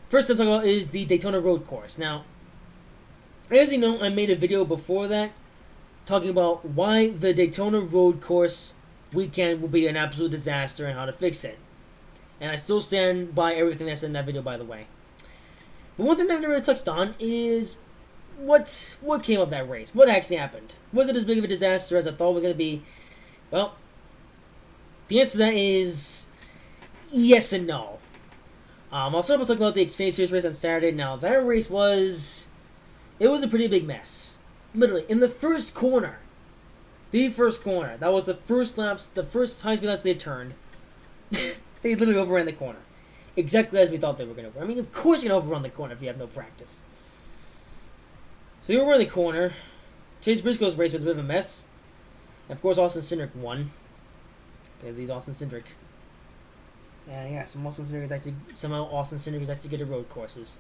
first I'm talking about is the Daytona Road Course. Now, as you know, I made a video before that talking about why the Daytona Road Course weekend will be an absolute disaster and how to fix it. And I still stand by everything I said in that video, by the way. But one thing that I've never really touched on is what came of that race. What actually happened? Was it as big of a disaster as I thought it was going to be? Well, the answer to that is yes and no. I'll start by talking about the Xfinity Series race on Saturday. Now, that race was a pretty big mess. Literally, in the first corner, that was the first laps, the first high-speed laps they turned. They literally overran the corner. Exactly as we thought they were going to. I mean, of course you're going to overrun the corner if you have no practice. So they overran the corner. Chase Briscoe's race was a bit of a mess. And of course, Austin Cindric won. Because he's Austin Cindric. And yeah, somehow Austin Cindric is actually good at road courses.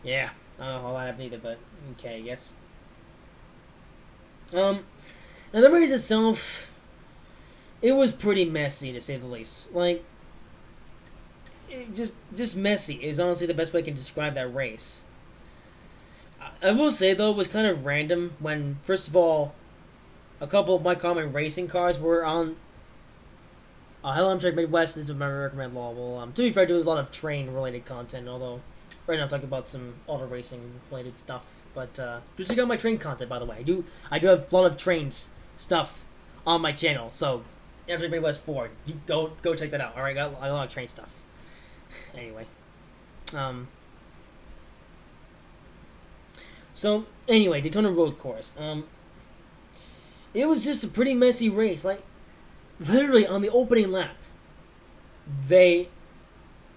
Yeah, I don't know how that happened either, but okay, I guess. And the race itself, it was pretty messy, to say the least. Like, just messy is honestly the best way I can describe that race. I will say, though, it was kind of random when, first of all, a couple of my common racing cars were on Hello, I'm Track Midwest. This is my recommend law. Well, to be fair, I do a lot of train-related content, although right now I'm talking about some auto racing-related stuff. But do check out my train content, by the way. I do have a lot of trains stuff on my channel, so after Midwest 4, you go check that out. All right, I got a lot of train stuff. Anyway, so anyway, Daytona Road Course. It was just a pretty messy race. Like, literally on the opening lap, they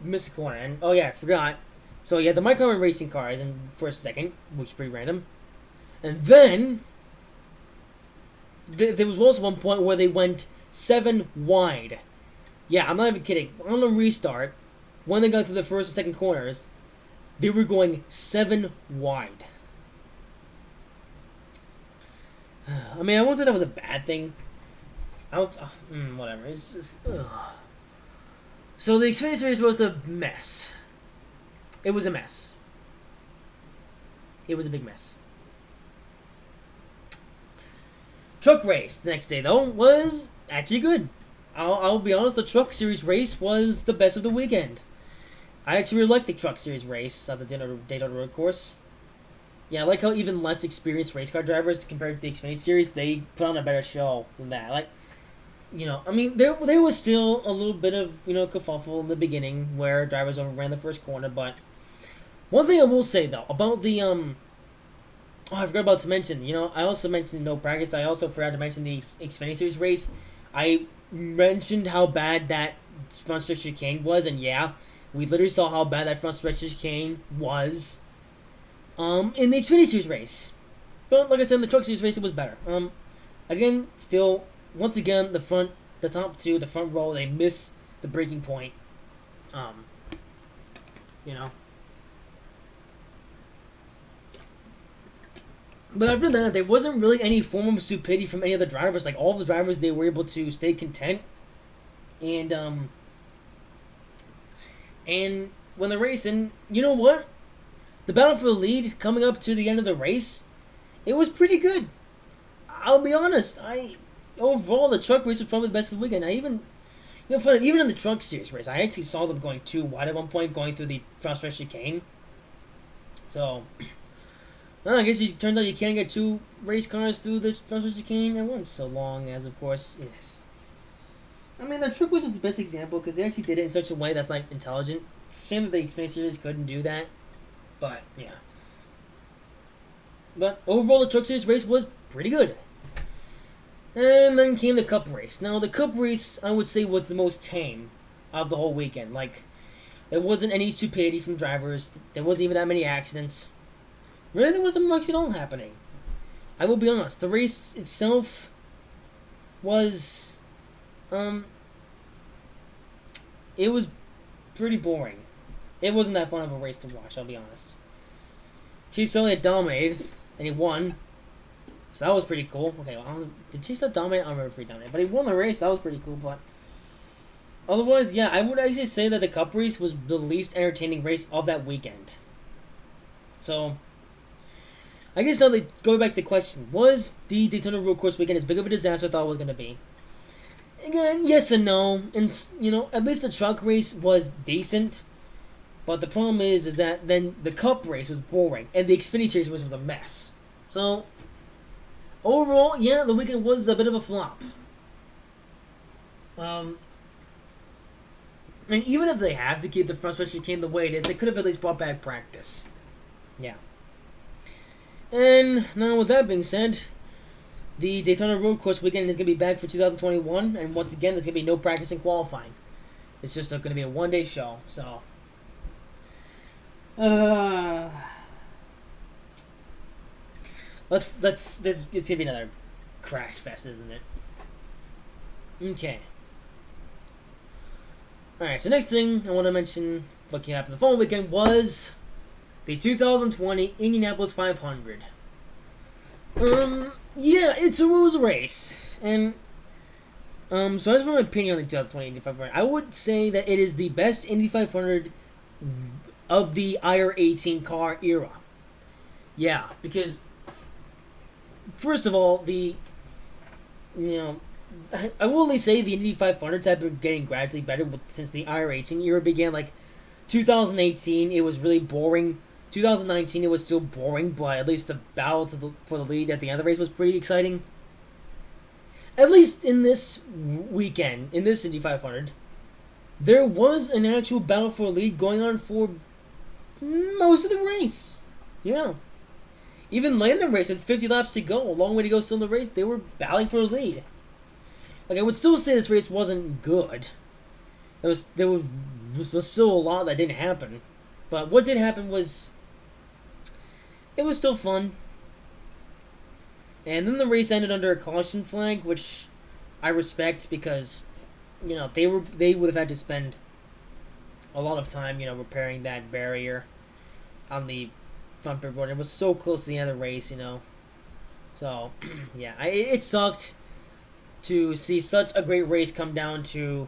missed a corner, and oh yeah, I forgot. So you had the micro racing cars in first second, which is pretty random, and then there was also one point where they went 7 wide. Yeah, I'm not even kidding. On the restart, when they got through the first and second corners, they were going 7 wide. I mean, I won't say that was a bad thing. Whatever. It's just. Ugh. So the Xfinity Series was a mess. It was a mess. It was a big mess. Truck race the next day, though, was actually good. I'll be honest, the Truck Series race was the best of the weekend. I actually really liked the Truck Series race at the Daytona Road Course. Yeah, I like how even less experienced race car drivers compared to the Xfinity Series, they put on a better show than that. Like, you know, I mean, there was still a little bit of, kerfuffle in the beginning where drivers overran the first corner, but one thing I will say, though, about the, I forgot about to mention, I also mentioned no practice. I also forgot to mention the Xfinity Series race. I mentioned how bad that front stretch chicane was, and yeah, we literally saw how bad that front stretch chicane was, in the Xfinity Series race. But, like I said, in the Truck Series race, it was better. Again, still, once again, the top two, the front row, they miss the breaking point. But other than that, there wasn't really any form of stupidity from any of the drivers. Like, all of the drivers, they were able to stay content. And when they're racing, you know what? the battle for the lead coming up to the end of the race, it was pretty good. I'll be honest. Overall, the truck race was probably the best of the weekend. I even, even in the truck series race, I actually saw them going too wide at one point, going through the Frowny13 chicane. So, I guess it turns out you can't get two race cars through the Frowny13 chicane at once, so long as, of course, yes. I mean, the truck race was the best example because they actually did it in such a way that's like intelligent. Shame that the Xfinity series couldn't do that, but yeah. But overall, the truck series race was pretty good. And then came the Cup race. Now, the Cup race, I would say, was the most tame of the whole weekend. Like, there wasn't any stupidity from drivers. There wasn't even that many accidents. Really, there wasn't much at all happening. I will be honest. The race itself was, it was pretty boring. It wasn't that fun of a race to watch, I'll be honest. Chase Elliott dominated, and he won. So that was pretty cool. Okay, well, did Chase Elliott dominate? I don't remember if he dominated. But he won the race. That was pretty cool. But otherwise, yeah, I would actually say that the Cup race was the least entertaining race of that weekend. So, I guess now going back to the question, was the Daytona Road Course weekend as big of a disaster as I thought it was going to be? Again, yes and no. And, at least the truck race was decent. But the problem is that then the Cup race was boring. And the Xfinity Series race was a mess. So, overall, yeah, the weekend was a bit of a flop. And even if they have to keep the Frowny13 chicane the way it is, they could have at least brought back practice. Yeah. And now with that being said, the Daytona Road Course weekend is going to be back for 2021. And once again, there's going to be no practice and qualifying. It's just going to be a one-day show. So, it's going to be another crash fest, isn't it? Okay. Alright, so next thing I want to mention, what came after the following weekend, was the 2020 Indianapolis 500. Yeah, it was a race. And, so as for my opinion on the 2020 Indy 500, I would say that it is the best Indy 500 of the IR18 car era. Yeah, because first of all, I will only say the Indy 500s have been getting gradually better since the IR18 era began. Like, 2018, it was really boring. 2019, it was still boring, but at least the battle for the lead at the end of the race was pretty exciting. At least in this weekend, in this Indy 500, there was an actual battle for the lead going on for most of the race. Yeah. Even late in the race, with 50 laps to go, a long way to go still in the race, they were battling for the lead. Like, I would still say this race wasn't good. There was still a lot that didn't happen. But what did happen was, it was still fun. And then the race ended under a caution flag, which I respect because, they would have had to spend a lot of time, repairing that barrier on the front pit road. It was so close to the end of the race, So, yeah, it sucked to see such a great race come down to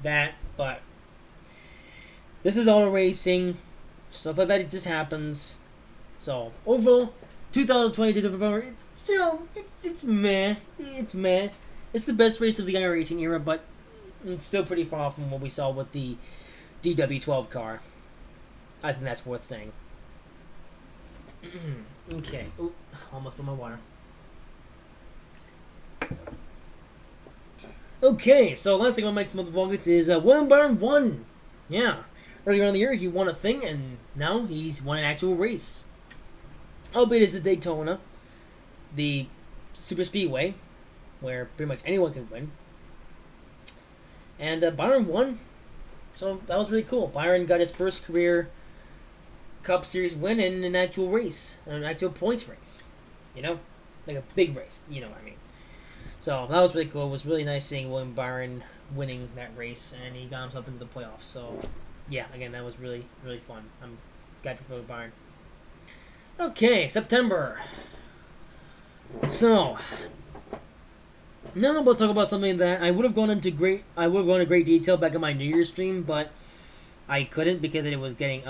that, but this is auto racing. Stuff like that, it just happens. So, overall, 2020 November, it's meh. It's meh. It's the best race of the IR18 era, but it's still pretty far off from what we saw with the DW12 car. I think that's worth saying. Okay. Ooh, almost spilled my water. Okay, so last thing I'll make to the August is William Byron won. Yeah. Earlier in the year, he won a thing, and now he's won an actual race. Albeit it's the Daytona, the super speedway, where pretty much anyone can win. And Byron won, so that was really cool. Byron got his first career Cup Series win in an actual race, an actual points race. Like a big race, you know what I mean. So that was really cool. It was really nice seeing William Byron winning that race, and he got himself into the playoffs. So, yeah, again, that was really, really fun. I'm glad for William Byron. Okay, September. So, now I'm going to talk about something that I would have gone into great detail back in my New Year's stream, but I couldn't because I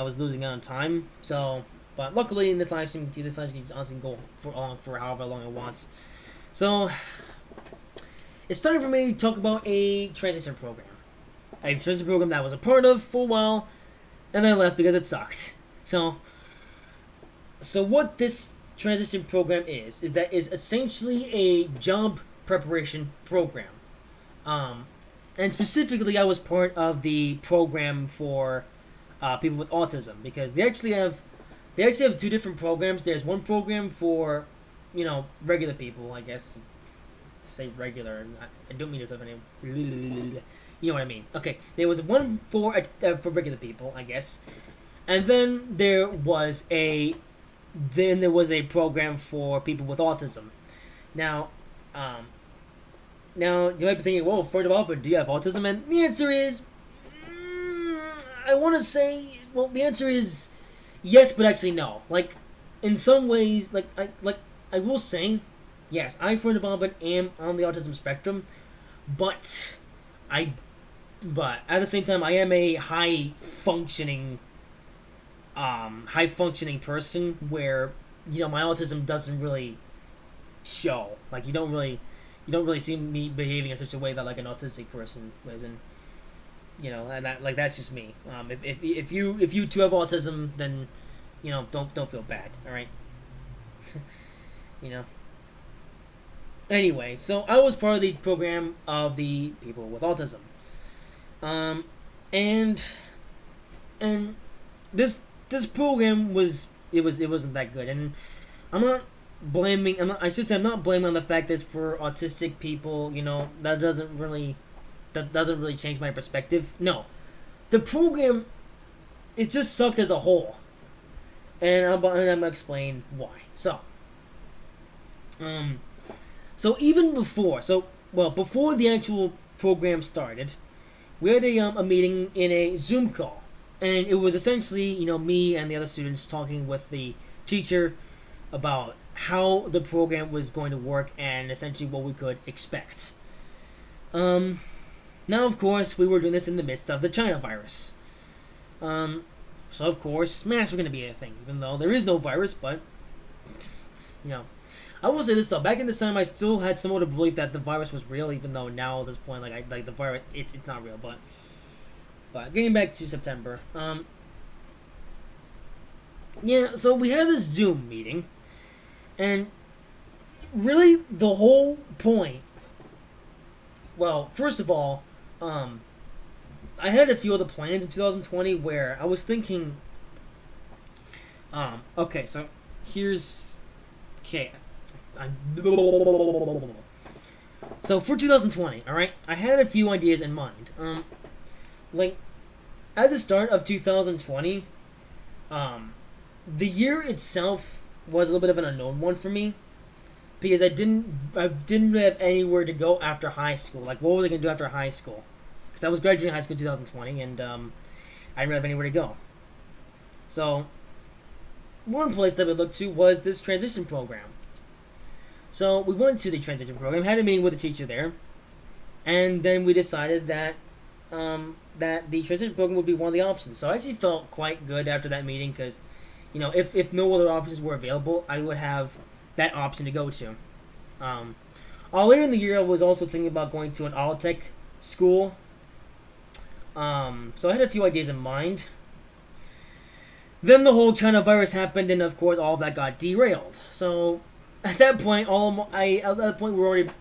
was losing out on time. So, But luckily, in this live stream can go for however long it wants. So it's time for me to talk about a transition program. A transition program that I was a part of for a while, and then I left because it sucked. So what this transition program is that is essentially a job preparation program. And specifically, I was part of the program for people with autism, because they actually have two different programs. There's one program for, regular people, I guess. Say regular. I don't mean to have any. You know what I mean? Okay, there was one for regular people, I guess, and then there was a program for people with autism. Now, you might be thinking, "Whoa, for developer, do you have autism?" And the answer is, I want to say, well, the answer is yes, but actually no. Like, in some ways, I will say, yes, I for development am on the autism spectrum, but at the same time, I am a high functioning person where my autism doesn't really show. Like, you don't really see me behaving in such a way that like an autistic person is in. And that's just me. If you too have autism, then don't feel bad. All right. Anyway, so I was part of the program of the people with autism. And this program wasn't that good, and I'm not blaming on the fact that it's for autistic people. That doesn't really change my perspective. No, the program, it just sucked as a whole, and I'm gonna explain why. So even before the actual program started, we had a meeting in a Zoom call, and it was essentially me and the other students talking with the teacher about how the program was going to work and essentially what we could expect. Now, of course, we were doing this in the midst of the China virus. So, of course, masks were going to be a thing, even though there is no virus, but, I will say this, though. Back in this time, I still had somewhat of a belief that the virus was real, even though now, at this point, the virus, it's not real, but getting back to September, so we had this Zoom meeting, and really, the whole point, well, first of all, I had a few other plans in 2020 where I was thinking, okay, so here's, okay, so for 2020, alright, I had a few ideas in mind. At the start of 2020, the year itself was a little bit of an unknown one for me, because I didn't have anywhere to go after high school. Like, what was I going to do after high school? Because I was graduating high school in 2020, and I didn't have anywhere to go. So, one place that we looked to was this transition program. So, we went to the transition program, had a meeting with the teacher there, and then we decided that that the transition program would be one of the options. So, I actually felt quite good after that meeting, because, if no other options were available, I would have that option to go to. Later in the year, I was also thinking about going to an all-tech school. So I had a few ideas in mind. Then the whole China virus happened, and of course, all of that got derailed. So at that point,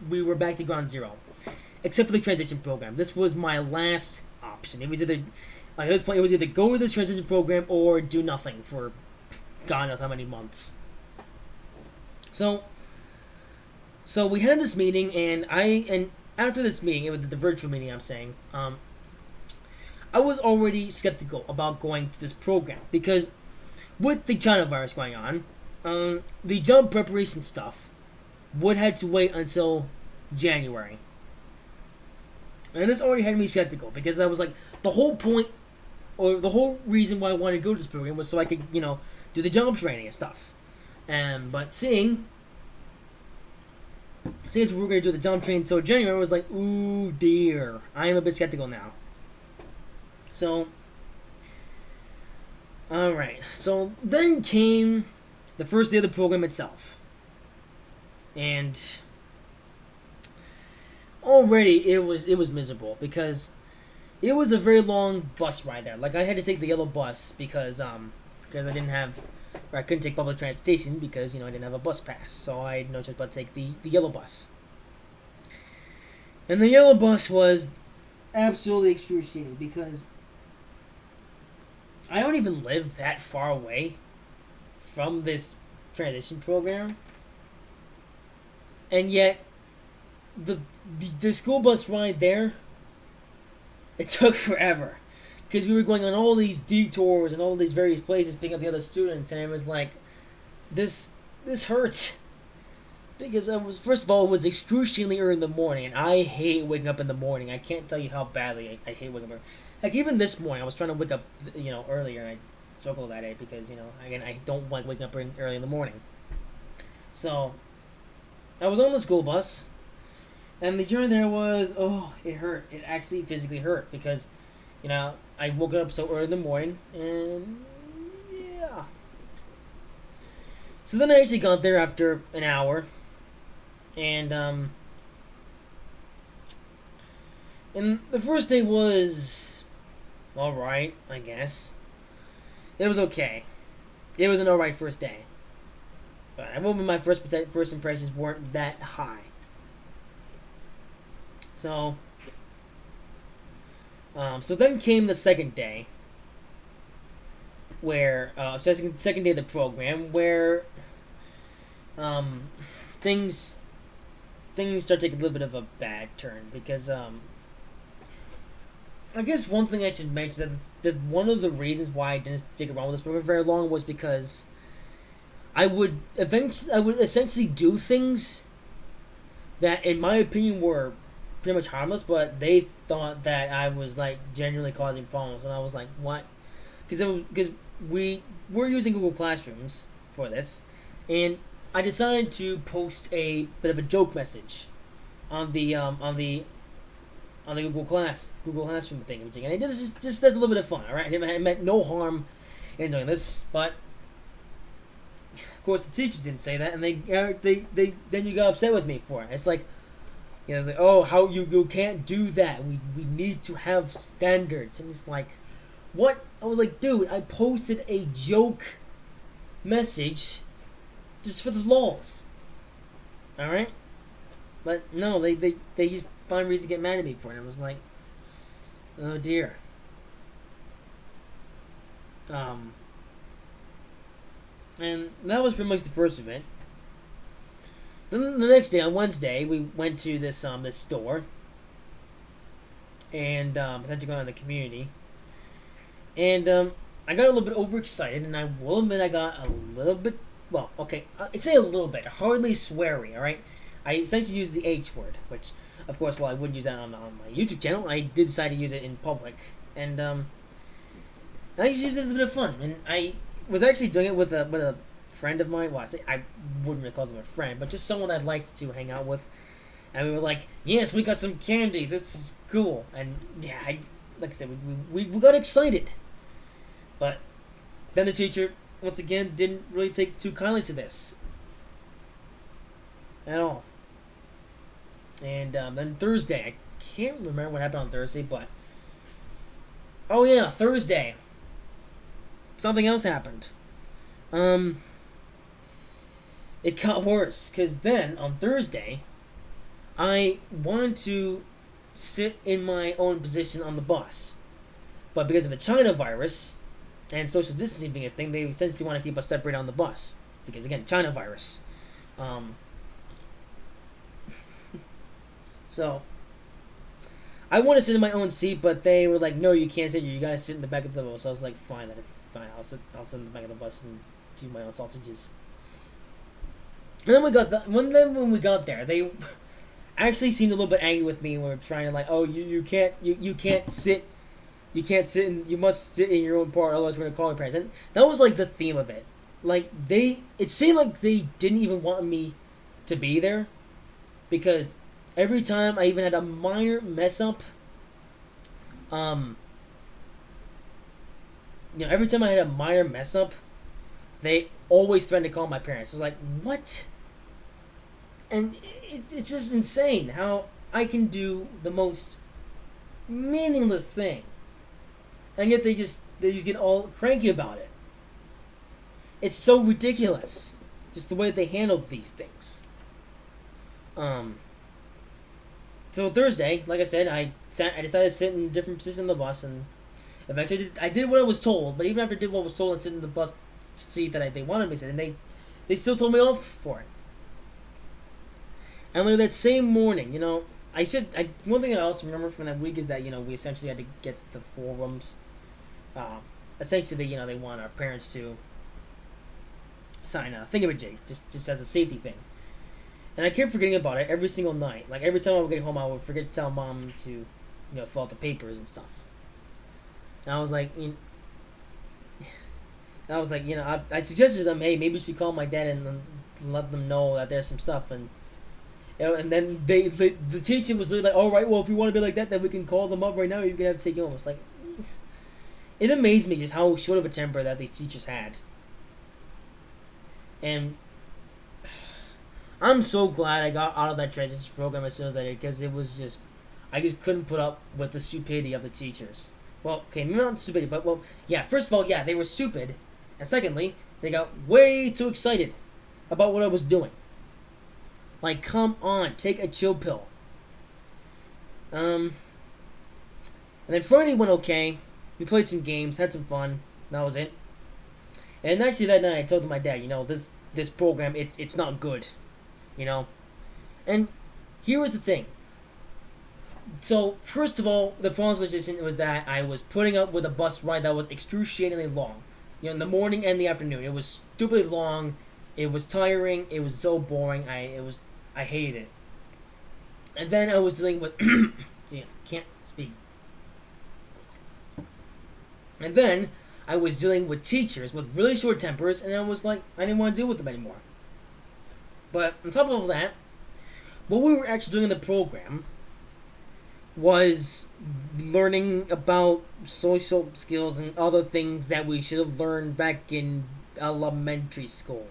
we were back to ground zero, except for the transition program. This was my last option. It was either at this point, it was either go with this transition program or do nothing for God knows how many months. So we had this meeting, and after this meeting, it was the virtual meeting I'm saying, I was already skeptical about going to this program, because with the China virus going on, the job preparation stuff would have to wait until January. And this already had me skeptical, because I was like, the whole point, or the whole reason why I wanted to go to this program was so I could, do the job training and stuff. But seeing as we were going to do the job training until January, I was like, ooh dear, I am a bit skeptical now. So All right. So then came the first day of the program itself, and already it was miserable because it was a very long bus ride there. Like I had to take the yellow bus because I didn't have or I couldn't take public transportation because I didn't have a bus pass, so I had no choice but to take the yellow bus. And the yellow bus was absolutely excruciating because I don't even live that far away from this transition program, and yet the the school bus ride there it took forever because we were going on all these detours and all these various places picking up the other students, and it was like this hurts because I was first of all it was excruciatingly early in the morning, and I hate waking up in the morning. I can't tell you how badly I hate waking up. Like even this morning, I was trying to wake up earlier, and I struggled at it because again I don't like waking up early in the morning. So I was on the school bus, and the journey there was it hurt. It actually physically hurt because I woke up so early in the morning, and yeah. So then I actually got there after an hour, and and the first day was all right, I guess. It was okay. It was an all right first day, but I remember my first impressions weren't that high. So, so then came the second day, where second day of the program, where things start taking a little bit of a bad turn because I guess one thing I should mention that one of the reasons why I didn't stick around with this program very long was because I would essentially do things that, in my opinion, were pretty much harmless, but they thought that I was like genuinely causing problems, and I was like, what? Because we were using Google Classrooms for this, and I decided to post a bit of a joke message on the Google Classroom thing, and I did this just as a little bit of fun. All right, it meant no harm in doing this, but of course the teachers didn't say that, and they then you got upset with me for it. It's like it's like, oh, how you can't do that. We need to have standards, and it's like, what? I was like, dude, I posted a joke message just for the lols. All right, but no, they just find reason to get mad at me for it. I was like, oh dear. And that was pretty much the first event. Then the next day, on Wednesday, we went to this store, and essentially going on the community, and I got a little bit overexcited, and I will admit I got a little bit. Well, okay, I say a little bit, hardly sweary. All right, I essentially used the H word, which, of course, while I wouldn't use that on my YouTube channel, I did decide to use it in public, and I just used it as a bit of fun, and I was actually doing it with a friend of mine. Well, I wouldn't really call them a friend, but just someone I'd liked to hang out with. And we were like, yes, we got some candy. This is cool. And yeah, like I said, we got excited. But then the teacher, once again, didn't really take too kindly to this at all. And then Thursday, I can't remember what happened on Thursday, but oh yeah, Thursday, something else happened. It got worse, because then, on Thursday, I wanted to sit in my own position on the bus. But because of the China virus, and social distancing being a thing, they essentially want to keep us separated on the bus. Because, again, China virus. So, I want to sit in my own seat, but they were like, no, you can't sit here, you gotta sit in the back of the bus. So I was like, fine, I'll sit in the back of the bus and do my own sausages. And then when we got there, they actually seemed a little bit angry with me. We were trying to like, oh, you can't sit, and you must sit in your own part, otherwise we're gonna call your parents. And that was like the theme of it. Like it seemed like they didn't even want me to be there, because every time I even had a minor mess up, every time I had a minor mess up, they always threatened to call my parents. It's like, what? And it's just insane how I can do the most meaningless thing, and yet they just get all cranky about it. It's so ridiculous, just the way that they handled these things. Um. So Thursday, like I said, I decided to sit in a different position on the bus, and eventually I did what I was told. But even after I did what I was told and sit in the bus seat that they wanted me to sit in, they still told me off for it. And later that same morning, one thing I also remember from that week is that we essentially had to get the forums. Essentially, they want our parents to sign a thingamajig, just as a safety thing. And I kept forgetting about it every single night. Like every time I would get home, I would forget to tell mom to, fill out the papers and stuff. And I was like, I suggested to them, hey, maybe we should call my dad and let them know that there's some stuff. And and then the teacher was literally like, all right, well, if you want to be like that, then we can call them up right now. You can have to take it home. It's like, it amazed me just how short of a temper that these teachers had. And I'm so glad I got out of that transition program as soon as I did, because it was just, I just couldn't put up with the stupidity of the teachers. Well, okay, maybe not stupidity, but, well, yeah, first of all, yeah, they were stupid. And secondly, they got way too excited about what I was doing. Like, come on, take a chill pill. And then Friday went okay. We played some games, had some fun. That was it. And actually that night I told my dad, this program, it's not good. And here was the thing. So, first of all, the problem was that I was putting up with a bus ride that was excruciatingly long. In the morning and the afternoon. It was stupidly long. It was tiring. It was so boring. I hated it. And then I was dealing with... can't speak. And then I was dealing with teachers with really short tempers, and I was like, I didn't want to deal with them anymore. But on top of all that, what we were actually doing in the program was learning about social skills and other things that we should have learned back in elementary school.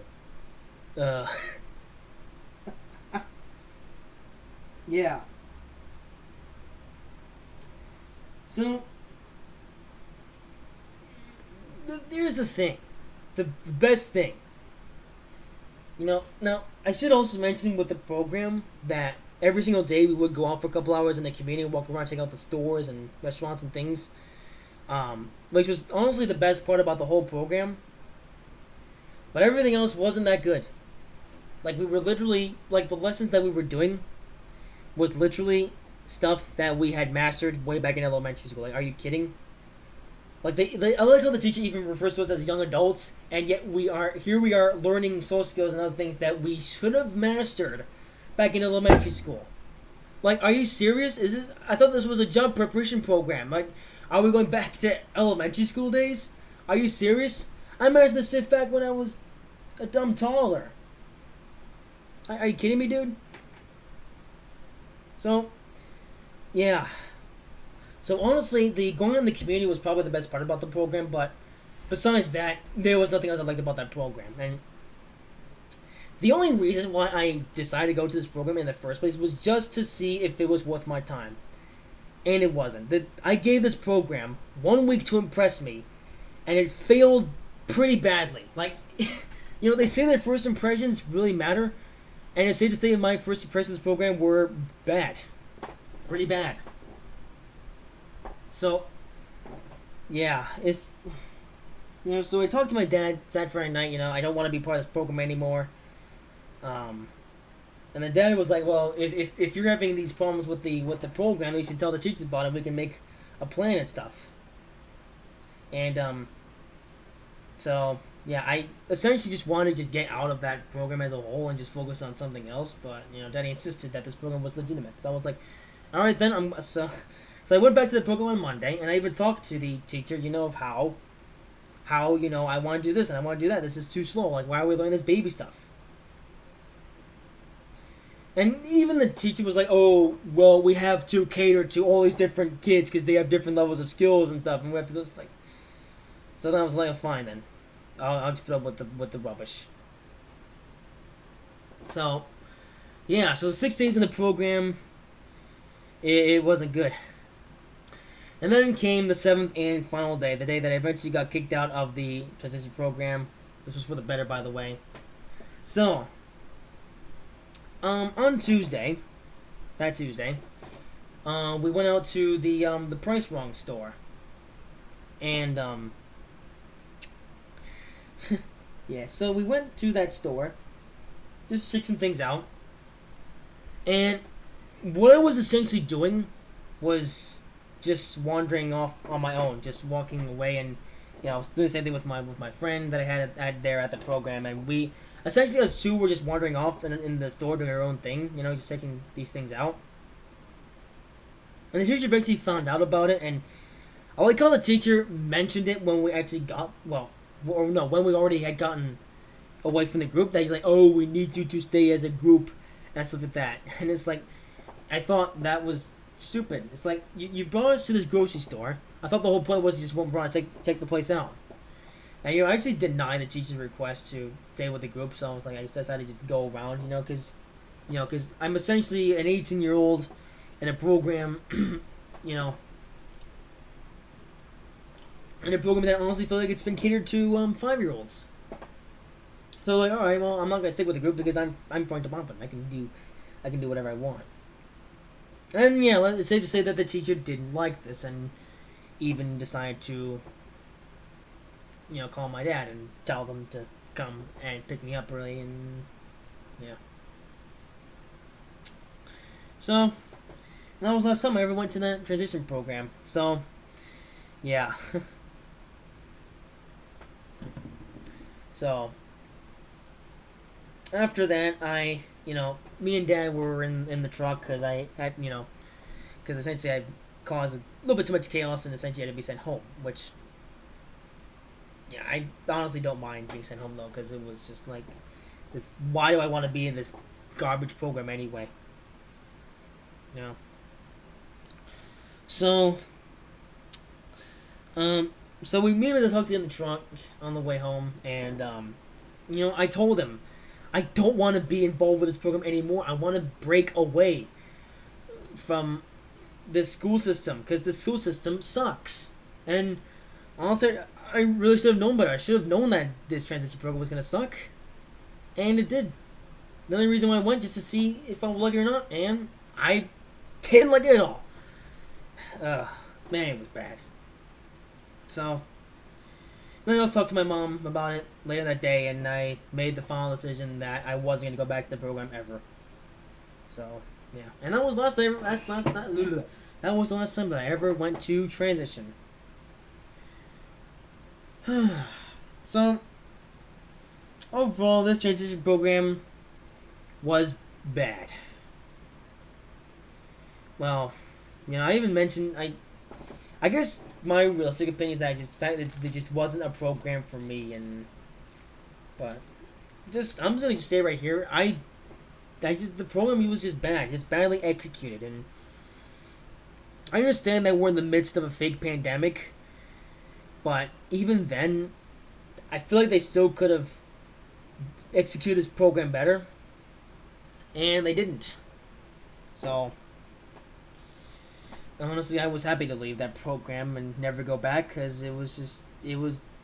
Yeah. So, here's the thing. The best thing. Now, I should also mention with the program that every single day we would go out for a couple hours in the community and walk around, check out the stores and restaurants and things. Which was honestly the best part about the whole program. But everything else wasn't that good. Like, we were literally, the lessons that we were doing was literally stuff that we had mastered way back in elementary school. Like, are you kidding? Like, I like how the teacher even refers to us as young adults, and yet we are learning social skills and other things that we should have mastered back in elementary school. Like, are you serious? I thought this was a job preparation program. Like, are we going back to elementary school days? Are you serious? I managed to sit back when I was a dumb toddler. Are you kidding me, dude? So, yeah. So honestly, the going in the community was probably the best part about the program, but besides that, there was nothing else I liked about that program. And the only reason why I decided to go to this program in the first place was just to see if it was worth my time. And it wasn't. I gave this program 1 week to impress me, and it failed pretty badly. Like, they say that first impressions really matter, and it's safe to say that my first impressions of this program were bad. Pretty bad. So, yeah, it's... so I talked to my dad that Friday night, I don't want to be part of this program anymore. And then Dad was like, well, if you're having these problems with the program, you should tell the teachers about it. We can make a plan and stuff. And, so, yeah, I essentially just wanted to get out of that program as a whole and just focus on something else. But, Daddy insisted that this program was legitimate. So I was like, all right, then, So I went back to the program on Monday, and I even talked to the teacher, of how, I want to do this and I want to do that. This is too slow. Like, why are we learning this baby stuff? And even the teacher was like, oh, well, we have to cater to all these different kids because they have different levels of skills and stuff, and we have to do this. Like, So then I was like, fine then. I'll just put up with the rubbish. So yeah, so 6 days in the program, it wasn't good. And then came the seventh and final day, the day that I eventually got kicked out of the transition program. This was for the better, by the way. So, on Tuesday, that Tuesday, we went out to the Price Wrong store, and yeah, so we went to that store just to check some things out, and what I was essentially doing was just wandering off on my own, just walking away, and I was doing the same thing with my friend that I had there at the program, and we essentially us two were just wandering off in the store doing our own thing, just checking these things out. And the teacher eventually found out about it, and I like how the teacher mentioned it when we actually got or no, when we already had gotten away from the group. That he's like, "Oh, we need you to stay as a group," and stuff like that. And it's like, I thought that was stupid. It's like you brought us to this grocery store. I thought the whole point was you just brought to take the place out. And I actually denied the teacher's request to stay with the group, so I was like, I just decided to just go around, because I'm essentially an 18-year-old in a program, you know, in a program that I honestly feel like it's been catered to 5-year-olds. So like, all right, well, I'm not gonna stick with the group because I'm Frank DeBompin. I can do whatever I want. And yeah, it's safe to say that the teacher didn't like this and even decided to, call my dad and tell them to come and pick me up early, and yeah. So that was the last time I ever went to that transition program. So yeah. So after that, me and Dad were in the truck because because essentially I caused a little bit too much chaos and essentially had to be sent home. Which, yeah, I honestly don't mind being sent home though, because it was just like this. Why do I want to be in this garbage program anyway? You know. So, so we made it talked in the truck on the way home, and I told him I don't want to be involved with this program anymore. I want to break away from this school system because the school system sucks. And honestly, I really should have known better. I should have known that this transition program was gonna suck, and it did. The only reason why I went just to see if I would like it or not, and I didn't like it at all. Man, it was bad. So then I talked to my mom about it later that day, and I made the final decision that I wasn't going to go back to the program ever. So yeah, and that was the last time. That was the last time that I ever went to transition. So overall, this transition program was bad. Well, I even mentioned I guess my realistic opinion is that it just wasn't a program for me, but I'm just gonna say right here, the program was just bad, just badly executed, and I understand that we're in the midst of a fake pandemic, but even then, I feel like they still could have executed this program better, and they didn't. So honestly, I was happy to leave that program and never go back because it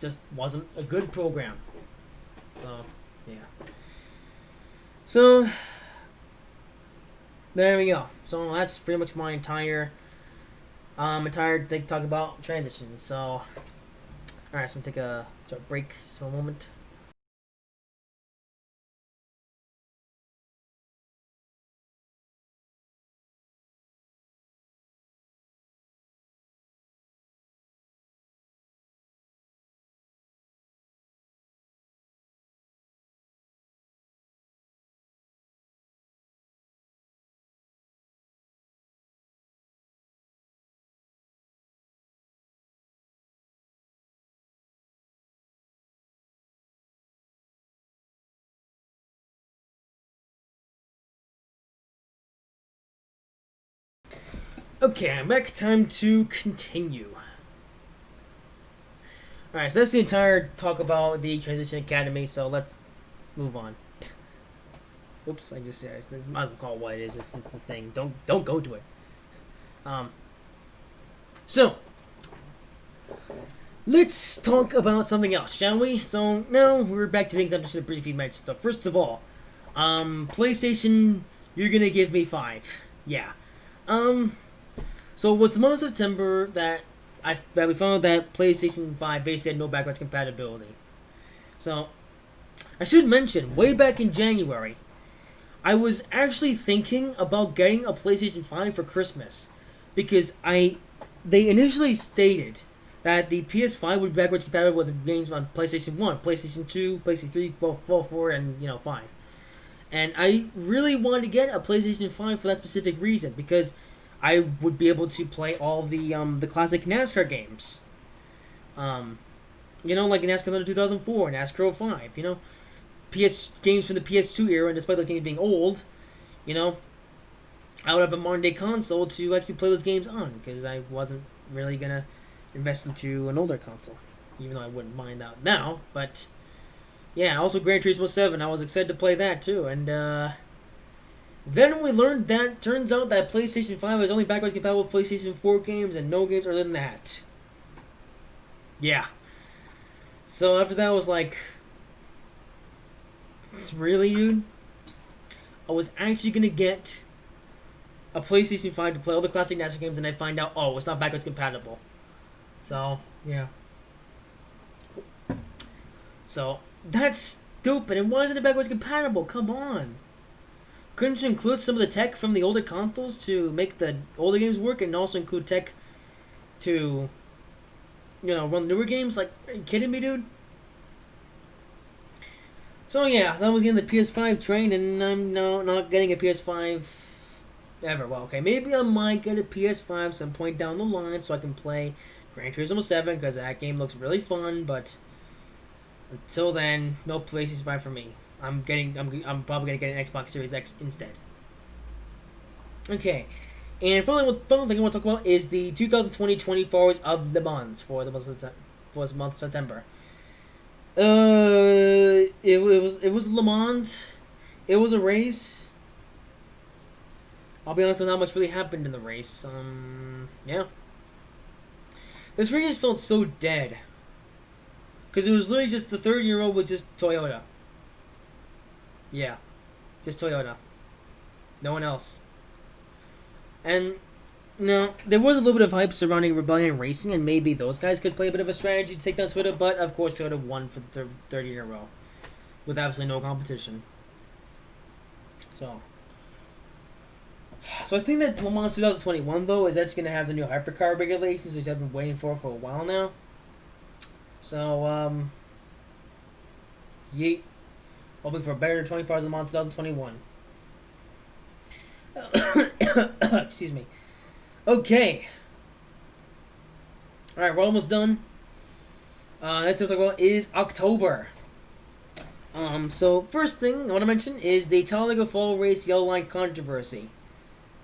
just wasn't a good program. So yeah. So there we go. So that's pretty much my entire thing talk about transitions. So all right, so I'm gonna take a short break just for a moment. Okay, I'm back. Time to continue. Alright, so that's the entire talk about the Transition Academy, so let's move on. Oops, I just might as well call it what it is. It's the thing. Don't go to it. Um. So let's talk about something else, shall we? So now we're back to things I'm just gonna briefly mention. So first of all, PlayStation, you're gonna give me 5. Yeah. So it was the month of September that we found out that PlayStation 5 basically had no backwards compatibility. So I should mention, way back in January, I was actually thinking about getting a PlayStation 5 for Christmas because they initially stated that the PS5 would be backwards compatible with games on PlayStation 1, PlayStation 2, PlayStation 3, 4, and 5. And I really wanted to get a PlayStation 5 for that specific reason because I would be able to play all the classic NASCAR games. Like NASCAR 2004, NASCAR 05, PS games from the PS2 era, and despite those games being old, I would have a modern day console to actually play those games on because I wasn't really gonna invest into an older console, even though I wouldn't mind that now. But yeah, also Gran Turismo 7, I was excited to play that too, and then we learned that turns out that PlayStation 5 is only backwards compatible with PlayStation 4 games and no games other than that. Yeah. So after that I was like, really, dude? I was actually gonna get a PlayStation 5 to play all the classic NASCAR games, and I find out, oh, it's not backwards compatible. So, yeah. So, that's stupid. And why isn't it backwards compatible? Come on. Couldn't you include some of the tech from the older consoles to make the older games work and also include tech to, run newer games? Like, are you kidding me, dude? So yeah, that was the end of the PS5 train, and I'm not getting a PS5 ever. Well, okay, maybe I might get a PS5 some point down the line so I can play Gran Turismo 7 because that game looks really fun. But until then, no PlayStation 5 for me. I'm probably gonna get an Xbox Series X instead. Okay, and final thing I want to talk about is the 2020 24 Hours of Le Mans for the month of September. It was Le Mans. It was a race. I'll be honest with not much really happened in the race. Yeah. This race just felt so dead. Because it was literally just the third year old with just Toyota. Yeah. Just Toyota. No one else. And no, there was a little bit of hype surrounding Rebellion Racing, and maybe those guys could play a bit of a strategy to take down Toyota, but of course Toyota won for the third year in a row. With absolutely no competition. So I think that Le Mans 2021, though, is that's going to have the new hypercar regulations, which I've been waiting for a while now. So, yeet. Hoping for a better 24 Hours of Le Mans 2021. Excuse me. Okay. Alright, we're almost done. Next thing to talk about is October. So first thing I want to mention is the Talladega Fall Race Yellow Line controversy.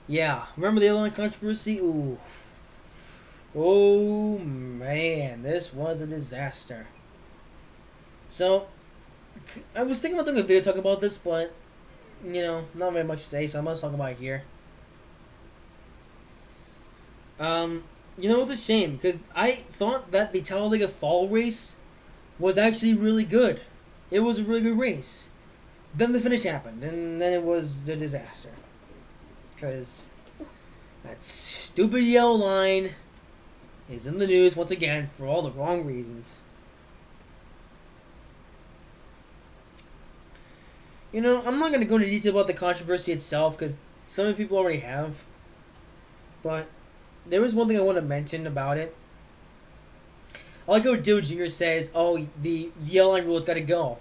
Yeah, remember the Yellow Line controversy? Ooh. Oh man, this was a disaster. So, I was thinking about doing a video talking about this, but, not very much to say, so I'm going to talk about it here. It's a shame, because I thought that the Talladega Fall Race was actually really good. It was a really good race. Then the finish happened, and then it was a disaster. Because that stupid yellow line is in the news once again for all the wrong reasons. I'm not going to go into detail about the controversy itself, because some people already have. But there was one thing I want to mention about it. I like how Dill Jr. says, oh, the yellow line rule's got to go.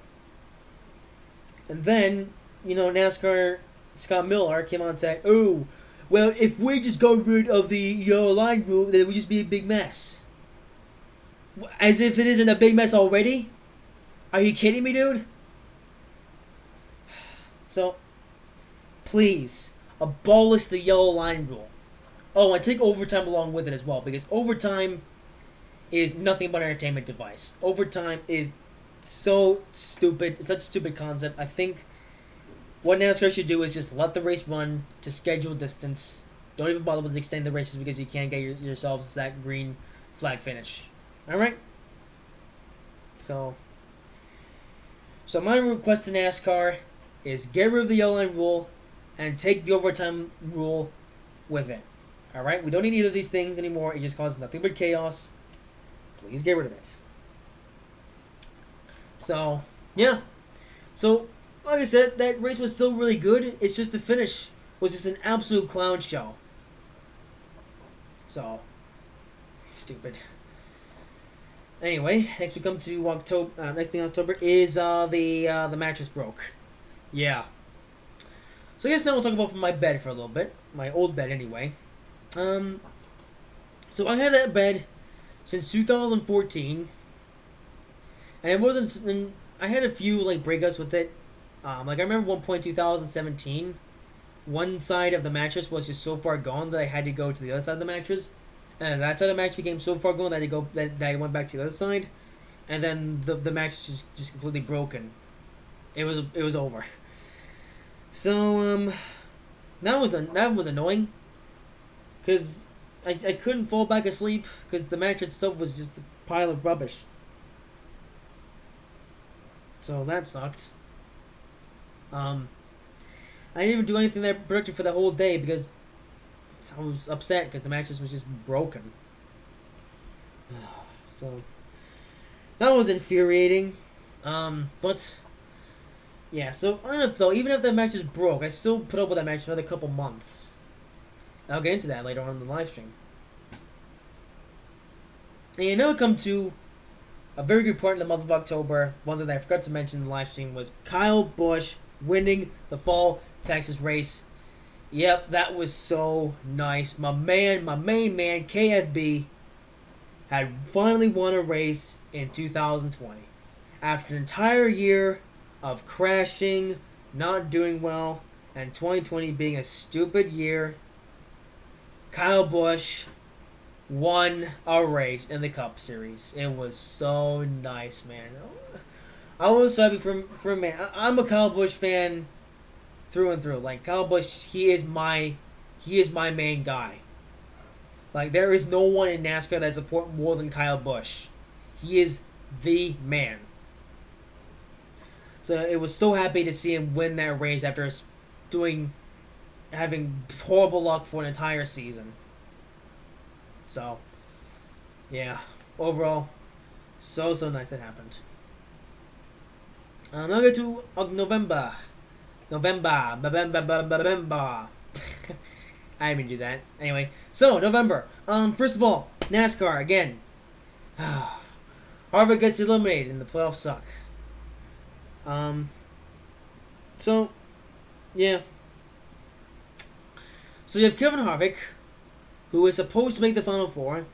And then, NASCAR Scott Miller came on and said, oh, well, if we just got rid of the yellow line rule, then it would just be a big mess. As if it isn't a big mess already? Are you kidding me, dude? So, please, abolish the yellow line rule. Oh, and take overtime along with it as well, because overtime is nothing but an entertainment device. Overtime is so stupid. It's such a stupid concept. I think what NASCAR should do is just let the race run to scheduled distance. Don't even bother with extending the races because you can't get yourselves that green flag finish. All right. So my request to NASCAR is get rid of the yellow line rule and take the overtime rule with it. All right. We don't need either of these things anymore. It just causes nothing but chaos. Please get rid of it. So yeah. So like I said, that race was still really good. It's just the finish was just an absolute clown show. So stupid. Anyway, next we come to October. Next thing in October is the mattress broke. Yeah. So I guess now we'll talk about my bed for a little bit. My old bed, anyway. So I had that bed since 2014, and it wasn't. And I had a few like breakups with it. Like I remember one point 2017, one side of the mattress was just so far gone that I had to go to the other side of the mattress. And that side of the mattress became so far gone that I went back to the other side, and then the mattress just completely broken. It was over. So that was annoying, cause I couldn't fall back asleep because the mattress itself was just a pile of rubbish. So that sucked. I didn't even do anything that productive for the whole day because I was upset because the mattress was just broken. So that was infuriating. But yeah, so I don't know though, even if that mattress broke, I still put up with that mattress for another couple months. I'll get into that later on in the live stream. And now we come to a very good part in the month of October. One thing that I forgot to mention in the live stream was Kyle Busch winning the Fall Texas race. Yep, that was so nice. My main man, KFB, had finally won a race in 2020. After an entire year of crashing, not doing well, and 2020 being a stupid year, Kyle Busch won a race in the Cup Series. It was so nice, man. I was so happy for man. I'm a Kyle Busch fan through and through. Like Kyle Busch, he is my main guy. Like there is no one in NASCAR that I support more than Kyle Busch. He is the man. So it was so happy to see him win that race after having horrible luck for an entire season. So yeah, overall, so nice that happened. Now go to November. I didn't even do that. Anyway, so November. First of all, NASCAR again. Harvick gets eliminated and the playoffs suck. So yeah. So you have Kevin Harvick, who is supposed to make the Final Four.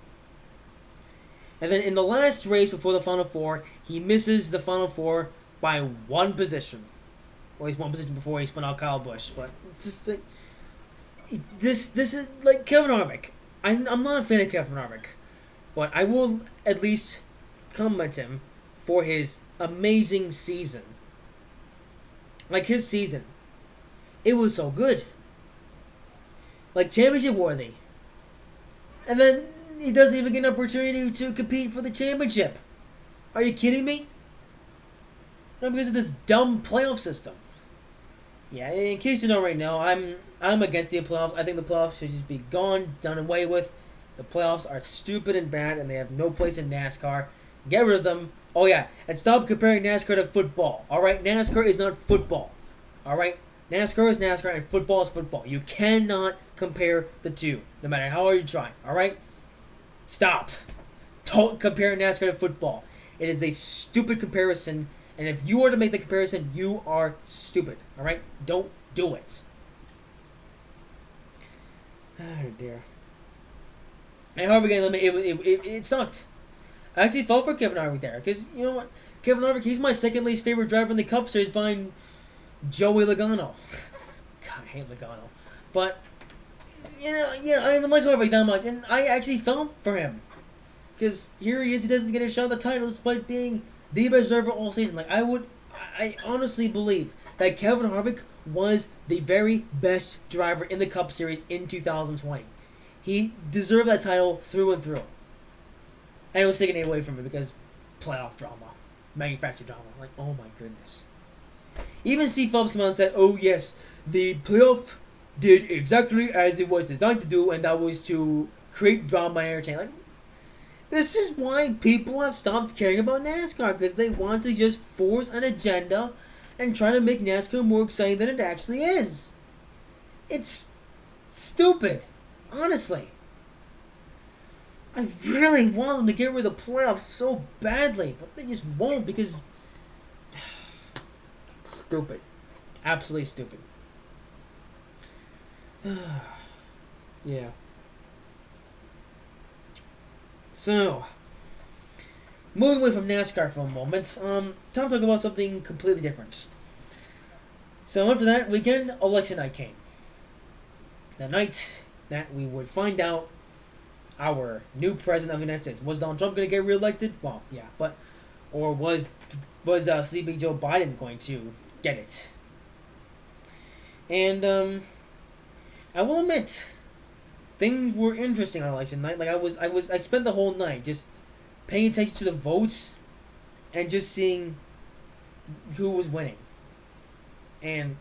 And then in the last race before the Final Four, he misses the Final Four by one position. Well, he's one position before he spun out Kyle Busch. But it's just like... This is like Kevin Harvick. I'm not a fan of Kevin Harvick. But I will at least compliment him for his amazing season. Like his season. It was so good. Like championship worthy. And then he doesn't even get an opportunity to compete for the championship. Are you kidding me? No, because of this dumb playoff system. Yeah, in case you don't already know, I'm against the playoffs. I think the playoffs should just be gone, done away with. The playoffs are stupid and bad, and they have no place in NASCAR. Get rid of them. Oh yeah, and stop comparing NASCAR to football. All right, NASCAR is not football. All right, NASCAR is NASCAR, and football is football. You cannot compare the two, no matter how hard you try. All right, stop. Don't compare NASCAR to football. It is a stupid comparison. And if you were to make the comparison, you are stupid. All right? Don't do it. Oh, dear. And Harvick getting eliminated, it sucked. I actually felt for Kevin Harvick there. Because, you know what? Kevin Harvick, he's my second least favorite driver in the Cup Series behind Joey Logano. God, I hate Logano. But, yeah, I don't even like Harvick that much. And I actually felt for him. Because here he is, he doesn't get a shot at the title despite being the best driver all season. Like, I honestly believe that Kevin Harvick was the very best driver in the Cup Series in 2020. He deserved that title through and through. And it was taken away from him because playoff drama, manufactured drama. Like, oh my goodness. Even Steve Phelps came out and said, oh yes, the playoff did exactly as it was designed to do, and that was to create drama and entertainment. Like, this is why people have stopped caring about NASCAR, because they want to just force an agenda and try to make NASCAR more exciting than it actually is. It's stupid. Honestly. I really want them to get rid of the playoffs so badly, but they just won't because... stupid. Absolutely stupid. Yeah. So, moving away from NASCAR for a moment, time to talk about something completely different. So after that weekend, election night came. The night that we would find out our new president of the United States. Was Donald Trump going to get reelected? Well, yeah, but or was Sleepy Joe Biden going to get it? And I will admit, things were interesting on election night. Like I spent the whole night just paying attention to the votes and just seeing who was winning. And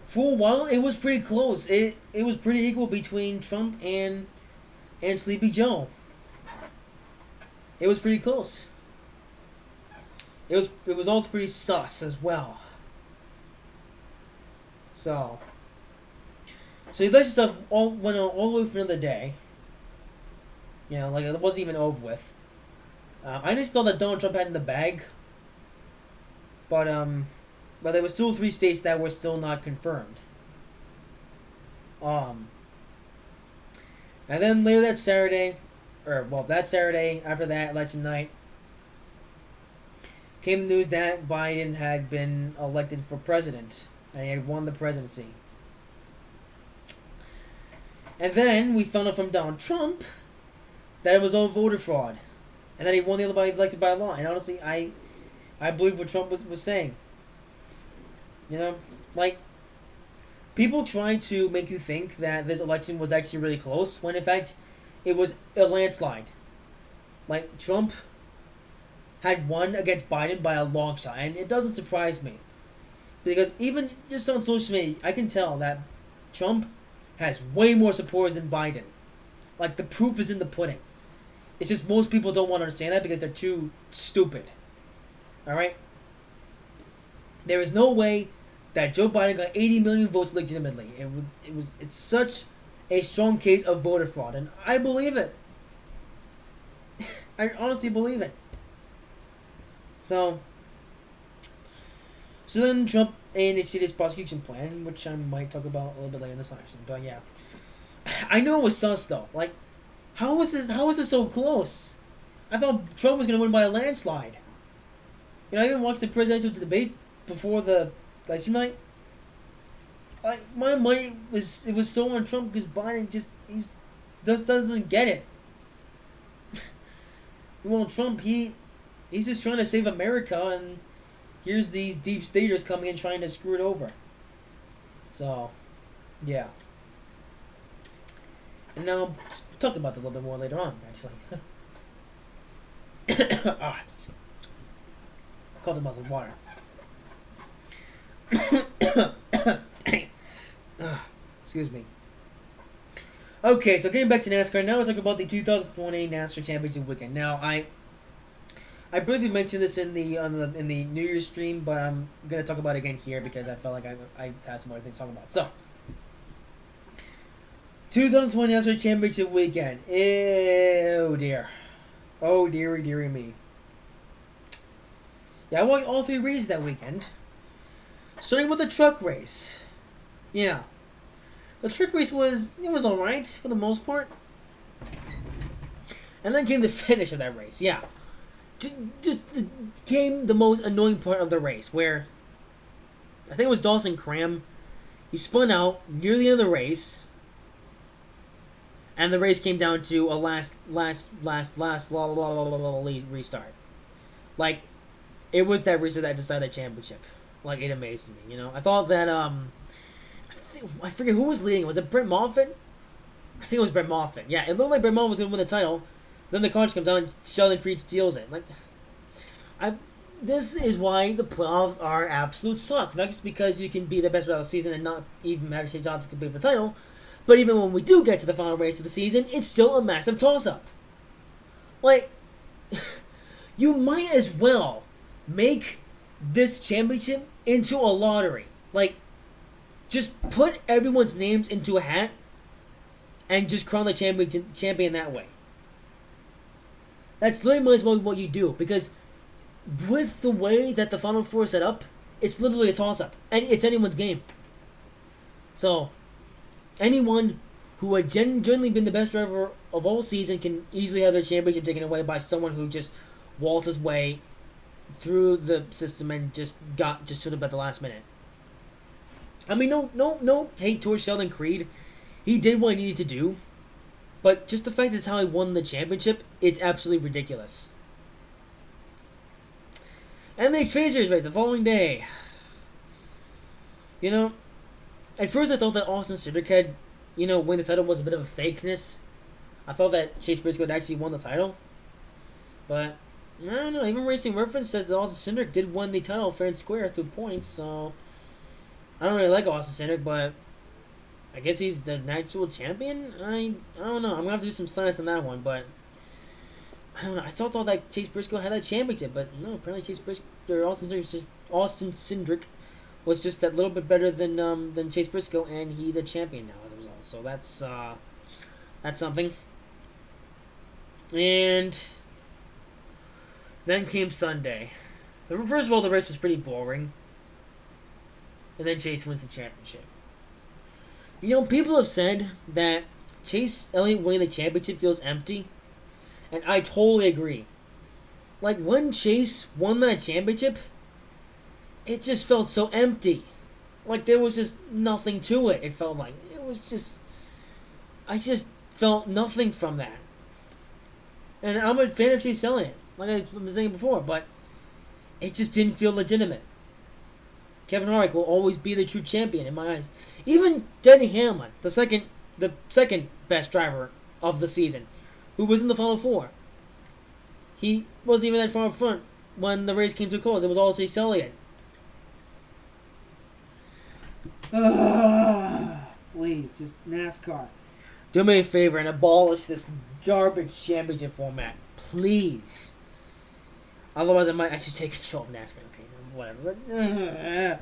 for a while, it was pretty close. It was pretty equal between Trump and Sleepy Joe. It was pretty close. It was also pretty sus as well. So the election stuff all went on all the way for another day. You know, like it wasn't even over with. I just thought that Donald Trump had in the bag. But there were still 3 states that were still not confirmed. And then later that Saturday, that Saturday after that election night, came the news that Biden had been elected for president and he had won the presidency. And then we found out from Donald Trump that it was all voter fraud, and that he won the elected by law. And honestly, I believe what Trump was saying. You know, like, people try to make you think that this election was actually really close, when in fact, it was a landslide. Like, Trump had won against Biden by a long shot, and it doesn't surprise me. Because even just on social media, I can tell that Trump has way more supporters than Biden. Like, the proof is in the pudding. It's just most people don't want to understand that because they're too stupid. Alright? There is no way that Joe Biden got 80 million votes legitimately. It's such a strong case of voter fraud, and I believe it. I honestly believe it. So then Trump initiated his prosecution plan, which I might talk about a little bit later in this section. But yeah, I know it was sus though. Like, how was this so close? I thought Trump was gonna win by a landslide. You know, I even watched the presidential debate before the election night. Like, my money was so on Trump because Biden just doesn't get it. Well, Trump he's just trying to save America, and here's these deep staters coming in trying to screw it over. So, yeah. And now I'll talk about that a little bit more later on, actually. Coughed about some water. Excuse me. Okay, so getting back to NASCAR, now we're talking about the 2020 NASCAR Championship Weekend. Now, I briefly mentioned this in the New Year's stream, but I'm gonna talk about it again here because I felt like I had some other things to talk about. So, 2020 NASCAR Championship Weekend. Oh dear, oh dearie, dearie me. Yeah, I won all 3 races that weekend. Starting with the truck race. Yeah, the truck race was alright for the most part, and then came the finish of that race. Yeah. Just came the most annoying part of the race, where I think it was Dawson Cram. He spun out near the end of the race, and the race came down to a last restart. Like, it was that restart that decided that championship. Like, it amazed me, you know. I thought that I forget who was leading. Was it Brett Moffitt? I think it was Brett Moffitt. Yeah, it looked like Brett Moffitt was gonna win the title. Then the caution comes down, Sheldon Creed steals it. Like, this is why the playoffs are absolute suck. Not just because you can be the best of the season and not even have a chance to compete for the title, but even when we do get to the final race of the season, it's still a massive toss-up. Like, you might as well make this championship into a lottery. Like, just put everyone's names into a hat and just crown the champion that way. That's literally might as well what you do, because with the way that the Final Four is set up, it's literally a toss-up. And it's anyone's game. So, anyone who had genuinely been the best driver of all season can easily have their championship taken away by someone who just waltzed his way through the system and just stood up at the last minute. I mean, no hate towards Sheldon Creed. He did what he needed to do. But just the fact that's how he won the championship, it's absolutely ridiculous. And the Xfinity Series race the following day. You know, at first I thought that Austin Cindric had, win the title was a bit of a fakeness. I thought that Chase Briscoe had actually won the title. But, I don't know, even Racing Reference says that Austin Cindric did win the title fair and square through points, so I don't really like Austin Cindric, but I guess he's the actual champion? I don't know. I'm going to have to do some science on that one, but I don't know. I still thought that Chase Briscoe had that championship, but no, apparently Chase Briscoe, or Austin Cindric was just that little bit better than Chase Briscoe, and he's a champion now as a result. So that's something. And then came Sunday. First of all, the race was pretty boring. And then Chase wins the championship. People have said that Chase Elliott winning the championship feels empty. And I totally agree. Like, when Chase won that championship, it just felt so empty. Like, there was just nothing to it. It felt like. It was just. I just felt nothing from that. And I'm a fan of Chase Elliott, like I've been saying before, but it just didn't feel legitimate. Kevin Harvick will always be the true champion in my eyes. Even Denny Hamlin, the second best driver of the season, who was in the Final Four, he wasn't even that far up front when the race came to a close. It was all Chase Elliott. Please, just NASCAR. Do me a favor and abolish this garbage championship format. Please. Otherwise, I might actually take control of NASCAR. Okay, whatever. Yeah,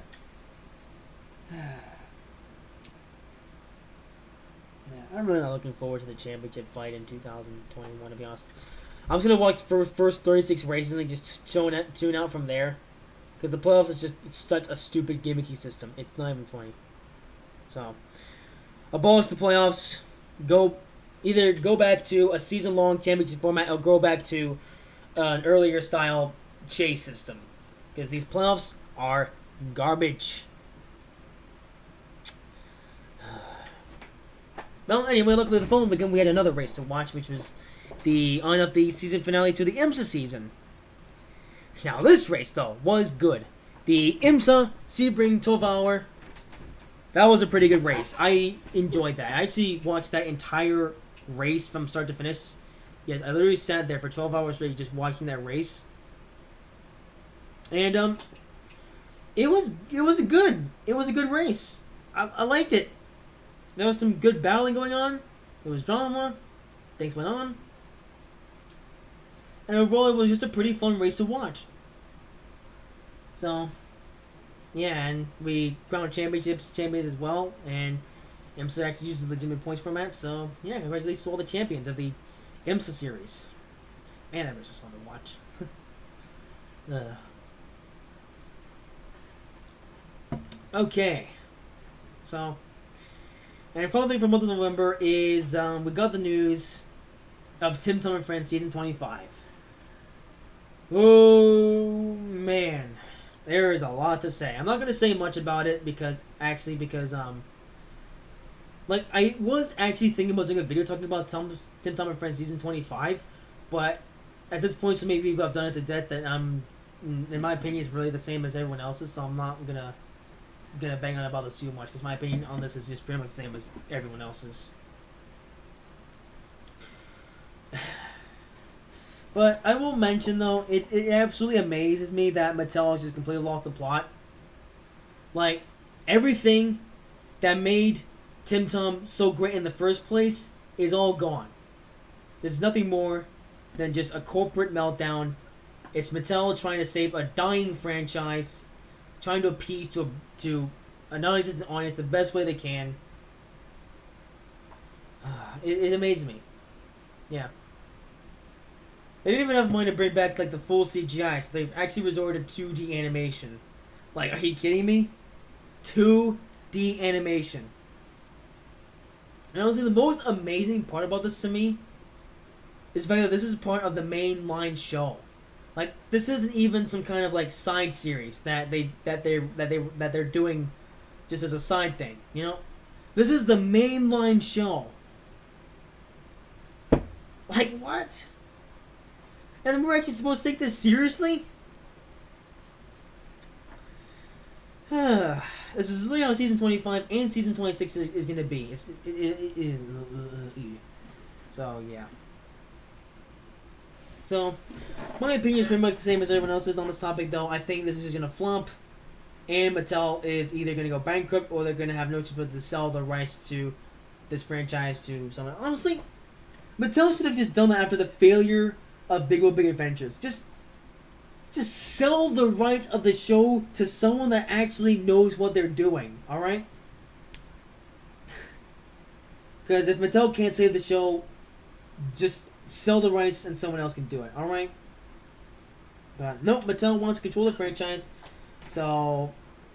I'm really not looking forward to the championship fight in 2021, to be honest. I'm just going to watch the first 36 races and just tune out from there. Because the playoffs is it's such a stupid, gimmicky system. It's not even funny. So, abolish the playoffs. Either go back to a season-long championship format or go back to an earlier style chase system. Because these playoffs are garbage. Well, anyway, luckily the following weekend we had another race to watch, which was the on of the season finale to the IMSA season. Now, this race, though, was good. The IMSA Sebring 12-hour, that was a pretty good race. I enjoyed that. I actually watched that entire race from start to finish. Yes, I literally sat there for 12 hours straight just watching that race. And, it was a good race. I liked it. There was some good battling going on. There was drama. Things went on. And overall, it was just a pretty fun race to watch. So, yeah, and we crowned champions as well. And IMSA actually uses the legitimate points format. So, yeah, congratulations to all the champions of the IMSA series. Man, that race was fun to watch. Okay. So, and final thing for the month of November is we got the news of Tim Tom and Friends Season 25. Oh, man. There is a lot to say. I'm not going to say much about it because Like, I was actually thinking about doing a video talking about Tim Tom and Friends season 25, but at this point, so maybe I've done it to death that in my opinion, is really the same as everyone else's. So I'm not gonna bang on about this too much because my opinion on this is just pretty much the same as everyone else's. But I will mention though, it absolutely amazes me that Mattel has just completely lost the plot. Like, everything that made Tim Tom so great in the first place is all gone. There's nothing more than just a corporate meltdown. It's Mattel trying to save a dying franchise, trying to appease to a non-existent audience the best way they can. It amazes me. Yeah. They didn't even have money to bring back like the full CGI, so they've actually resorted to 2D animation. Like, are you kidding me? 2D animation. And honestly, the most amazing part about this to me is the fact that this is part of the mainline show. Like, this isn't even some kind of like side series that they're doing just as a side thing. You know, this is the mainline show. Like, what? And then we're actually supposed to take this seriously? This is literally how season 25 and season 26 is going to be. So, yeah. So, my opinion is pretty much the same as everyone else's on this topic, though. I think this is just going to flump, and Mattel is either going to go bankrupt or they're going to have no choice but to sell the rights to this franchise to someone. Honestly, Mattel should have just done that after the failure of Big World Big Adventures. Just sell the rights of the show to someone that actually knows what they're doing, alright? Because if Mattel can't save the show, just sell the rights and someone else can do it, alright? But nope, Mattel wants to control the franchise. So,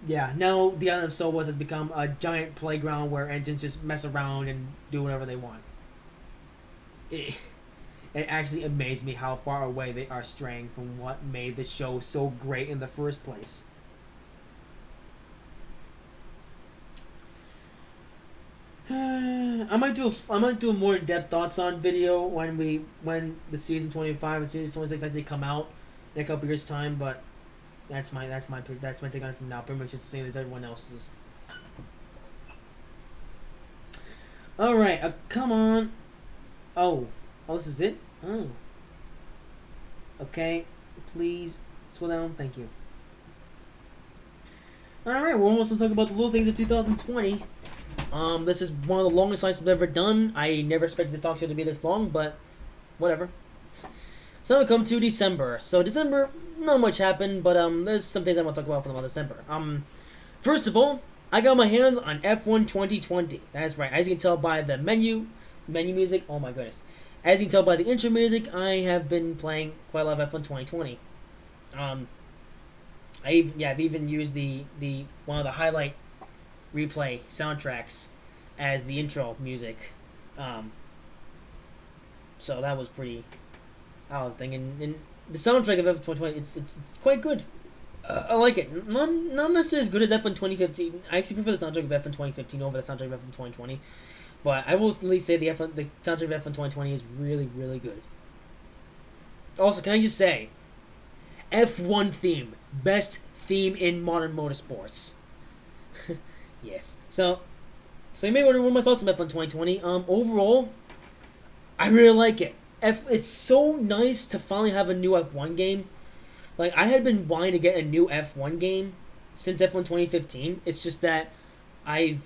yeah, now the island of Sowas has become a giant playground where engines just mess around and do whatever they want. It actually amazed me how far away they are straying from what made the show so great in the first place. I might do a more in-depth thoughts on video when the season 25 and season 26 actually come out in a couple years time, but that's my take on it from now. Pretty much it's the same as everyone else's. All right, come on. Oh, this is it? Oh. Okay, please slow down. Thank you. Alright, we're almost going to talk about the little things of 2020. This is one of the longest slides I've ever done. I never expected this talk show to be this long, but whatever. So we come to December. So December, not much happened, but there's some things I want to talk about for the month of December. First of all, I got my hands on F1 2020. That's right. As you can tell by the menu music. Oh my goodness. As you can tell by the intro music, I have been playing quite a lot of F1 2020. I've even used the one of the highlight replay soundtracks as the intro music. So that was pretty. I was thinking, and the soundtrack of F1 2020, it's quite good. I like it. Not necessarily as good as F1 2015. I actually prefer the soundtrack of F1 2015 over the soundtrack of F1 2020. But I will at least say the soundtrack of F1 2020 is really, really good. Also, can I just say, F1 theme, best theme in modern motorsports. Yes. So you may wonder what my thoughts on F1 2020. Overall, I really like it. It's so nice to finally have a new F1 game. Like, I had been wanting to get a new F1 game since F1 2015. It's just that I've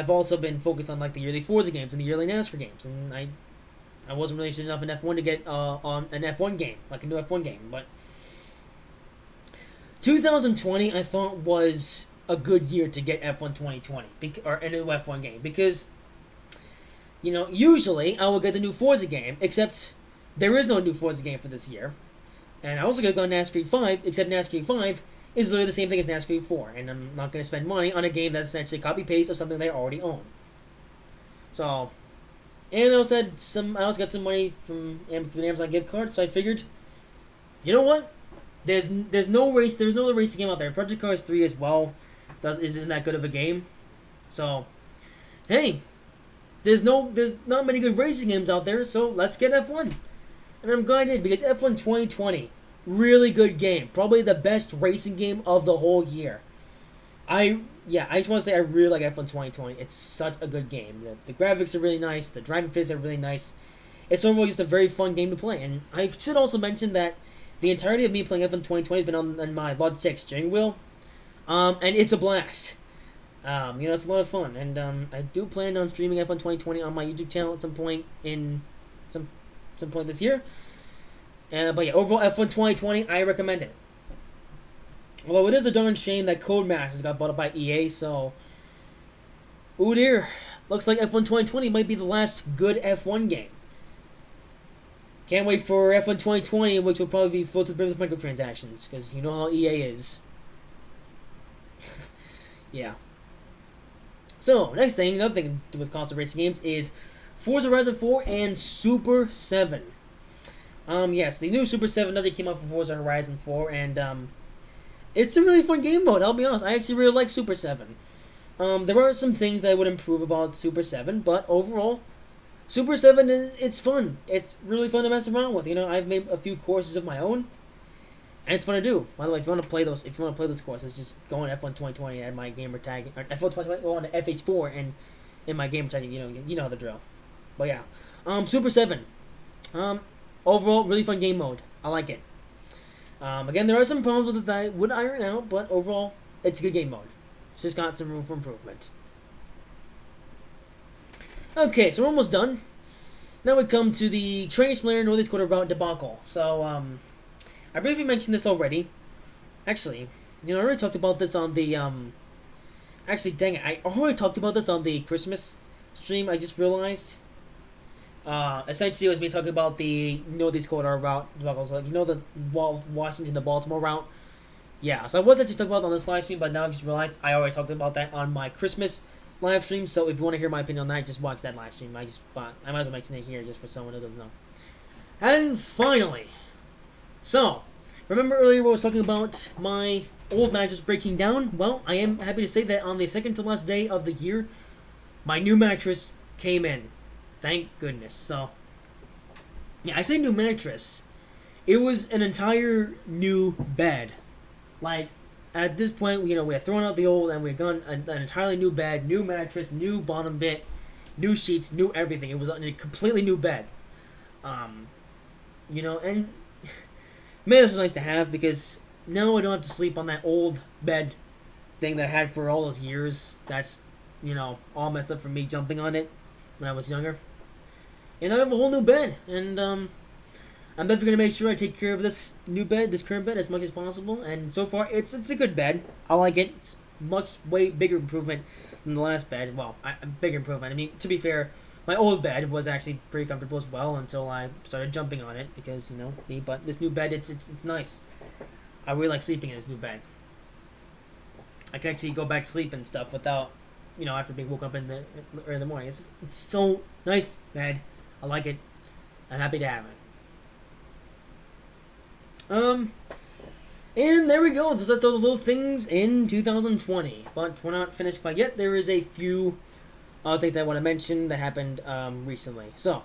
also been focused on like the yearly Forza games and the yearly NASCAR games, and I wasn't really interested enough in F1 to get on an F1 game, like a new F1 game. But 2020 I thought was a good year to get F1 2020 or a new F1 game because usually I will get the new Forza game, except there is no new Forza game for this year, and I also could have gone NASCAR 5, except NASCAR 5 is literally the same thing as NASCAR 4, and I'm not going to spend money on a game that's essentially copy-paste of something they already own. So, and I also got some money from Amazon gift card, so I figured, you know what? There's no other racing game out there. Project Cars 3 as well isn't that good of a game, so hey, there's not many good racing games out there, so let's get F1. And I'm glad I did, because F1 2020, really good game. Probably the best racing game of the whole year. I just want to say I really like F1 2020. It's such a good game. The graphics are really nice. The driving physics are really nice. It's overall just a very fun game to play. And I should also mention that the entirety of me playing F1 2020 has been on my Logitech steering wheel. And it's a blast. It's a lot of fun. And I do plan on streaming F1 2020 on my YouTube channel at some point in some point this year. But yeah, overall F1 2020, I recommend it. Although it is a darn shame that Codemasters got bought up by EA, so... Ooh dear. Looks like F1 2020 might be the last good F1 game. Can't wait for F1 2020, which will probably be full to the brim with microtransactions, because you know how EA is. Yeah. So, next thing, another thing to do with console racing games is Forza Horizon 4 and Super 7. Yes, the new Super 7 update came out for Forza Horizon 4, and it's a really fun game mode, I'll be honest. I actually really like Super 7. There are some things that I would improve about Super 7, but overall, Super 7, it's fun. It's really fun to mess around with. I've made a few courses of my own, and it's fun to do. By the way, if you want to play those courses, just go on F1 2020 at my gamer tag, or F1 2020, go on to FH4 and in my gamer tag, you know the drill. But yeah, Super 7. Overall, really fun game mode. I like it. Again, there are some problems with it that I would iron out, but overall, it's a good game mode. It's just got some room for improvement. Okay, so we're almost done. Now we come to the Train Slayer Northeast Quarter route debacle. So, I briefly mentioned this already. Actually, I already talked about this on the, actually, dang it, I already talked about this on the Christmas stream, I just realized. Essentially, it was me talking about the Northeast Corridor route. The Washington to Baltimore route. Yeah, so I was actually talking about it on this live stream, but now I just realized I already talked about that on my Christmas live stream. So if you want to hear my opinion on that, just watch that live stream. I might as well mention it here just for someone who doesn't know. And finally, so remember earlier I was talking about my old mattress breaking down? Well, I am happy to say that on the second to last day of the year, my new mattress came in. Thank goodness. So, yeah, I say new mattress. It was an entire new bed. Like, at this point, we had thrown out the old and we had gone an entirely new bed, new mattress, new bottom bit, new sheets, new everything. It was a completely new bed. And man, this was nice to have because now I don't have to sleep on that old bed thing that I had for all those years. That's, all messed up from me jumping on it when I was younger. And I have a whole new bed, and I'm definitely going to make sure I take care of this current bed, as much as possible. And so far, it's a good bed. I like it. It's way bigger improvement than the last bed. Well, a bigger improvement. I mean, to be fair, my old bed was actually pretty comfortable as well until I started jumping on it because, me. But this new bed, it's nice. I really like sleeping in this new bed. I can actually go back to sleep and stuff without, after being woken up in the morning. It's so nice bed. I like it. I'm happy to have it. And there we go. Those are all the little things in 2020. But we're not finished quite yet. There is a few other things I want to mention that happened recently. So,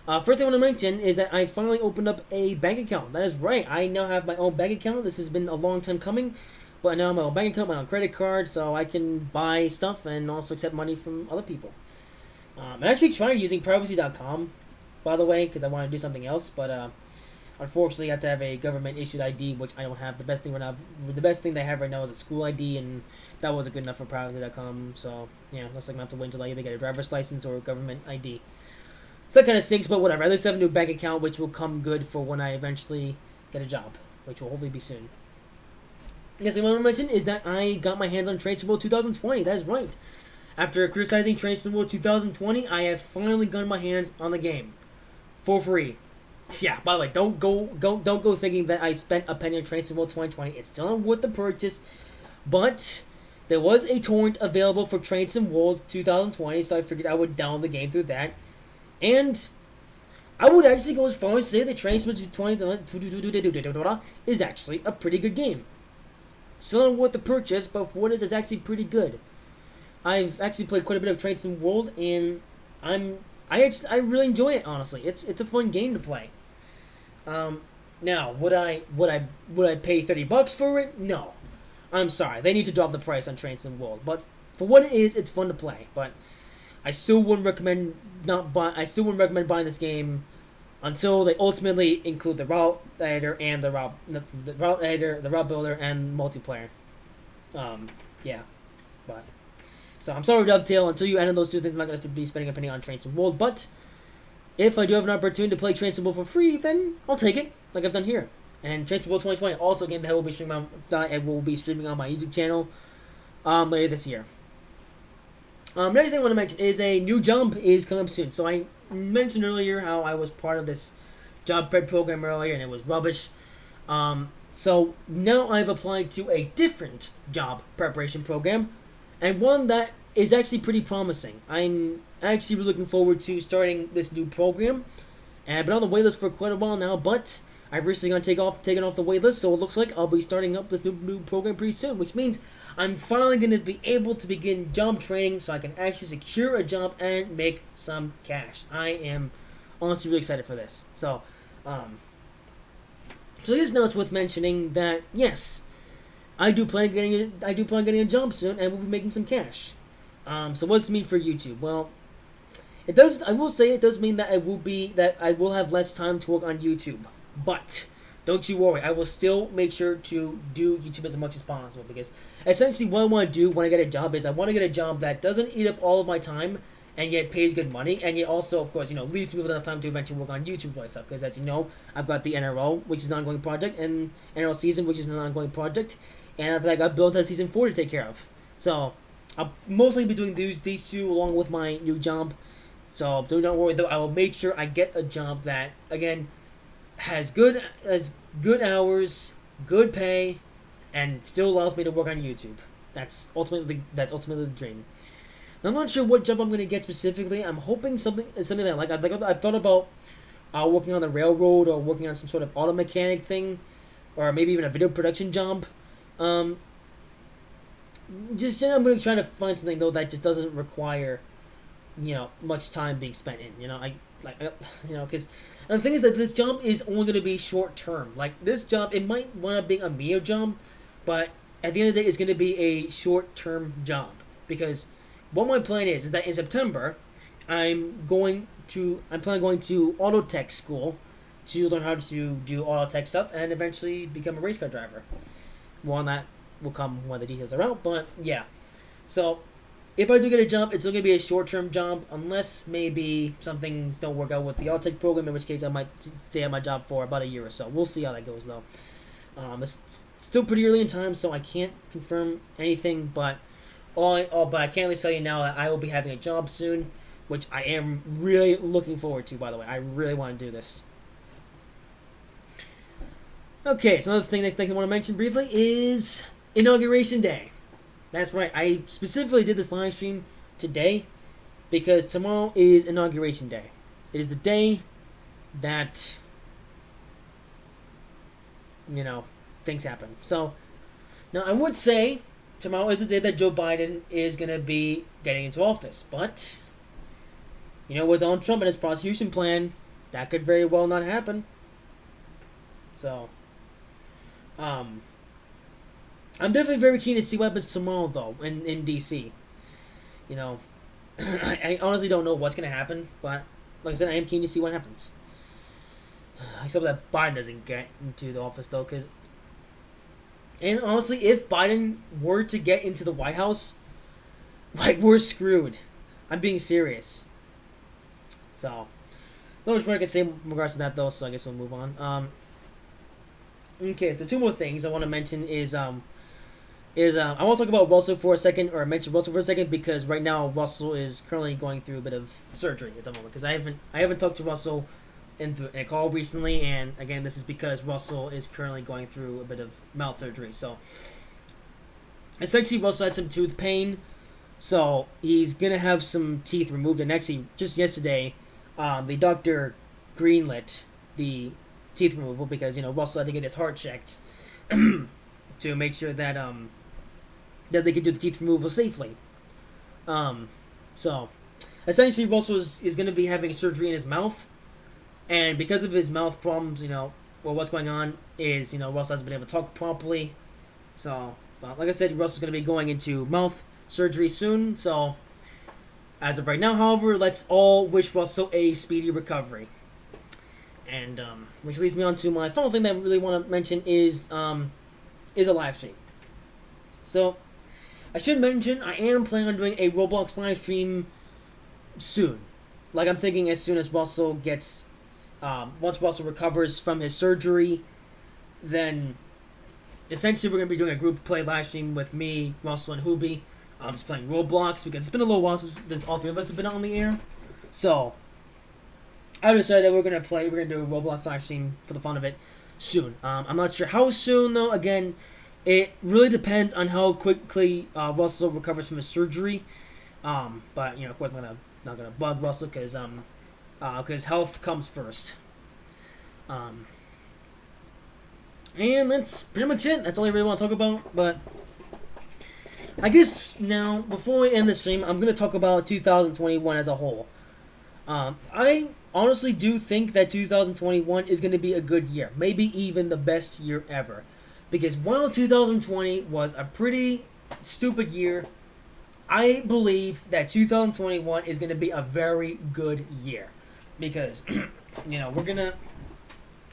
first thing I want to mention is that I finally opened up a bank account. That is right. I now have my own bank account. This has been a long time coming. But now I have my own bank account, my own credit card, so I can buy stuff and also accept money from other people. I actually tried using privacy.com, by the way, because I wanted to do something else, but unfortunately I have to have a government-issued ID, which I don't have. The best thing they have right now is a school ID, and that wasn't good enough for privacy.com, so, yeah, looks like I'm going to have to wait until I either get a driver's license or a government ID. So that kind of stinks, but whatever. At least I have a new bank account, which will come good for when I eventually get a job, which will hopefully be soon. Yes, what I want to mention is that I got my hands on Train Sim World 2020. That is right. After criticizing Train Sim World 2020, I have finally gotten my hands on the game for free. Yeah. By the way, don't go thinking that I spent a penny on Train Sim World 2020. It's still not worth the purchase, but there was a torrent available for Train Sim World 2020, so I figured I would download the game through that. And I would actually go as far as say that Train Sim 2020 is actually a pretty good game. Still not worth the purchase, but for what it is, it's actually pretty good. I've actually played quite a bit of Trains in World, and I really enjoy it. Honestly, it's a fun game to play. Um, Now, would I pay $30 for it? No, I'm sorry. They need to drop the price on Trains in World. But for what it is, it's fun to play. But I still wouldn't recommend not buy. I still wouldn't recommend buying this game until they ultimately include the route editor and the route editor, the route builder, and multiplayer. Um, yeah, but so I'm sorry, Dovetail. Until you add in those two things, I'm not going to be spending a penny on Trains in World. But if I do have an opportunity to play Trains in World for free, then I'll take it, like I've done here. And Trains in World 2020, also a game that I will be streaming on my YouTube channel later this year. Next thing I want to mention is a new job is coming up soon. So I mentioned earlier how I was part of this job prep program earlier, and it was rubbish. So now I've applied to a different job preparation program, and one that is actually pretty promising. I'm actually really looking forward to starting this new program, and I've been on the waitlist for quite a while now, but I've recently got taken off the waitlist, so it looks like I'll be starting up this new program pretty soon, which means I'm finally going to be able to begin job training so I can actually secure a job and make some cash. I am honestly really excited for this. So it is now it's worth mentioning that yes, I do plan on getting a job soon, and we'll be making some cash. So what does this mean for YouTube? Well, it does. I will say it does mean that I will have less time to work on YouTube, but don't you worry. I will still make sure to do YouTube as much as possible, because essentially what I want to do when I get a job is I want to get a job that doesn't eat up all of my time and yet pays good money, and yet also, of course, leaves me with enough time to eventually work on YouTube myself. Because as you know, I've got the NRO, which is an ongoing project, and NRO season, which is an ongoing project, and I've got built a season 4 to take care of. So I'll mostly be doing these two along with my new job. So do not worry though. I will make sure I get a job that again has good hours, good pay, and still allows me to work on YouTube. That's ultimately the dream. Now, I'm not sure what job I'm going to get specifically. I'm hoping something that I like. I've thought about working on the railroad, or working on some sort of auto mechanic thing, or maybe even a video production job. Just I'm going to try to find something though that just doesn't require, much time being spent in. Because the thing is that this job is only going to be short term. Like this job, it might wind up being a medium job, but at the end of the day, it's going to be a short term job. Because what my plan is that in September, I'm planning on going to auto tech school to learn how to do auto tech stuff and eventually become a race car driver. More on that will come when the details are out, but yeah. So if I do get a job, it's only going to be a short-term job, unless maybe some things don't work out with the auto tech program, in which case I might stay at my job for about a year or so. We'll see how that goes, though. It's still pretty early in time, so I can't confirm anything, but but I can at least tell you now that I will be having a job soon, which I am really looking forward to, by the way. I really want to do this. Okay, so next thing I want to mention briefly is Inauguration Day. That's right, I specifically did this live stream today because tomorrow is Inauguration Day. It is the day that, things happen. So, now I would say tomorrow is the day that Joe Biden is going to be getting into office. But, with Donald Trump and his prosecution plan, that could very well not happen. So, I'm definitely very keen to see what happens tomorrow, though, in D.C. I honestly don't know what's going to happen, but, like I said, I am keen to see what happens. I hope that Biden doesn't get into the office, though, and honestly, if Biden were to get into the White House, we're screwed. I'm being serious. So, not much more I can say in regards to that, though, so I guess we'll move on. Okay, so two more things I want to mention is I want to talk about Russell for a second, or mention Russell for a second, because right now Russell is currently going through a bit of surgery at the moment. Because I haven't talked to Russell in a call recently, and again, this is because Russell is currently going through a bit of mouth surgery. So essentially, Russell had some tooth pain, so he's gonna have some teeth removed. And actually, just yesterday, the doctor greenlit the teeth removal because Russell had to get his heart checked to make sure that that they could do the teeth removal safely. So essentially, Russell is going to be having surgery in his mouth, and because of his mouth problems, what's going on is Russell hasn't been able to talk properly. So, like I said, Russell's going to be going into mouth surgery soon. So, as of right now, however, let's all wish Russell a speedy recovery. And which leads me on to my final thing that I really want to mention is a live stream. So, I should mention I am planning on doing a Roblox live stream soon. Like I'm thinking as soon as Russell gets, once Russell recovers from his surgery, then essentially we're going to be doing a group play live stream with me, Russell, and Hoobie. Just playing Roblox because it's been a little while since all three of us have been on the air. So, I decided that we're going to do a Roblox live stream for the fun of it soon. I'm not sure how soon though. Again, it really depends on how quickly Russell recovers from his surgery. But of course, I'm not gonna bug Russell because health comes first. And that's pretty much it. That's all I really want to talk about. But I guess now, before we end the stream, I'm gonna talk about 2021 as a whole. I honestly do think that 2021 is going to be a good year. Maybe even the best year ever. Because while 2020 was a pretty stupid year, I believe that 2021 is going to be a very good year. Because,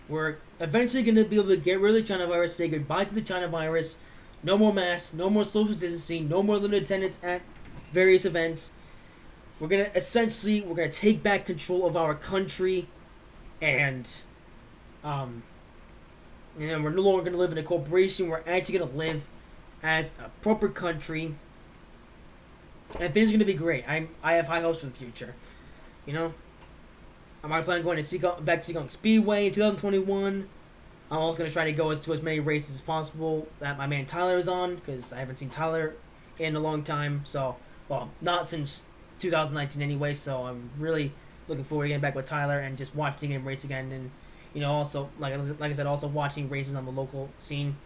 we're eventually going to be able to get rid of the China virus, say goodbye to the China virus, no more masks, no more social distancing, no more limited attendance at various events. We're going to take back control of our country, and we're no longer going to live in a corporation. We're actually going to live as a proper country, and things are going to be great. I have high hopes for the future. I'm already planning on going to back to Seagull Speedway in 2021. I'm also going to try to go to as many races as possible that my man Tyler is on, because I haven't seen Tyler in a long time. So, not since 2019 anyway, so I'm really looking forward to getting back with Tyler and just watching him race again, and also like I said, also watching races on the local scene.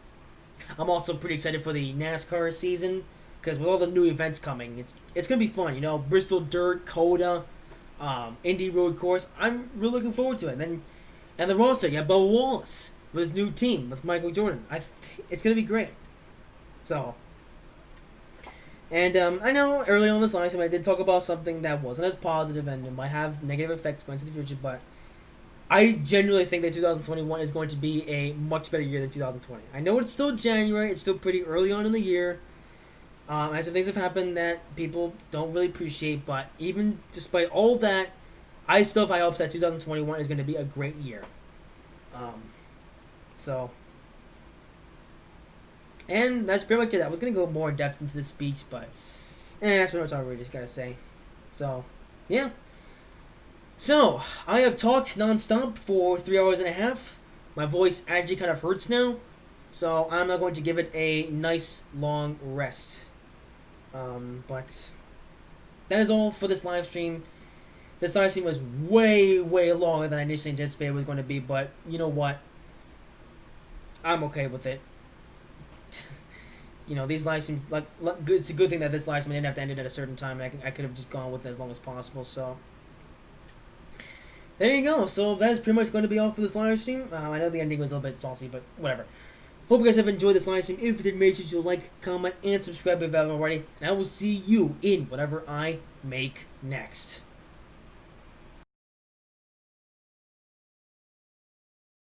I'm also pretty excited for the NASCAR season because with all the new events coming, it's gonna be fun. Bristol Dirt, Coda, Indy Road Course. I'm really looking forward to it. And the roster, Bubba Wallace with his new team with Michael Jordan. It's gonna be great. So. And I know early on this live stream I did talk about something that wasn't as positive and it might have negative effects going to the future, but I genuinely think that 2021 is going to be a much better year than 2020. I know it's still January, it's still pretty early on in the year, and some things have happened that people don't really appreciate, but even despite all that, I still have high hopes that 2021 is going to be a great year. And that's pretty much it. I was going to go more in depth into this speech, but that's pretty much all I really just got to say. So, yeah. So, I have talked nonstop for 3 hours and a half. My voice actually kind of hurts now, so I'm not going to give it a nice long rest. But that is all for this live stream. This live stream was way, way longer than I initially anticipated it was going to be, but you know what? I'm okay with it. These live streams, it's a good thing that this live stream didn't have to end it at a certain time. And I could have just gone with it as long as possible. So, there you go. So, that's pretty much going to be all for this live stream. I know the ending was a little bit salty, but whatever. Hope you guys have enjoyed this live stream. If you did, make sure to like, comment, and subscribe if you haven't already. And I will see you in whatever I make next.